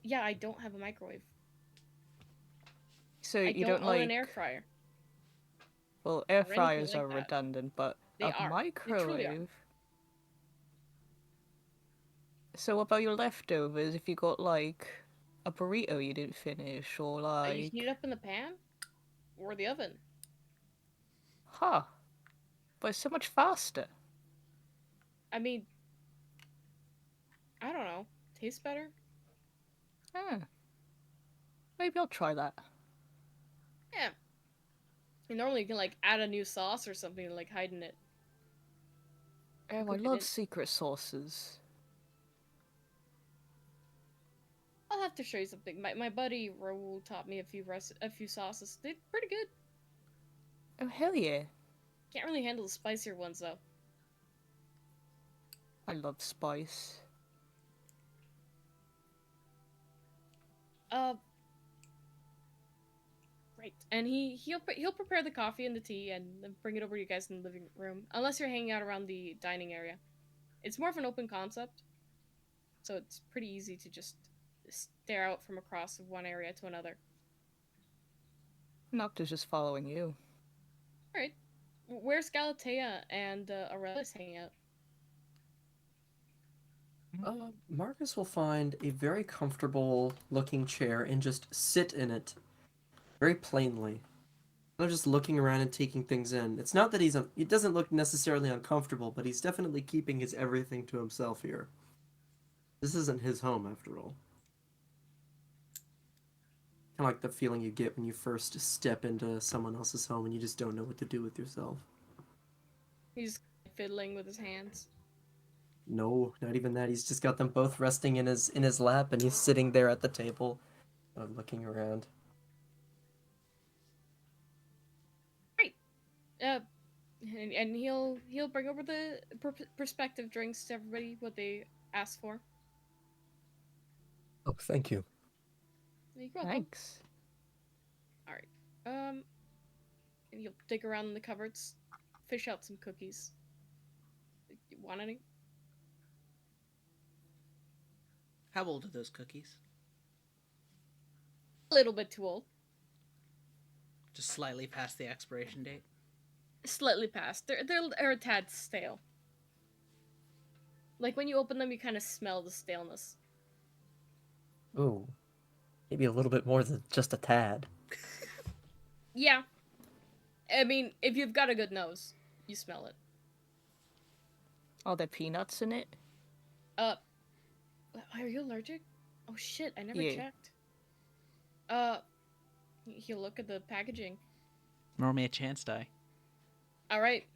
Yeah, I don't have a microwave. So I you don't don't own like an air fryer. Well, air anything fryers like are that. redundant, but They a are. They truly are. microwave. So what about your leftovers if you got like a burrito you didn't finish or You like heat it up in the pan or the oven. Huh. But it's so much faster. I mean, I don't know. Tastes better? Hmm. Maybe I'll try that. Yeah. And normally you can like add a new sauce or something like hide in it. Oh, I Cook it love in. secret sauces. I'll have to show you something. My buddy Raoul taught me a few sauces. They're pretty good. Oh, hell yeah. Can't really handle the spicier ones though. I love spice. Right. And he'll prepare the coffee and the tea and then bring it over to you guys in the living room. Unless you're hanging out around the dining area. It's more of an open concept. So it's pretty easy to just stare out from across one area to another. Noctus just following you. Alright. Where's Galatea and Aurelius hanging out? Marcus will find a very comfortable looking chair and just sit in it. Very plainly. Kind of just looking around and taking things in. It's not that he doesn't look necessarily uncomfortable, but he's definitely keeping his everything to himself here. This isn't his home, after all. Kind of like the feeling you get when you first step into someone else's home and you just don't know what to do with yourself. He's fiddling with his hands. No, not even that. He's just got them both resting in his lap, and he's sitting there at the table, looking around. Right. And he'll bring over the perspective drinks to everybody, what they asked for. Oh, thank you. You're welcome. Thanks. Alright. And you'll dig around in the cupboards, fish out some cookies. You want any? How old are those cookies? A little bit too old. Just slightly past the expiration date? Slightly past. They're a tad stale. Like when you open them, you kind of smell the staleness. Ooh. Maybe a little bit more than just a tad. Yeah. I mean, if you've got a good nose, you smell it. Are there peanuts in it? Are you allergic? Oh shit, I never Yeah. checked. You look at the packaging. Roll me a chance die. Alright.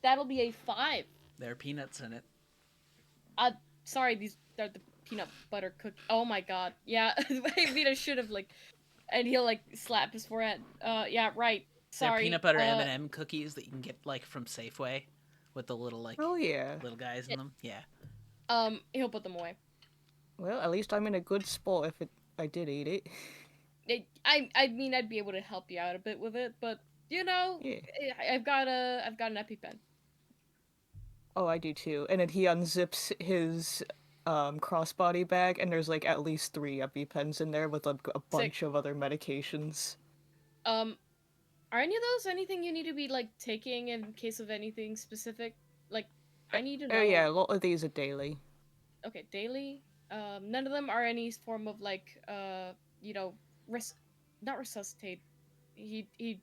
That'll be a 5. There are peanuts in it. Sorry, these are the peanut butter cookies. Oh my god. Yeah, I mean, I should have, like... And he'll, like, slap his forehead. Yeah, right. They're Sorry. peanut butter M&M cookies that you can get, like, from Safeway. With the little, like, Oh yeah. little guys in them. Yeah. He'll put them away. Well, at least I'm in a good spot if I did eat it. I mean, I'd be able to help you out a bit with it, but, you know, Yeah. I've got an EpiPen. Oh, I do too. And then he unzips his crossbody bag, and there's like at least 3 EpiPens in there with like a bunch of other medications. Are any of those anything you need to be, like, taking in case of anything specific? Like, I need to know. Oh yeah, a lot of these are daily. Okay, daily. None of them are any form of, like, you know, not resuscitate. He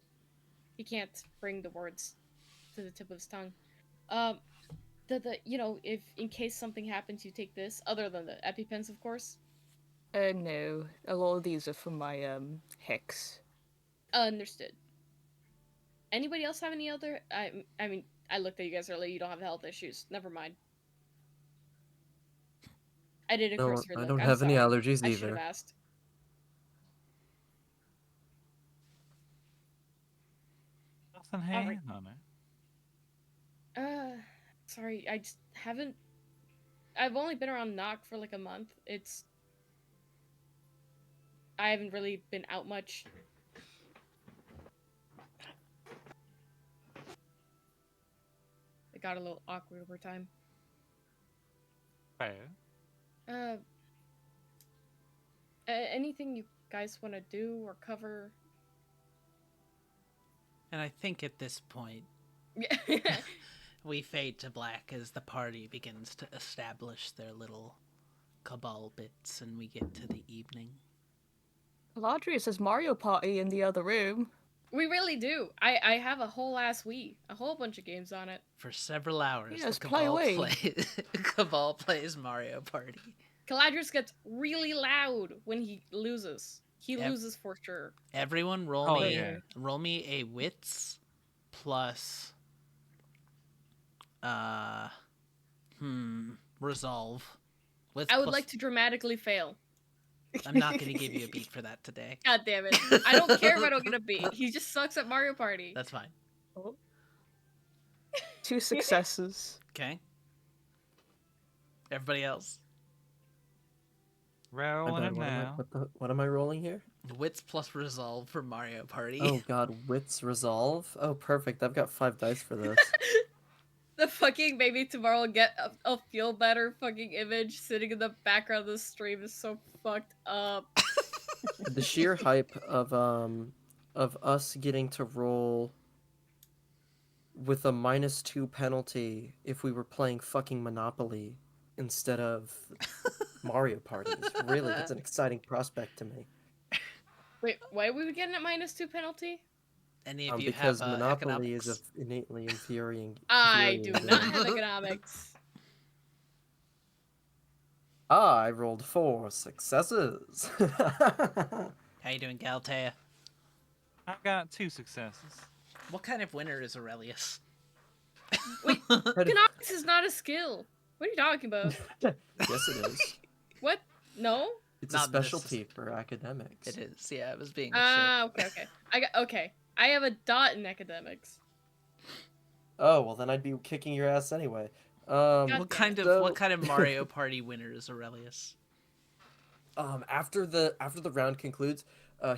can't bring the words to the tip of his tongue. You know, if in case something happens, you take this. Other than the EpiPens, of course. No, a lot of these are from my hex. Understood. Anybody else have any other? I mean, I looked at you guys earlier. You don't have health issues. Never mind. I did a No, cursory I look. don't I'm have any sorry. allergies I should have either. asked. Nothing hanging on it. Sorry, I just haven't. I've only been around Nock for like a month. I haven't really been out much. It got a little awkward over time. Fair. Anything you guys want to do or cover? And I think at this point, we fade to black as the party begins to establish their little cabal bits and we get to the evening. Caladrius says Mario Party in the other room. We really do. I have a whole ass Wii. A whole bunch of games on it. For several hours, Yes, the play Cabal away. Cabal plays Mario Party. Caladrius gets really loud when he loses. He loses for sure. Everyone roll me a wits plus resolve. Wits I would plus... like to dramatically fail. I'm not going to give you a beat for that today. God damn it. I don't care if I don't get a beat. He just sucks at Mario Party. That's fine. 2 successes. Okay. Everybody else? Rolling it now. What am I rolling here? Wits plus resolve for Mario Party. Oh god, wits resolve? Oh, perfect. I've got 5 dice for this. The fucking maybe tomorrow will get a feel better fucking image sitting in the background of the stream is so fucked up. The sheer hype of us getting to roll with a -2 penalty if we were playing fucking Monopoly instead of Mario Party is really, that's an exciting prospect to me. Wait, why are we getting a -2 penalty? Any of you because have Monopoly economics? is innately infuriating. I do not have economics. I rolled 4 successes. How you doing, Galatea? I've got 2 successes. What kind of winner is Aurelius? Wait, economics is not a skill. What are you talking about? Yes, it is. What? No? It's Not a specialty for academics. It is. Yeah, it was being a shit. Okay. I have a dot in academics. Oh, well then I'd be kicking your ass anyway. What kind of Mario Party winner is Aurelius? After the round concludes,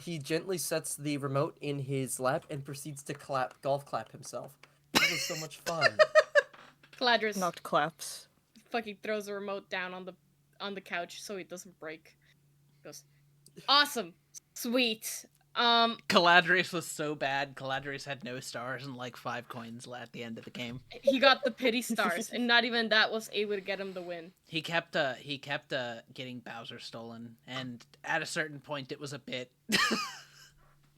he gently sets the remote in his lap and proceeds to golf clap himself. That was so much fun. Caladrius Not claps. fucking throws the remote down on the couch so it doesn't break. Goes, awesome, sweet. Caladrius was so bad. Caladrius had no stars and like 5 coins at the end of the game. He got the pity stars, and not even that was able to get him the win. He kept getting Bowser stolen, and at a certain point, it was a bit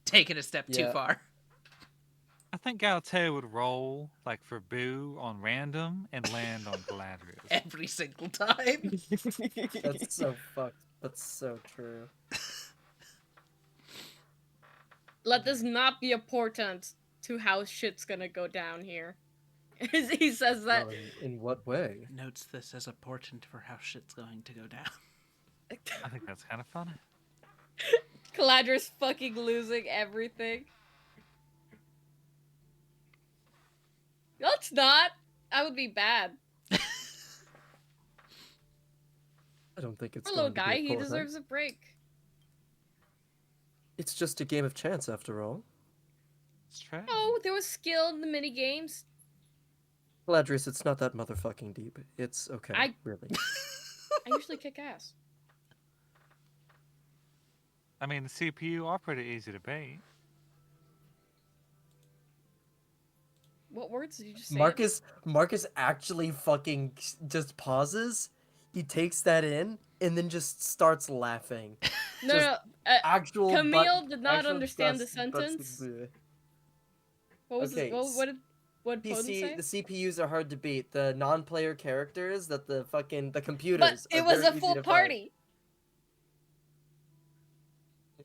taking a step too Yeah. far. I think Galatea would roll, like, for Boo on random and land on Caladrius. Every single time. That's so fucked. That's so true. Let this not be a portent to how shit's gonna go down here. He says that. Well, in what way? Notes this as a portent for how shit's going to go down. I think that's kind of funny. Caladrius fucking losing everything. No, it's not. That would be bad. I don't think it's Poor going little to guy, be a he portent. deserves a break. It's just a game of chance, after all. It's true. Oh, there was skill in the mini games. Caladrius, it's not that motherfucking deep. It's okay, really. I usually kick ass. I mean, the CPU are pretty easy to bait. What words did you just say? Marcus actually fucking just pauses. He takes that in and then just starts laughing. No, just no. Actual. Camille did not actual understand the butts- sentence. What was Okay, what Potent say? The CPUs are hard to beat. The non-player characters that the But computers. it are was very a easy full to fight. party.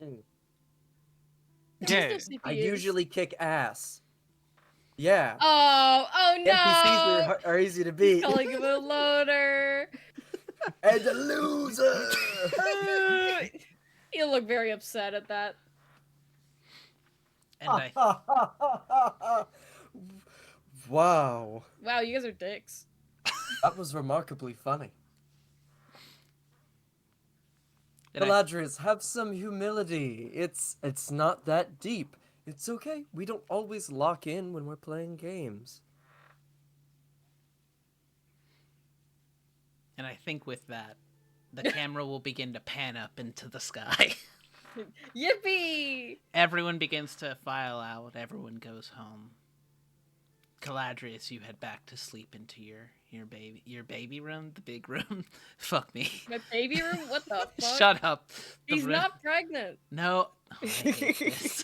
Mm. There Yeah, was no I CPUs. usually kick ass. Yeah. Oh no! NPCs are easy to beat. Calling him a loader. And a loser. You look very upset at that. And I Wow. Wow, you guys are dicks. That was remarkably funny. and I- Caladrius, have some humility. It's not that deep. It's okay. We don't always lock in when we're playing games. And I think with that, the camera will begin to pan up into the sky. Yippee! Everyone begins to file out. Everyone goes home. Caladrius, you head back to sleep into your baby room, the big room. Fuck me. My baby room? What the fuck? Shut up. The He's room- not pregnant. No. Oh, I hate this.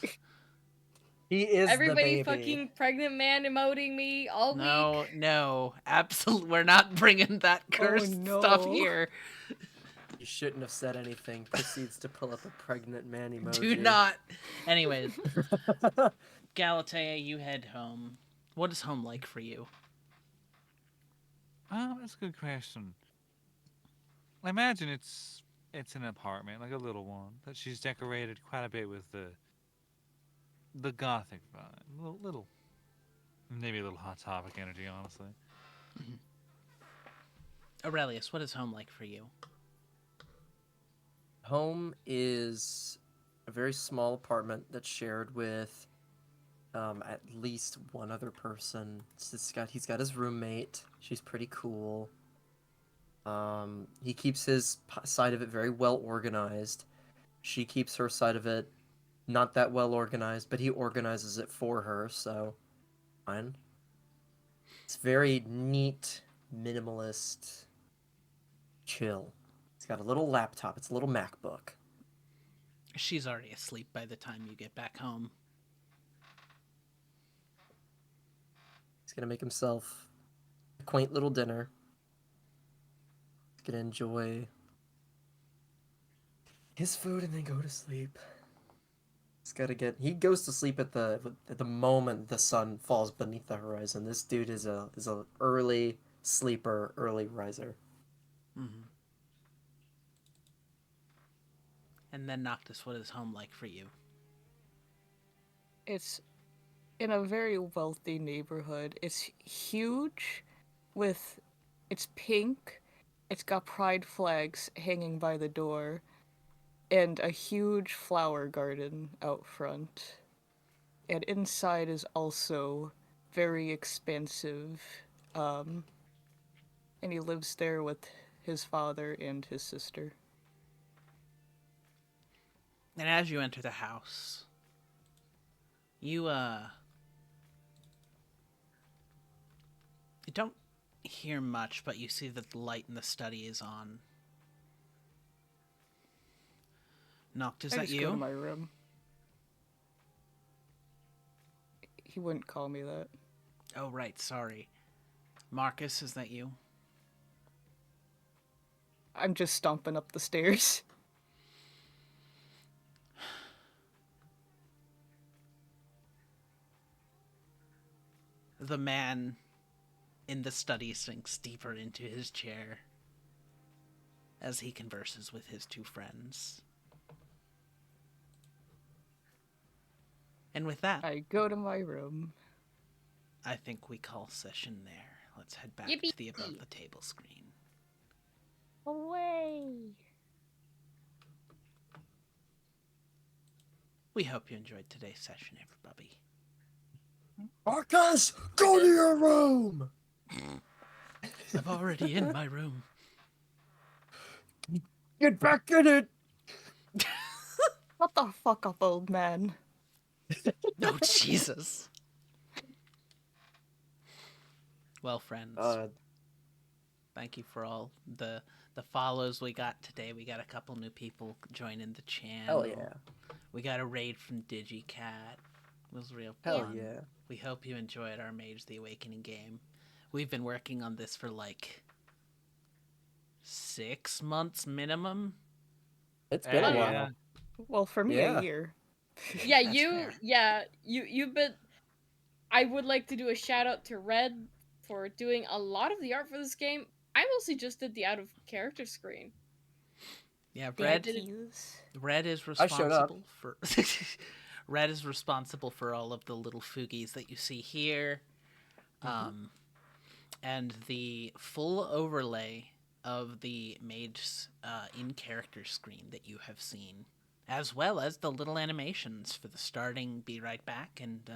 He is Everybody the baby. fucking pregnant man emoting me all week. No, absolutely. We're not bringing that cursed stuff no. here. You shouldn't have said anything. Proceeds to pull up a pregnant man emoji. Do not. Anyways, Galatea, you head home. What is home like for you? Oh, that's a good question. I imagine it's an apartment, like a little one, that she's decorated quite a bit with the gothic vibe. Little, maybe a little Hot Topic energy, honestly. Aurelius, what is home like for you? Home is a very small apartment that's shared with at least one other person. He's got his roommate. She's pretty cool. He keeps his side of it very well organized. She keeps her side of it not that well organized, but he organizes it for her, so fine. It's very neat, minimalist, chill. He's got a little laptop. It's a little MacBook. She's already asleep by the time you get back home. He's gonna make himself a quaint little dinner. He's gonna enjoy his food and then go to sleep. He goes to sleep at the moment the sun falls beneath the horizon. This dude is a early sleeper, early riser. Mm-hmm. And then Noctis, what is home like for you? It's in a very wealthy neighborhood. It's huge it's pink. It's got pride flags hanging by the door and a huge flower garden out front. And inside is also very expansive. And he lives there with his father and his sister. And as you enter the house, You you don't hear much, but you see that the light in the study is on. Noctis, is I that just go to you? my room. He wouldn't call me that. Oh, right, sorry. Marcus, is that you? I'm just stomping up the stairs. The man in the study sinks deeper into his chair as he converses with his two friends. And with that, I go to my room. I think we call session there. Let's head back Yippee. to the above the table screen. Away! We hope you enjoyed today's session, everybody. Marcus, go to your room! I'm already in my room. Get back in it! What the fuck up, old man? Oh, Jesus. Well, friends, thank you for all the follows we got today. We got a couple new people joining the channel. Hell yeah. We got a raid from DigiCat. It was real Hell fun. yeah. We hope you enjoyed our Mage the Awakening game. We've been working on this for like 6 months minimum. It's been a Yeah. while. Well, for me, Yeah. a year. Yeah, That's fair. you've been. I would like to do a shout out to Red for doing a lot of the art for this game. I mostly just did the out of character screen. Yeah, I Red did it. Red is I showed up. responsible for Red is responsible for all of the little foogies that you see here. And the full overlay of the Mage's in-character screen that you have seen, as well as the little animations for the starting Be Right Back and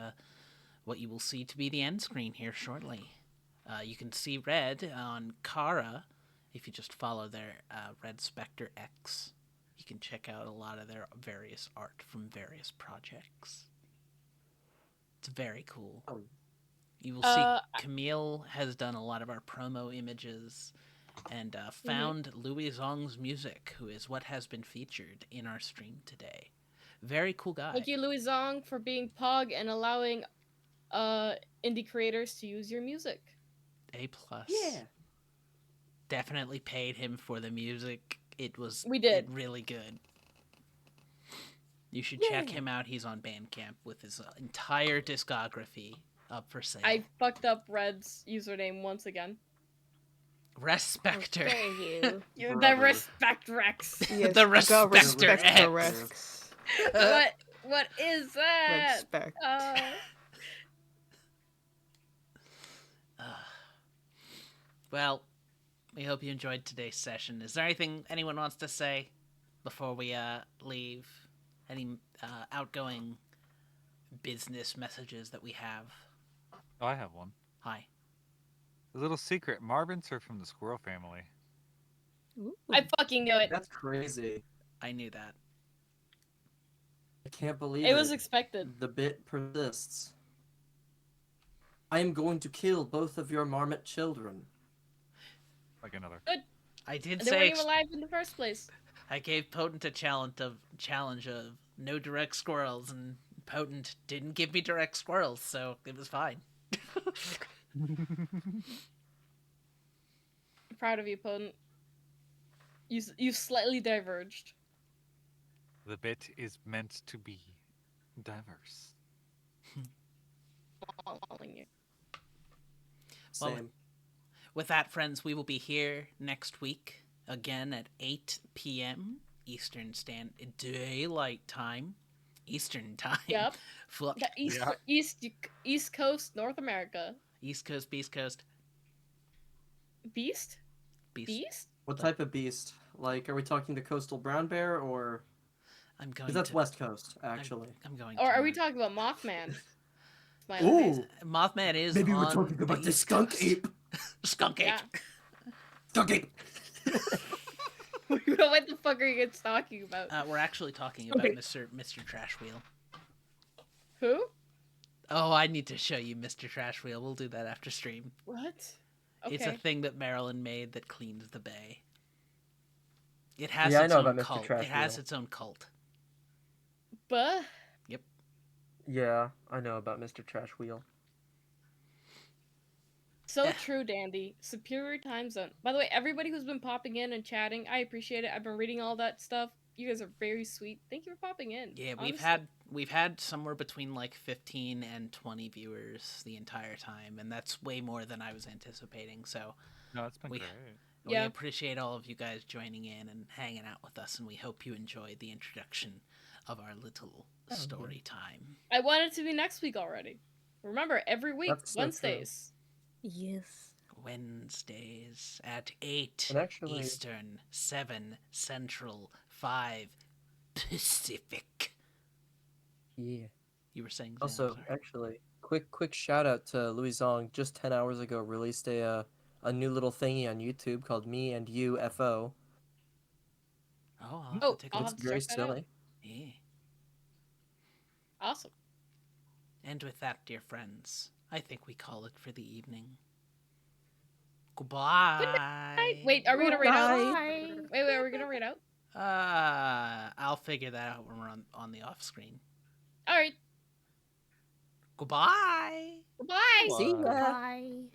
what you will see to be the end screen here shortly. You can see Red on Kara if you just follow their Redspectrex. You can check out a lot of their various art from various projects. It's very cool. Oh. You will see Camille has done a lot of our promo images and found Louie Zong's music, who is what has been featured in our stream today. Very cool guy. Thank you, Louie Zong, for being Pog and allowing indie creators to use your music. A+. Yeah. Definitely paid him for the music. It was We did. really good. You should check him out. He's on Bandcamp with his entire discography up for sale. I fucked up Red's username once again. Respecter. Dare you? The Brother. Respectrex. Yes, The I got Respecter Respectrex. What is that? Respect. Well, we hope you enjoyed today's session. Is there anything anyone wants to say before we leave? Any outgoing business messages that we have? Oh, I have one. Hi. A little secret. Marvins are from the squirrel family. Ooh. I fucking knew it. That's crazy. I knew that. I can't believe It was expected. The bit persists. I am going to kill both of your marmot children. Like another. I did They weren't say even alive in the first place. I gave Potent a challenge of no direct squirrels, and Potent didn't give me direct squirrels, so it was fine. Proud of you, Potent. You slightly diverged. The bit is meant to be diverse. Following you. Well, Same. With that, friends, we will be here next week again at 8 p.m. Eastern Daylight Time. Eastern Time. Yep. Fuck. The East Coast, North America. East Coast, Beast Coast. Beast? Beast. Beast? What type of beast? Like, are we talking the coastal brown bear, or... I'm going Because that's to... West Coast, actually. I'm going Or to... are we talking about Mothman? Ooh! Mothman is Maybe on we're talking about the the East skunk Coast. ape! Skunk ape. Yeah. Skunk ape! What the fuck are you guys talking about? We're actually talking about Mr. Trash Wheel. Who? Oh, I need to show you Mr. Trash Wheel. We'll do that after stream. What? It's a Okay. thing that Marilyn made that cleans the bay. It has Yeah, I its know own about Mr. cult. Trash It has Wheel. its own cult. But Yeah, I know about Mr. Trash Wheel. so true, Dandy. Superior time zone. By the way, everybody who's been popping in and chatting, I appreciate it. I've been reading all that stuff. You guys are very sweet. Thank you for popping in. Yeah, honestly. we've had somewhere between like 15 and 20 viewers the entire time, and that's way more than I was anticipating. So No, it's been we great. we Yeah. appreciate all of you guys joining in and hanging out with us, and we hope you enjoyed the introduction of our little yeah. story time. I want it to be next week already. Remember, every week, That's so true. Wednesdays. Yes. Wednesdays at 8 And actually, Eastern, 7 Central, 5 Pacific. yeah. You were saying Zan, Also, sorry. actually, quick shout out to Louie Zong. Just 10 hours ago, released a new little thingy on YouTube called Me and You FO. Oh, I'll have Oh, to take a I'll look. have It's to very check that out. silly. Yeah. Awesome. And with that, dear friends, I think we call it for the evening. Goodbye. Wait, are we gonna read out? Bye. Wait, are we gonna read out? I'll figure that out when we're on the off screen. All right. Goodbye. Bye. See ya. Bye.